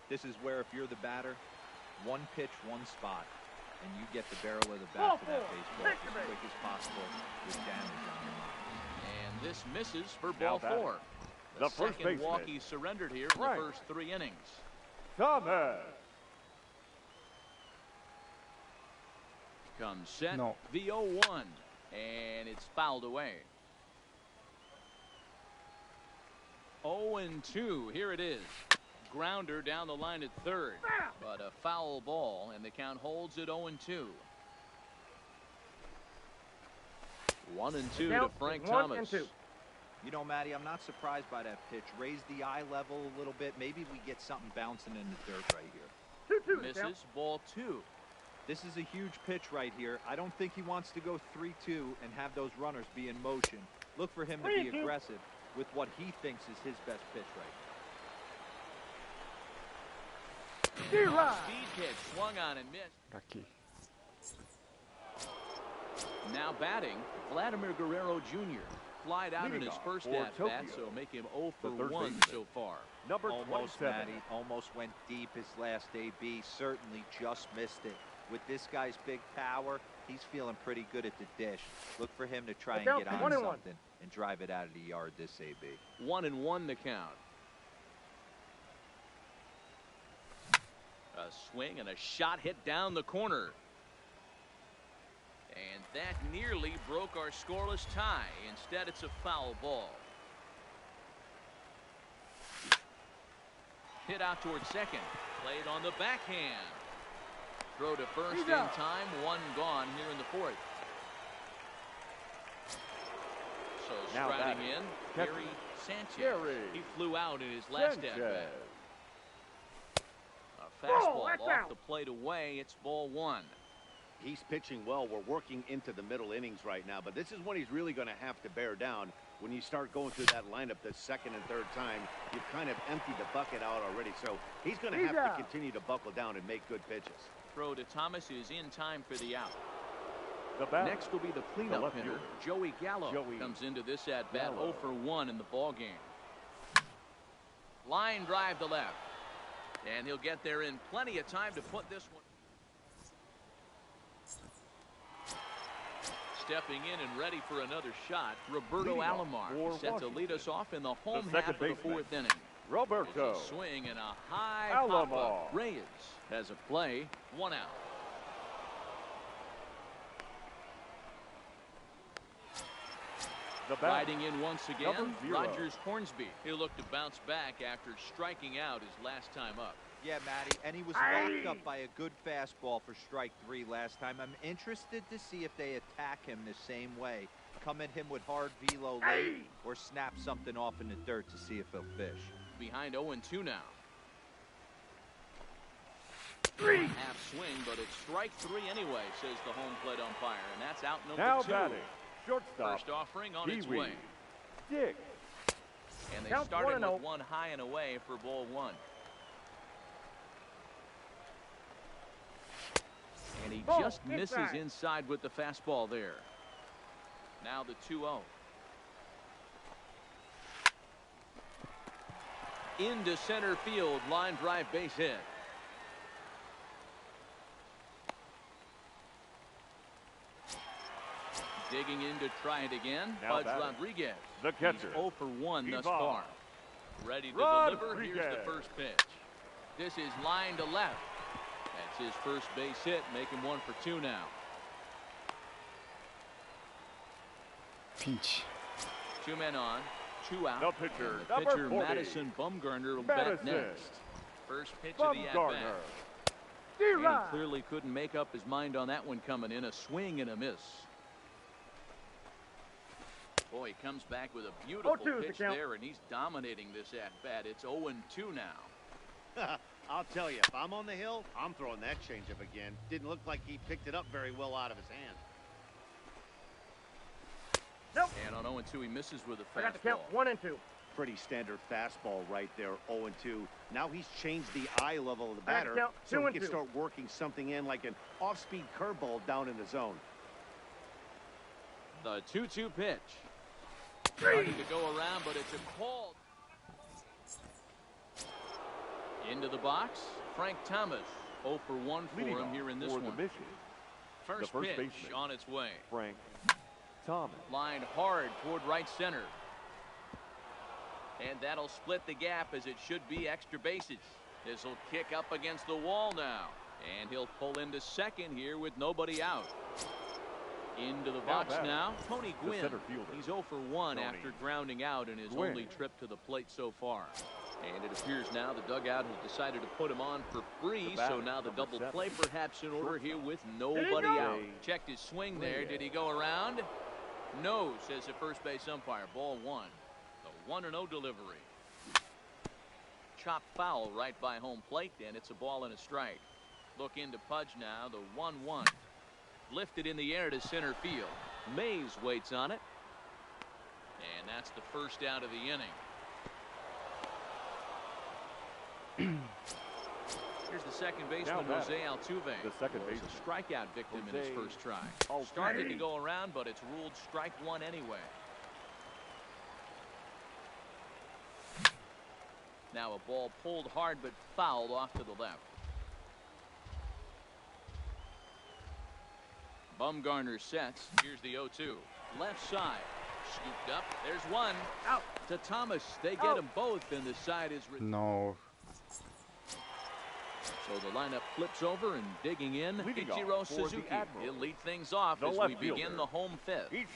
This is where, if you're the batter, 1 pitch, 1 spot, and you get the barrel of the bat to that baseball as quick as possible with damage on your mind. And this misses for ball 4. The first second baseman. walk he surrendered here in the first 3 innings. Thomas. Comes set. No. The 0-1. And it's fouled away. 0-2. Here it is. Grounder down the line at third. But a foul ball, and the count holds at 0-2. 1-2 to Frank Thomas. You know, Matty, I'm not surprised by that pitch. Raise the eye level a little bit. Maybe we get something bouncing in the dirt right here. Misses, ball 2. This is a huge pitch right here. I don't think he wants to go 3-2 and have those runners be in motion. Look for him to be aggressive with what he thinks is his best pitch right now. Speed pitch, swung on and missed. Lucky. Now batting, Vladimir Guerrero Jr. Flied out in his first at-bat, so make him 0 for 1 so far. Number almost, 27. Matty, almost went deep his last AB. Certainly just missed it. With this guy's big power, he's feeling pretty good at the dish. Look for him to try and get on something and drive it out of the yard this AB. 1-1 the count. A swing and a shot hit down the corner. And that nearly broke our scoreless tie. Instead, it's a foul ball. Hit out towards second. Played on the backhand. Throw to first in time. 1 gone here in the 4th. So striding in, Gary Sanchez. He flew out in his last at-bat. A fastball off the plate away. It's ball 1. He's pitching well. We're working into the middle innings right now, but this is when he's really going to have to bear down. When you start going through that lineup the second and third time, you've kind of emptied the bucket out already. So he's going to have to continue to buckle down and make good pitches. Throw to Thomas is in time for the out. The Next will be the cleanup hitter, Joey Gallo. Comes into this at-bat 0 for 1 in the ball game. Line drive to left. And he'll get there in plenty of time to put this one. Stepping in and ready for another shot, Roberto Alomar set to lead us off in the home half of the fourth inning. Roberto. Swing and a high Alomar. pop-up. Reyes has a play, 1 out. Riding in once again, Rogers Hornsby. He'll look to bounce back after striking out his last time up. Yeah, Matty, and he was locked up by a good fastball for strike 3 last time. I'm interested to see if they attack him the same way. Come at him with hard velo late or snap something off in the dirt to see if he'll fish. Behind 0-2 now. Half swing, but it's strike 3 anyway, says the home plate umpire, and that's out number 2. Now batting, shortstop. First offering on its way. Dick. And they started with 1 high and away for ball 1. And he just misses inside with the fastball there. Now the 2-0. Into center field, line drive base hit. Digging in to try it again, Pudge Rodriguez. The catcher. He's 0 for 1 thus far. Ready to deliver. Here's the first pitch. This is line to left. That's his first base hit, making 1 for 2 now. Pinch. 2 men on, 2 out. The pitcher, and the pitcher Madison Bumgarner will bat next. First pitch of the at-bat. And clearly couldn't make up his mind on that one coming in. A swing and a miss. Boy, he comes back with a beautiful pitch there, and he's dominating this at-bat. It's 0-2 now. I'll tell you, if I'm on the hill, I'm throwing that changeup again. Didn't look like he picked it up very well out of his hand. And on 0-2, he misses with a fastball. I got to count 1 and 2. Pretty standard fastball right there, 0-2. Now he's changed the eye level of the batter, so he can start working something in like an off-speed curveball down in the zone. The 2-2 pitch. Starting to go around, but it's a call. Into the box, Frank Thomas. 0 for 1 for him here in this one. First pitch baseman on its way. Frank Thomas. Lined hard toward right center. And that'll split the gap as it should be extra bases. This will kick up against the wall now. And he'll pull into second here with nobody out. Into the box now, Tony Gwynn. He's 0 for 1 after grounding out in his only trip to the plate so far. And it appears now the dugout has decided to put him on for free, so now the double play perhaps in order here with nobody out. Checked his swing there. Did he go around? No, says the first base umpire. Ball 1. The 1-0 delivery. Chopped foul right by home plate, and it's a ball and a strike. Look into Pudge now, the 1-1. Lifted in the air to center field. Mays waits on it. And that's the first out of the inning. Here's the second baseman, Jose Altuve. The second baseman. A strikeout victim in his first try. Started to go around, but it's ruled strike 1 anyway. Now a ball pulled hard but fouled off to the left. Bumgarner sets. Here's the 0-2. Left side. Scooped up. There's one. Out to Thomas. They get them both, and the side is... No. So the lineup flips over and digging in. Ichiro Suzuki. He'll lead things off as we begin the home fifth. This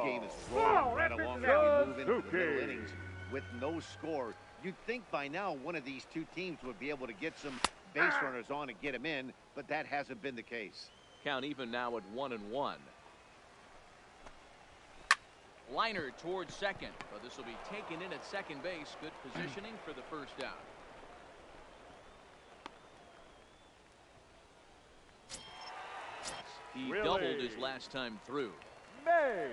game is rolling right along as we move into the middle innings with no score. You'd think by now one of these two teams would be able to get some base runners on and get them in, but that hasn't been the case. Count even now at 1-1. Liner towards second, but this will be taken in at second base. Good positioning for the first out. He doubled his last time through. May.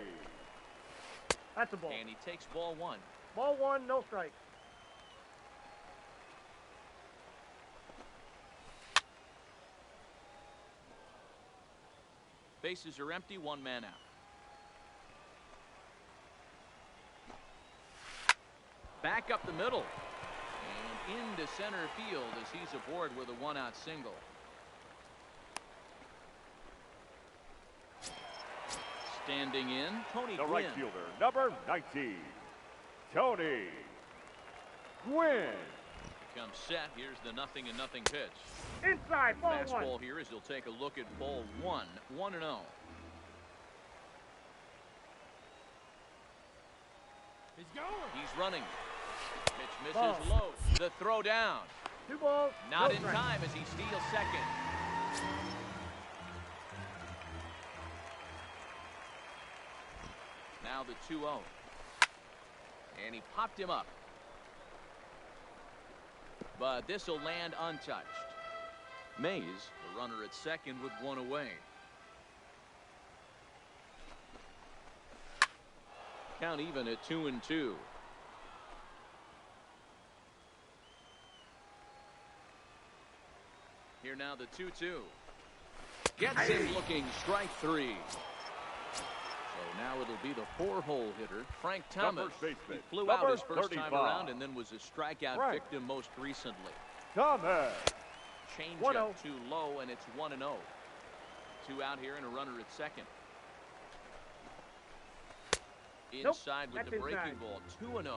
That's a ball. And he takes ball one. Ball one, no strike. Bases are empty, one man out. Back up the middle. And into center field as he's aboard with a one-out single. Standing in, Tony The Gwynn. right fielder, number 19, Tony Gwynn. Comes set. Here's the 0-0 pitch. Inside, ball Fastball one. here as he'll take a look at ball one. 1-0. He's going. He's running. Pitch misses Ball. low. The throw down. 2 balls, Not no in strike. time as he steals second. Now the 2-0. And he popped him up. But this will land untouched. Mays, the runner at second with one away. Count even at 2-2. Here now the 2-2. Gets him looking, strike three. So now it'll be the 4-hole hitter, Frank Thomas. First He baseman, flew out number his first 35. time around and then was a strikeout Frank victim most recently. Thomas. Change 1-0. up too low, and it's 1-0. 2 out here and a runner at second. Nope, Inside with that's the breaking inside. ball, 2-0.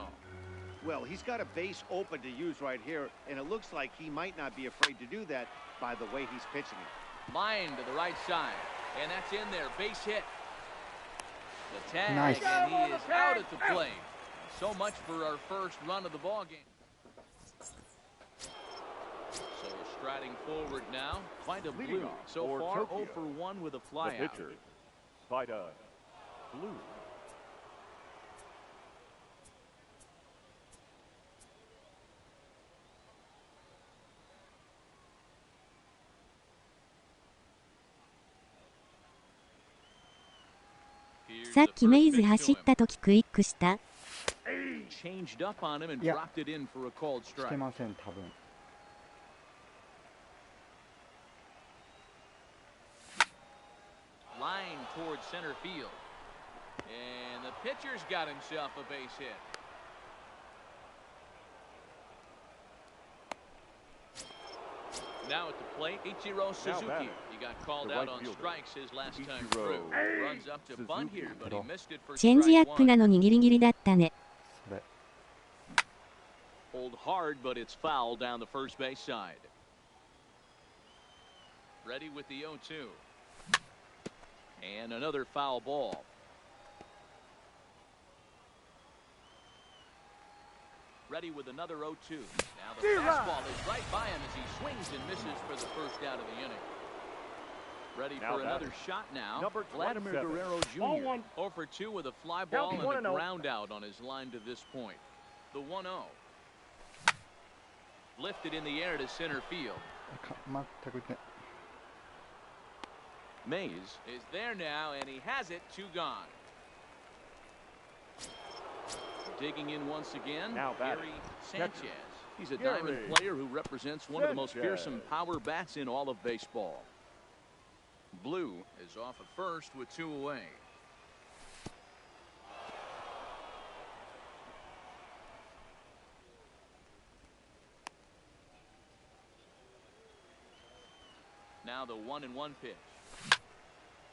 Well, he's got a base open to use right here, and it looks like he might not be afraid to do that by the way he's pitching it. Line to the right side, and that's in there. Base hit. The tag, Nice. and he is out at the plate. So much for our first run of the ball game. So striding forward now, Vida Leading Blue. off So for far, Tokyo. 0 for 1 with a The flyout. pitcher, Vida Blue. Here's さっ the きメイ first ズ pitch 走 to った時クイックした him. Changed up on him and Yeah. dropped it in for a called して strike. ません多分。 Line towards center field. And the pitcher's got himself a base hit. Now at the plate, Ichiro Suzuki. batting, He got called the out right on fielder, strikes his last time Ichiro through. Runs up to bunt Suzuki. here, but he missed it for チェンジアッ strike プな one. のにギリギリだったね。それ。 Hold hard, but it's foul down the first base side. Ready with the 0-2. And another foul ball. Ready with another 0-2. Now the fastball is right by him as he swings and misses for the first out of the inning. Ready Now for another batting, shot now. number Vladimir 27. Guerrero Ball Jr. one. 0 for 2 with a fly ball Count and a 1-0. ground out on his line to this point. The 1-0. Lifted in the air to center field. 全くね。 Mays is there now, and he has it. 2 gone. Digging in once again, Now batting, Gary catcher, Sanchez. He's a Gary diamond player who represents one of the most Sanchez. fearsome power bats in all of baseball. Blue is off at first with 2 away. Now the 1-1 pitch.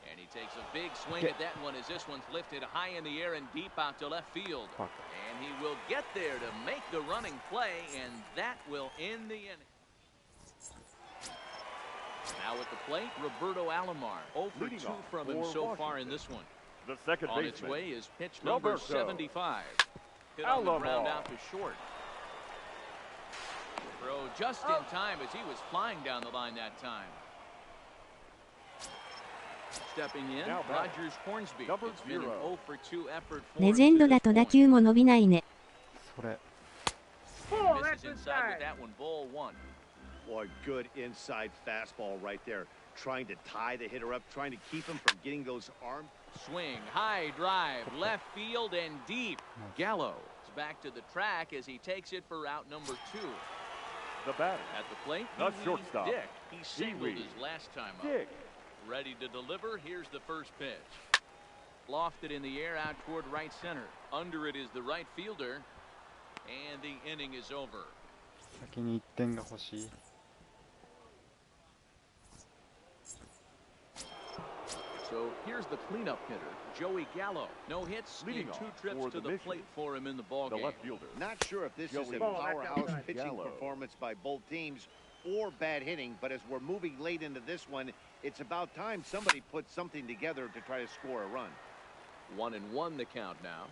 And he takes a big swing at that one as this one's lifted high in the air and deep out to left field. Fuck. And he will get there to make the running play, and that will end the inning. Now at the plate, Roberto Alomar. 0 for Leading 2 off from him for so far in Washington. this one. The second On its baseman, way is pitch number Roberto 75. Hit on the ground Alomar. out to short. Throw just in time as he was flying down the line that time. Stepping in, Now batting, Rogers Hornsby. number It's been an 0. 0 for 2 effort for レ him ジェン to ドだ this と打 point. 球も伸びないね。それ。 Ball, Misses that's inside with inside. that one, ball 1. Boy, good inside fastball right there. Trying to tie the hitter up, trying to keep him from getting those arm Swing, high drive, left field and deep. Gallo is back to the track as he takes it for out number 2. The batter. At the plate, The shortstop. Dick. He singled Pee-wee. his last time up. Dick. Ready to deliver. Here's the first pitch. Lofted in the air out toward right center. Under it is the right fielder. And the inning is over. 先に1点が欲しい。So here's the cleanup hitter, Joey Gallo. No hits in Leading 2 off trips for to the the mission, plate for him in the ball The game. left fielder. Not sure if this is Joey a Ball, that's powerhouse outside. pitching Gallo. performance by both teams or bad hitting, but as we're moving late into this one, it's about time somebody puts something together to try to score a run. 1-1 the count now.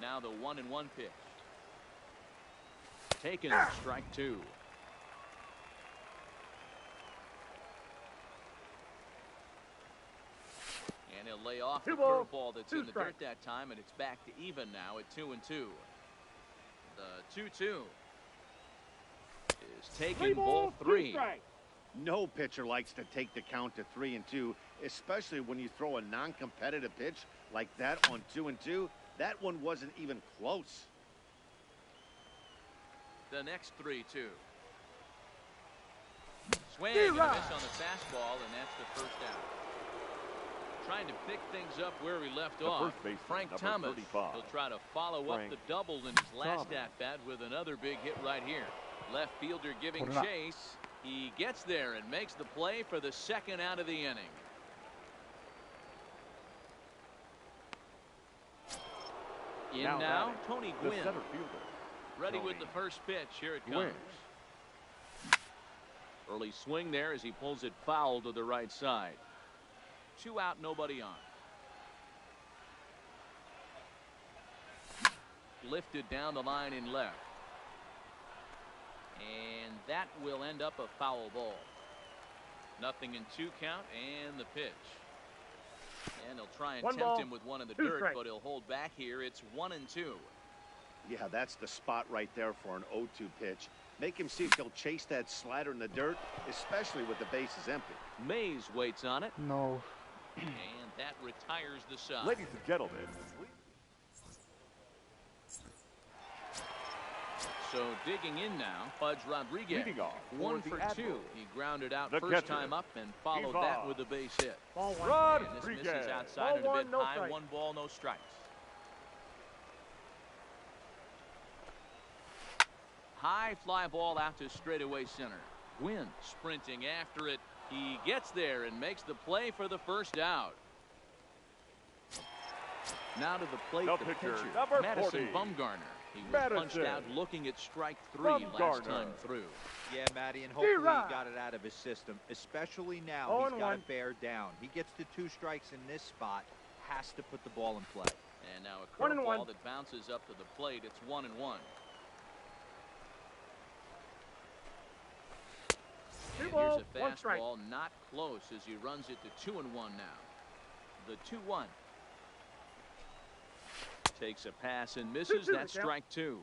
Now the 1-1 pitch. Taken, strike 2. And he'll lay off the 2 balls, curveball that's 2 in the strikes. dirt that time, and it's back to even now at 2-2. The 2-2 is 3 taken, ball balls, 2 3. strikes. No pitcher likes to take the count to 3-2, especially when you throw a non-competitive pitch like that on 2-2. That one wasn't even close. The next 3-2. Swing and a Zero. miss on the fastball, and that's the first out. Trying to pick things up where we left The off. first baseman, Frank number Thomas 35. will try to follow up Frank the double in his last Thomas. at-bat with another big hit right here. Left fielder giving Put it up. chase. He gets there and makes the play for the second out of the inning. In Now now, batting, Tony The Gwynn. center fielder. Ready with Tony the first pitch. Here it comes. Gwynn. Early swing there as he pulls it foul to the right side. 2 out, nobody on. Lifted down the line in left. And that will end up a foul ball. 0-2 count and the pitch. And he'll try and 1 tempt ball, him with one in the 2 dirt, strikes. but he'll hold back here. It's 1-2. Yeah, that's the spot right there for an 0-2 pitch. Make him see if he'll chase that slider in the dirt, especially with the bases empty. Mays waits on it, No. and that retires the side. Ladies and gentlemen, So digging in now, Pudge Rodriguez. leading off 1 for for the 2. Admiral. He grounded out The first catcher, time up and followed that with a base hit. Ball 1. Rod- And this misses Rodriguez. outside and a Ball bit 1, no high. strikes. 1 ball, no strikes. High fly ball out to straightaway center. Gwynn sprinting after it. He gets there and makes the play for the first out. Now to the plate, The the pitcher, pitcher, number Madison 40. Bumgarner. He was punched Madison out looking at strike 3 last Bumgarner. time through. Yeah, Matty, and hopefully he Zero. got it out of his system, especially now. 0-1. He's got to bear down. He gets to 2 strikes in this spot, has to put the ball in play. And now a 1-1. curveball that bounces up to the plate. It's 1-1. Two And balls, here's a 1 strike. fastball, not close as he runs it to 2-1 now. The 2-1. Takes a pass and misses. 2-2 That's the count. strike 2.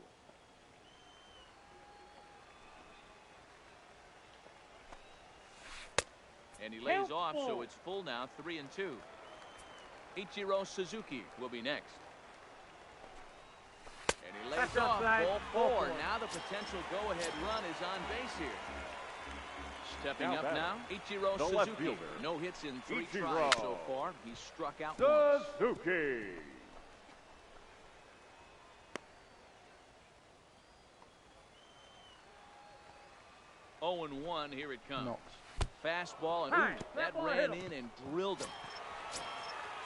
And he lays Count off, so ball. it's full now, 3-2. Ichiro Suzuki will be next. And he lays That's off, outside. ball Ball 4. 4. Now the potential go-ahead run is on base here. Stepping Now up batting, now, Ichiro the left Suzuki. fielder, No hits in 3 Ichiro tries so far. He's struck out once. Suzuki. Oh and 1, here it comes. No. Fastball, and High. ooh, that Fastball ran hit him. in and drilled him.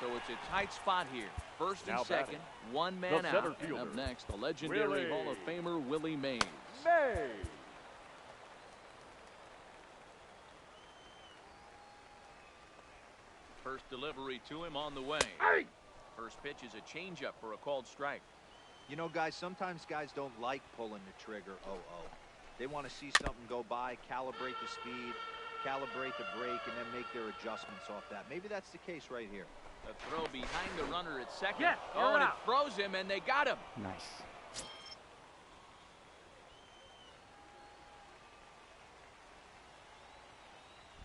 So it's a tight spot here. First and Now second, batting, one man the center out. And fielder, up next, the legendary Willie Hall of Famer Willie Mays. May. First delivery to him on the way. Hey! First pitch is a changeup for a called strike. You know, guys, sometimes guys don't like pulling the trigger 0-0. They want to see something go by, calibrate the speed, calibrate the break, and then make their adjustments off that. Maybe that's the case right here. A throw behind the runner at second. Yes, oh, you're and out. it throws him, and they got him. Nice.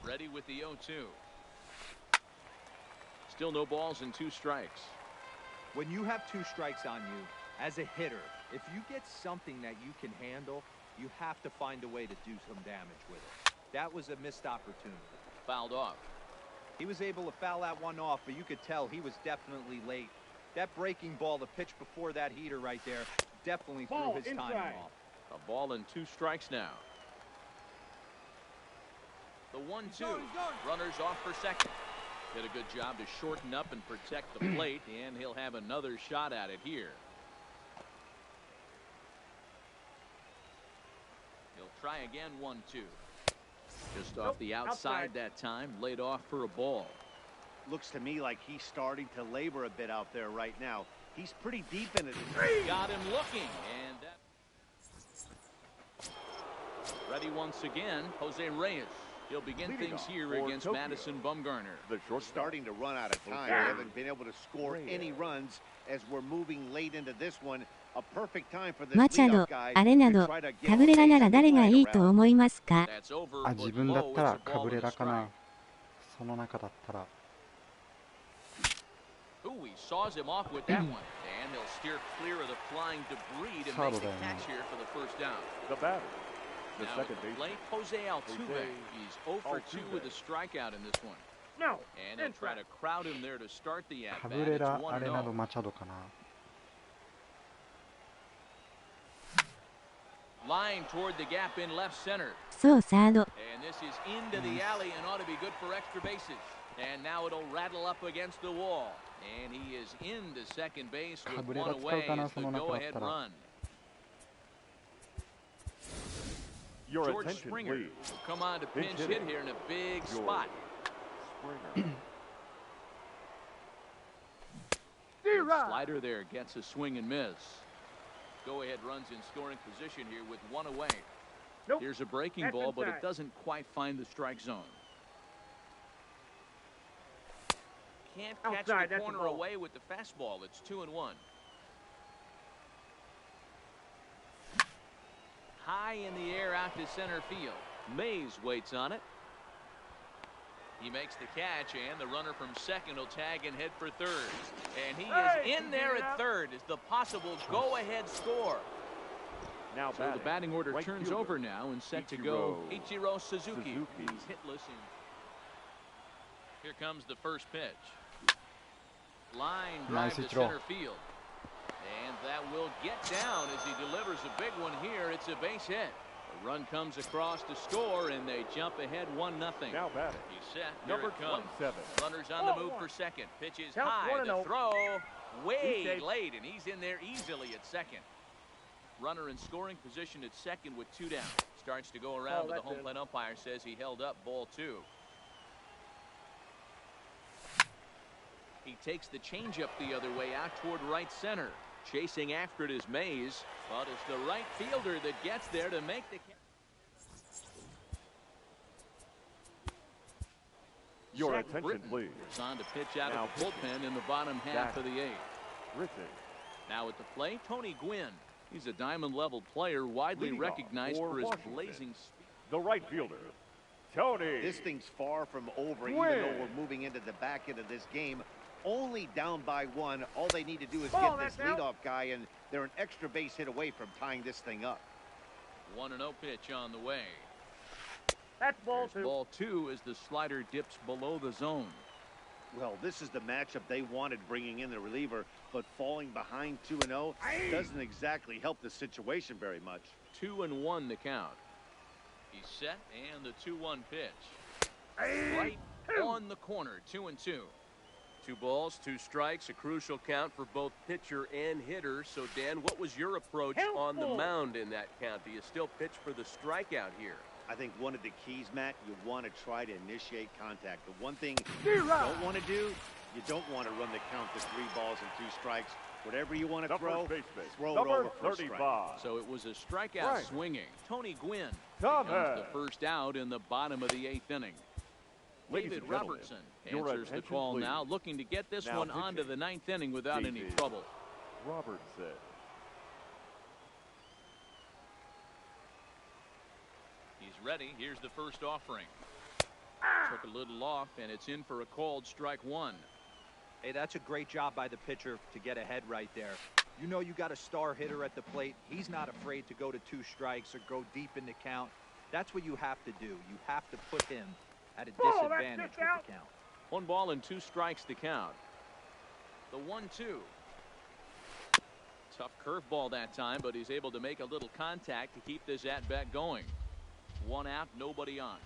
Ready with the 0-2. Still no balls and 2 strikes. When you have 2 strikes on you, as a hitter, if you get something that you can handle, you have to find a way to do some damage with it. That was a missed opportunity. Fouled off. He was able to foul that one off, but you could tell he was definitely late. That breaking ball, the pitch before that heater right there, definitely threw his timing off. A ball and 2 strikes now. The 1-2. Runners off for second. Did a good job to shorten up and protect the plate, and he'll have another shot at it here. He'll try again, 1-2. Just off the outside that time, laid off for a ball. Looks to me like he's starting to labor a bit out there right now. He's pretty deep in it. Got him looking, and ready once again, Jose Reyes. He'll begin things here against Tokyo. Madison Bumgarner. The short starting to run out of time. They haven't been able to score any runs as we're moving late into this one. A perfect time for this leadoff guy. あれなど、カブレラなら誰がいいと思いますか？あ、自分だったらカブレラかな。その中だったら。Ooh, he saws him off with that one, and he'll steer clear of the flying debris to make the catch here for the first down. The batter. The now second base. Late Jose Altuve. He's 0 for 2 with a strikeout in this one. No. And he'll try to crowd him there to start the at-bat. カブレラ、アレナド、マチャドかな。Line toward the gap in left center. そう、サード。 And this is into the alley and ought to be good for extra bases. And now it'll rattle up against the wall. And he is into second base with one away. It's the go-ahead run. Your George attention, Springer please. will come on to pinch hit here in a big spot. Springer. Slider there gets a swing and miss. Go-ahead runs in scoring position here with one away. Nope. Here's a breaking ball, but it doesn't quite find the strike zone. Can't catch Outside, the corner away with the fastball. It's 2-1. High in the air out to center field. Mays waits on it. He makes the catch, and the runner from second will tag and head for third. And he is in there at third as the possible go-ahead score. Now so the batting order turns over now and set to go Ichiro Suzuki. He's hitless. Here comes the first pitch. Line drive to center field. And that will get down as he delivers a big one here. It's a base hit. A run comes across to score, and they jump ahead 1-0. Now batting. He's set. Number 27. Runners on the move for second. Pitch is high. The throw way late, and he's in there easily at second. Runner in scoring position at second with 2 down. Starts to go around, but the home plate umpire says he held up ball 2. He takes the changeup the other way out toward right center. Chasing after it is Mays, but it's the right fielder that gets there to make the catch. Your attention, please. Is on to pitch out of the bullpen in the bottom half of the 8th. Griffin. Now at the plate, Tony Gwynn. He's a diamond-level player, widely recognized for his blazing speed. The right fielder, Tony. This thing's far from over, even though we're moving into the back end of this game. Only down by 1. All they need to do is get this leadoff guy, and they're an extra base hit away from tying this thing up. 1-0 pitch on the way. That's ball 2. Ball 2 as the slider dips below the zone. Well, this is the matchup they wanted, bringing in the reliever, but falling behind 2-0 doesn't exactly help the situation very much. 2-1 the count. He's set, and the 2-1 pitch. Right on the corner, 2-2. 2 balls, 2 strikes, a crucial count for both pitcher and hitter. So, Dan, what was your approach on the mound in that count? Do you still pitch for the strikeout here? I think one of the keys, Matt, you want to try to initiate contact. The one thing you don't want to do, you don't want to run the count to 3 balls and 2 strikes. Whatever you want to throw it over for 35. So it was a strikeout swinging. Tony Gwynn becomes the first out in the bottom of the 8th inning. David Robertson answers the call now, looking to get this one onto the 9th inning without any trouble. Robertson. He's ready. Here's the first offering. Took a little off, and it's in for a called strike 1. Hey, that's a great job by the pitcher to get ahead right there. You know you got a star hitter at the plate. He's not afraid to go to 2 strikes or go deep in the count. That's what you have to do. You have to put him at a disadvantage with the count. 1 ball and 2 strikes to count. The 1-2. Tough curveball that time, but he's able to make a little contact to keep this at-bat going. 1 out, nobody on.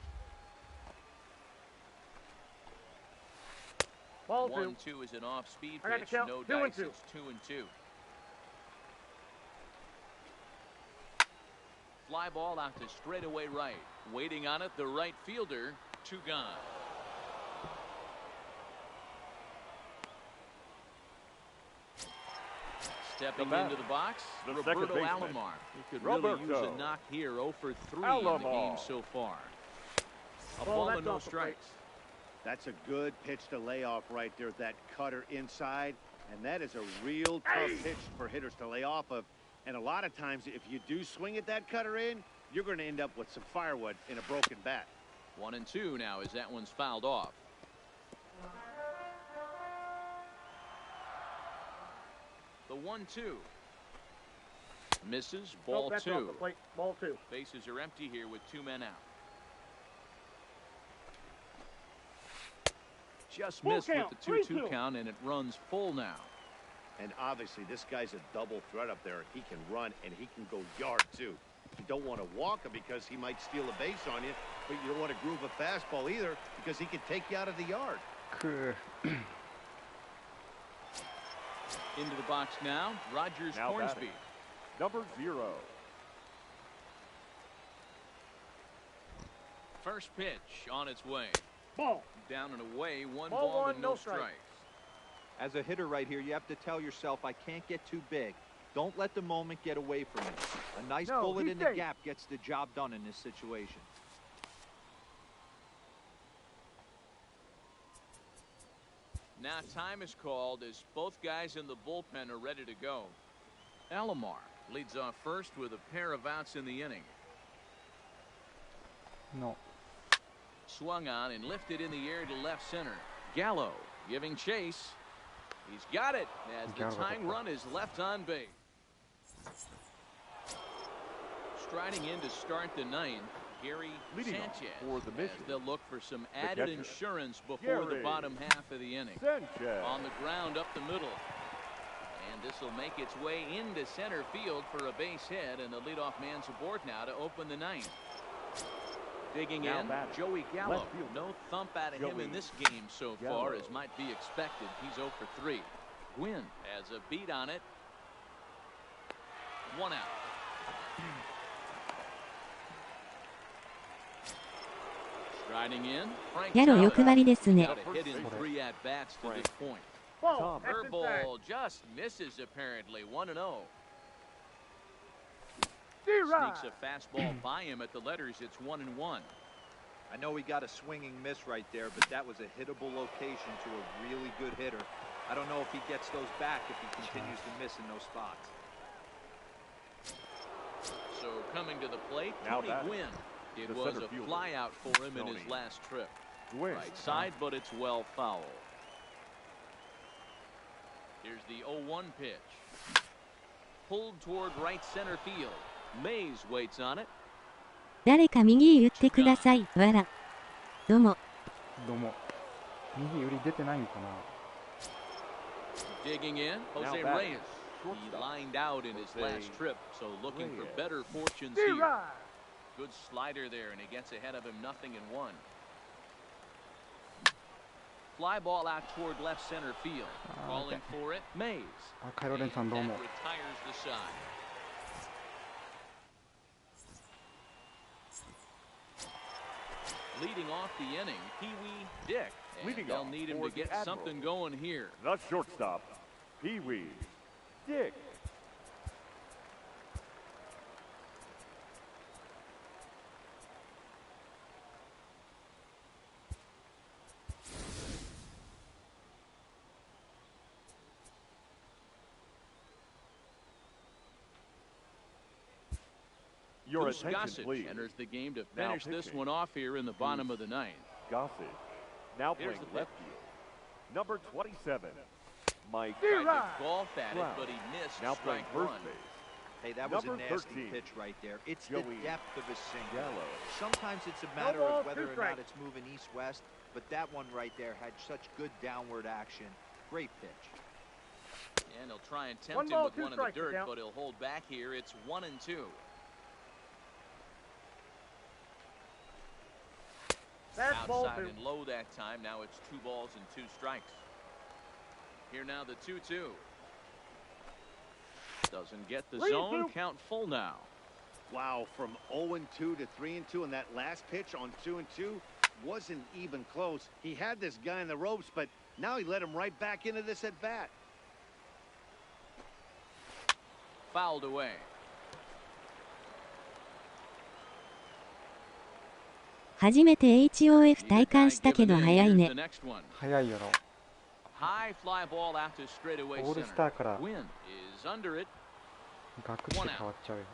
Ball 1-2 is an off-speed I got pitch. to count. No 2 and dice. 2. It's 2-2. Fly ball out to straightaway right. Waiting on it, the right fielder. 2 gone. Stepping into the box, Roberto Alomar. He could really use a knock here. 0 for 3 in the game so far. A ball and no strikes. That's a good pitch to lay off right there. That cutter inside. And that is a real tough pitch for hitters to lay off of. And a lot of times, if you do swing at that cutter in, you're going to end up with some firewood in a broken bat. 1-2 now as that one's fouled off. The 1-2. Misses. Ball 2. Ball 2. Bases are empty here with 2 men out. Just missed with the 2-2 count, and it runs full now. And obviously, this guy's a double threat up there. He can run, and he can go yard, too. You don't want to walk him because he might steal a base on you, but you don't want to groove a fastball either because he can take you out of the yard. Into the box now, Rogers Hornsby. Number 0. First pitch on its way. Ball. Down and away, 1 ball and no strikes. As a hitter right here, you have to tell yourself, I can't get too big. Don't let the moment get away from me. A nice bullet in the gap gets the job done in this situation. Now time is called as both guys in the bullpen are ready to go. Alomar leads off first with a pair of outs in the inning. No. Swung on and lifted in the air to left center. Gallo giving chase. He's got it as the tying run is left on base. Striding in to start the 9th, Gary Sanchez. For the mission. They'll look for some added insurance before the bottom half of the inning. Sanchez. On the ground up the middle. And this will make its way into center field for a base hit, and the leadoff man's aboard now to open the 9th. Digging in, Joey Gallo. No thump out of him in this game so far, as might be expected. He's 0 for 3. Gwynn has a beat on it. 1 out. Striding in, Frank やろ欲張りですね。got a hit in 3 at-bats to this point. Ball. Curveball just misses apparently. 1-0. Sneaks a fastball by him at the letters. It's 1-1. I know he got a swinging miss right there, but that was a hittable location to a really good hitter. I don't know if he gets those back if he continues to miss in those spots. So coming to the plate, Now Tony Gwynn. It was a fly out for him in his last trip. Right side, but it's well foul. Here's the 0-1 pitch. Pulled toward right center field. Mays waits on it. 誰か右言ってください。わら。どうも。どうも。右売り出てないんかな。Digging in, Jose Reyes. He lined out in his last trip, so looking for better fortunes here. Good slider there, and he gets ahead of him 0-1. Fly ball out toward left center field. Calling for it, Mays. カイロレンさんどうも。 Retires the side. Leading off the inning, Pee-wee Dick. And they'll need him to get something going here. The shortstop, Pee-wee Dick. Your attention, please. Enters the game to finish this one off here in the bottom of the 9th. Gossage, now playing left field. Number 27, Mike. Tried to golf at it, but he missed Now playing strike first one. base. Hey, that was a Number nasty 13, pitch right there. It's Joey the depth of his single. Gallo. Sometimes it's a matter ball, of whether two or not strikes. it's moving east-west, but that one right there had such good downward action. Great pitch. And he'll try and tempt One him ball, with two one in the strikes, dirt, count. but he'll hold back here. It's 1-2. That's ball Outside 2. and low that time. Now it's 2 balls and 2 strikes. Here now the 2-2. Doesn't get the 3-2. zone. Count full now. Wow, from 0-2 to 3-2, and that last pitch on 2-2 wasn't even close. He had this guy in the ropes, but now he let him right back into this at bat. Fouled away.初めて HOF 体感したけど早いね。 The next one. 早いやろ。 High fly ball out to straightaway オール center. スターから Win is under it. ガクって変わっちゃうよ。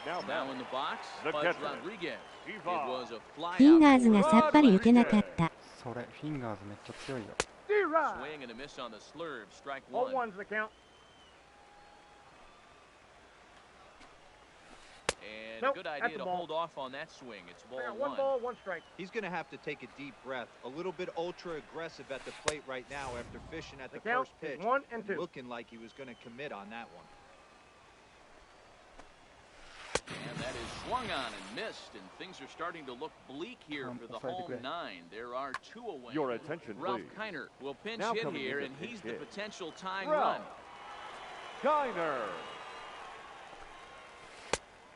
Now Now in the box, The Buzz catcher. Rodriguez. It Eva. was a fly フィンガー out ズがさっぱり打てなかった。それ、フィンガーズめっちゃ強いよ。 D-Rod. swing and a miss on the slurve. Strike Ball one. 1's the count. And Nope, a good that's idea the to ball. hold off on that swing. It's I ball got 1 one. ball, 1 strike. He's going to have to take a deep breath. A little bit ultra-aggressive at the plate right now after fishing at The the count first pitch. is 1 and 2. Looking like he was going to commit on that one. And that is swung on and missed, and things are starting to look bleak here for the offside home declare. 9. There are 2 away. Your attention, Ralph please. Kiner will pinch Now hit coming here, in and to he's pinch the hit. potential tying Ralph run. Kiner.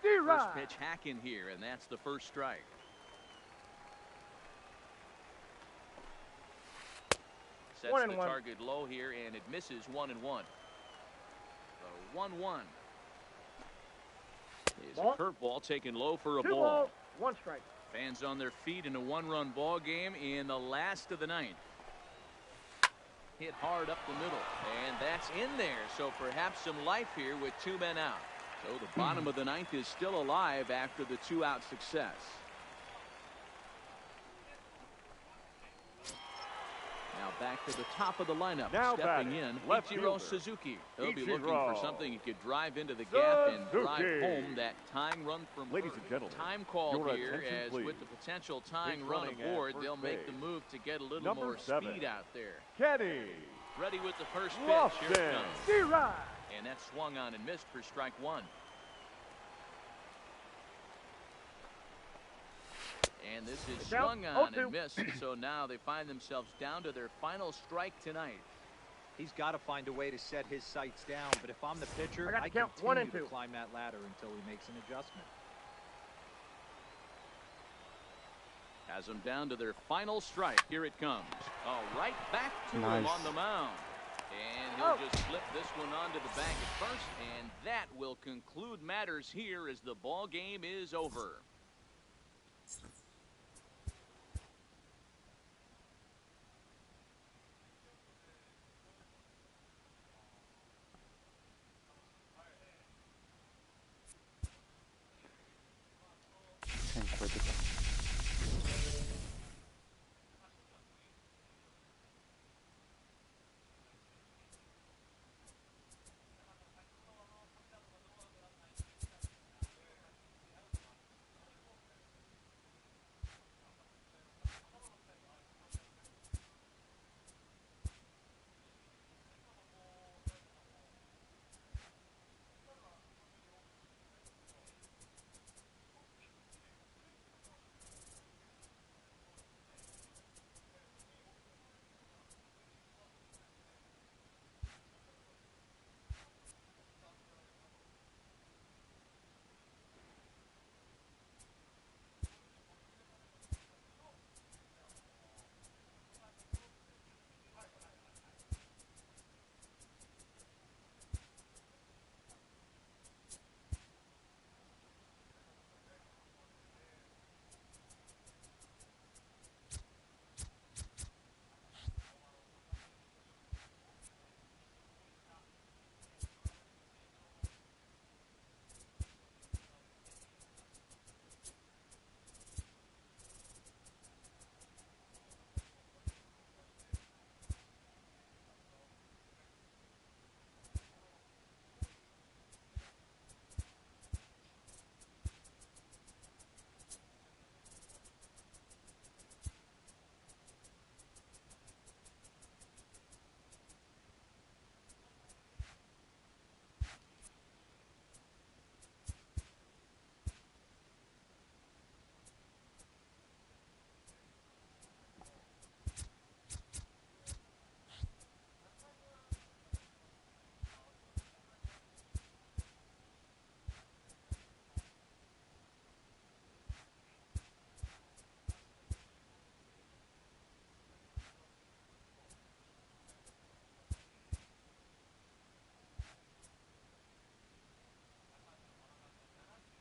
D-Rod. First pitch hack in here, and that's the first strike. Sets 1 and the 1. target low here, and it misses 1-1. So 1-1. Is a Ball. curveball taken low for a 2 ball. balls, 1 strike. Fans on their feet in a 1-run ball game in the last of the 9th. Hit hard up the middle, and that's in there. So perhaps some life here with 2 men out. So the bottom of the 9th is still alive after the 2-out success. Now back to the top of the lineup. Now Stepping batting, in, left Ichiro fielder. Suzuki. He'll be looking Ichiro for something he could drive into the gap and drive Suzuki. home that tying run from Ladies third. and gentlemen, Time call your here, attention, as please. with the potential tying He's run running at aboard, first they'll make the base. move to get a little Number more 7, speed out there. Kenny. Ready with the first pitch. Here it Lofton. comes. D-Rod. And that's swung on and missed for strike 1. And this is The count, swung on 0-2. and missed, so now they find themselves down to their final strike tonight. He's got to find a way to set his sights down, but if I'm the pitcher, I got I the count, 1 and continue to 2. climb that ladder until he makes an adjustment. Has them down to their final strike. Here it comes. Right back to him Nice. on the mound. And he'll just flip this one onto the bag at first, and that will conclude matters here as the ball game is over.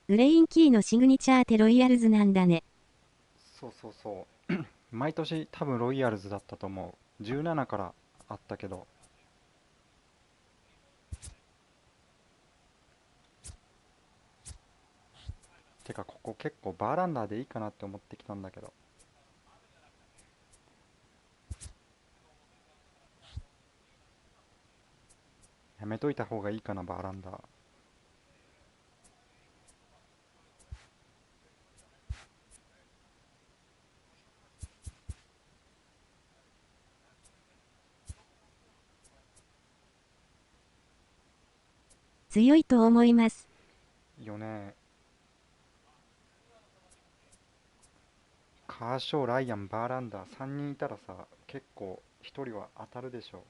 グレインキーのシグニチャーってロイヤルズなんだね。そうそうそう毎年多分ロイヤルズだったと思う。17からあったけど。てかここ結構バーランダーでいいかなって思ってきたんだけど。やめといた方がいいかな、バーランダー。強いと思います。よね。カーショー、ライアン、バーランダー3人いたらさ、結構1人は当たるでしょ。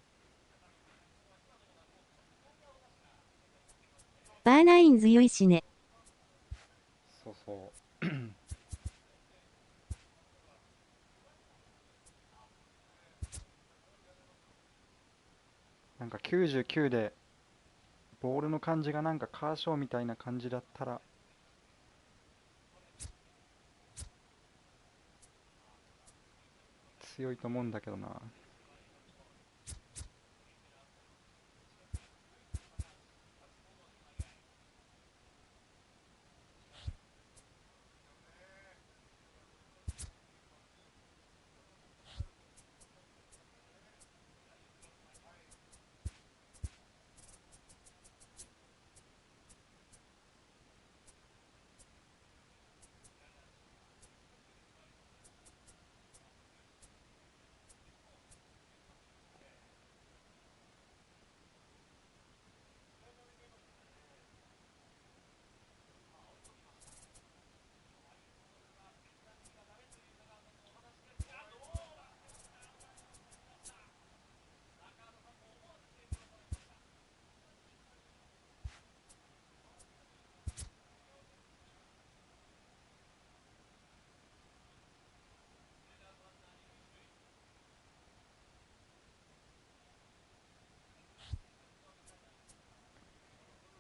バーナイン強いしね。そうそうなんか99でボールの感じがなんかカーショーみたいな感じだったら強いと思うんだけどな。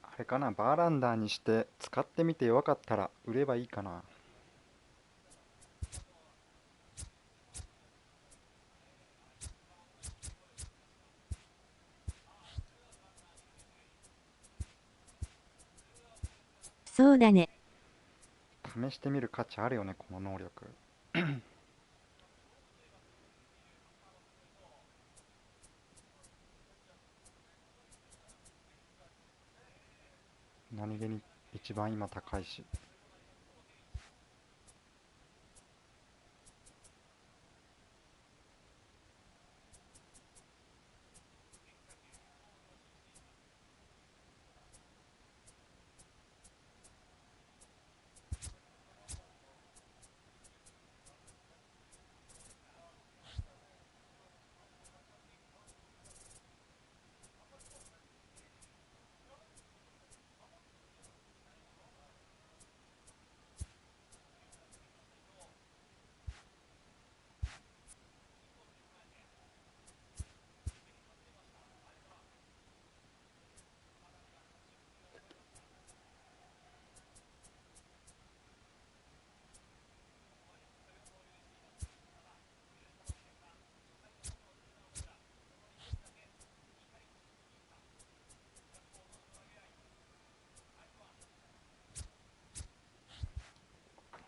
あれかな、バーランダーにして使ってみて弱かったら売ればいいかな。そうだね。試してみる価値あるよね、この能力。何気に一番今高いし。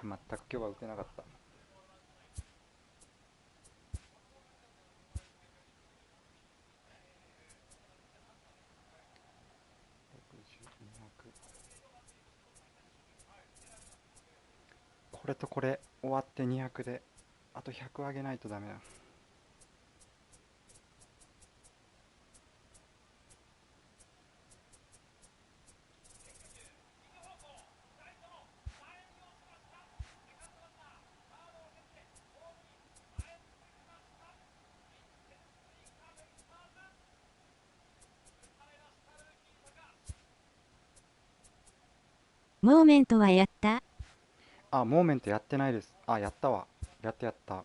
全く今日は打てなかった。これとこれ終わって200であと100上げないとダメだ。モーメントはやった？あ、モーメントやってないです。あ、やったわ。やった。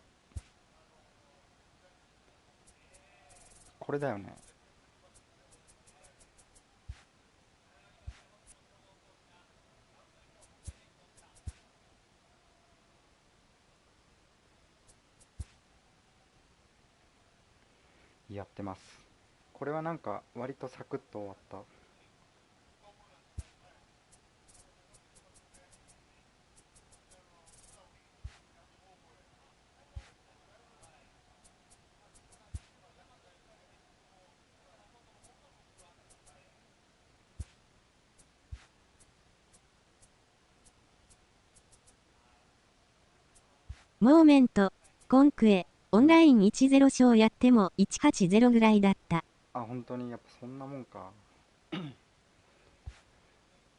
これだよね。やってます。これはなんか割とサクッと終わった。モーメント、コンクエ、オンライン10勝やっても180ぐらいだった。あ、本当にやっぱそんなもんか。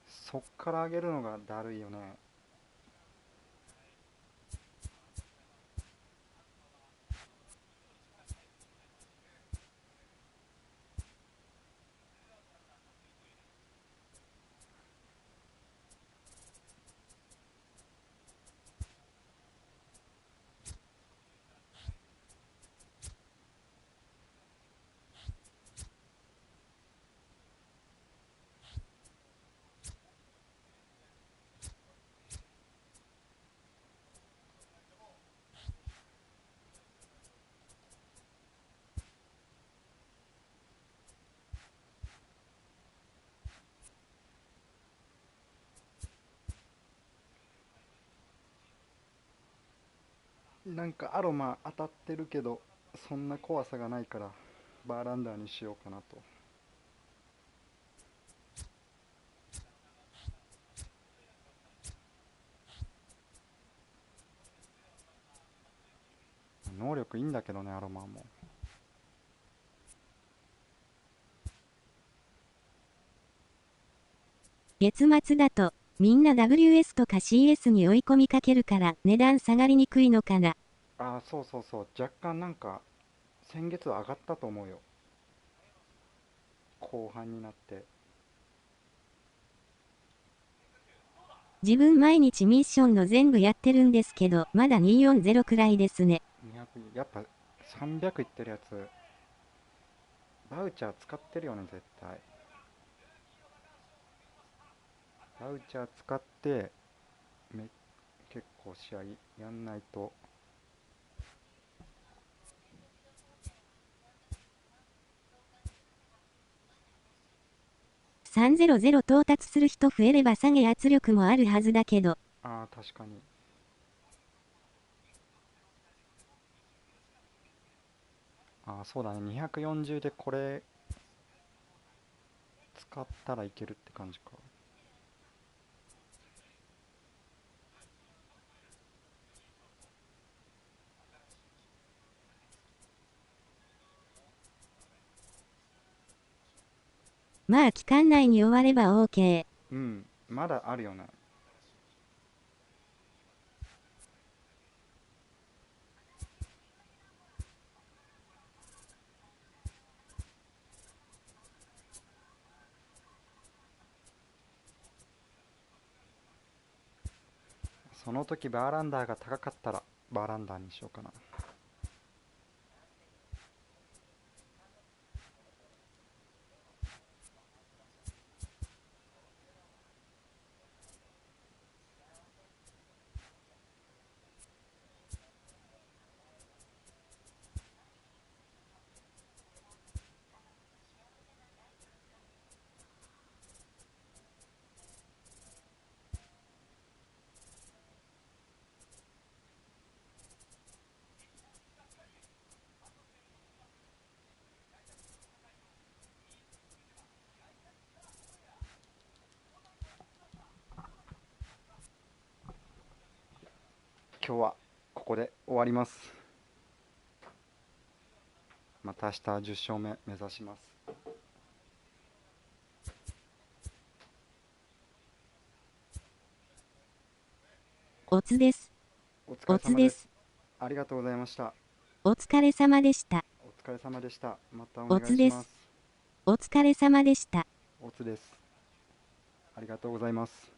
そっから上げるのがだるいよね。なんかアロマ当たってるけどそんな怖さがないからバーランダーにしようかなと。能力いいんだけどね、アロマも。月末だとみんな WS とか CS に追い込みかけるから値段下がりにくいのかな。ああ、そうそうそう、若干なんか先月は上がったと思うよ、後半になって。自分毎日ミッションの全部やってるんですけどまだ240くらいですね。200、やっぱ300いってるやつバウチャー使ってるよね絶対。バウチャー使って結構試合やんないと。300到達する人増えれば下げ圧力もあるはずだけど。ああ、確かに。ああ、そうだね、240でこれ使ったらいけるって感じか。まあ期間内に終われば OK。うん、まだあるよね。その時バーランダーが高かったらバーランダーにしようかな。今日はここで終わります。また明日10勝目目指します。おつです。おつです。ありがとうございました。お疲れ様でした。お疲れ様でした。またお願いします。おつです。お疲れ様でした。おつです。ありがとうございます。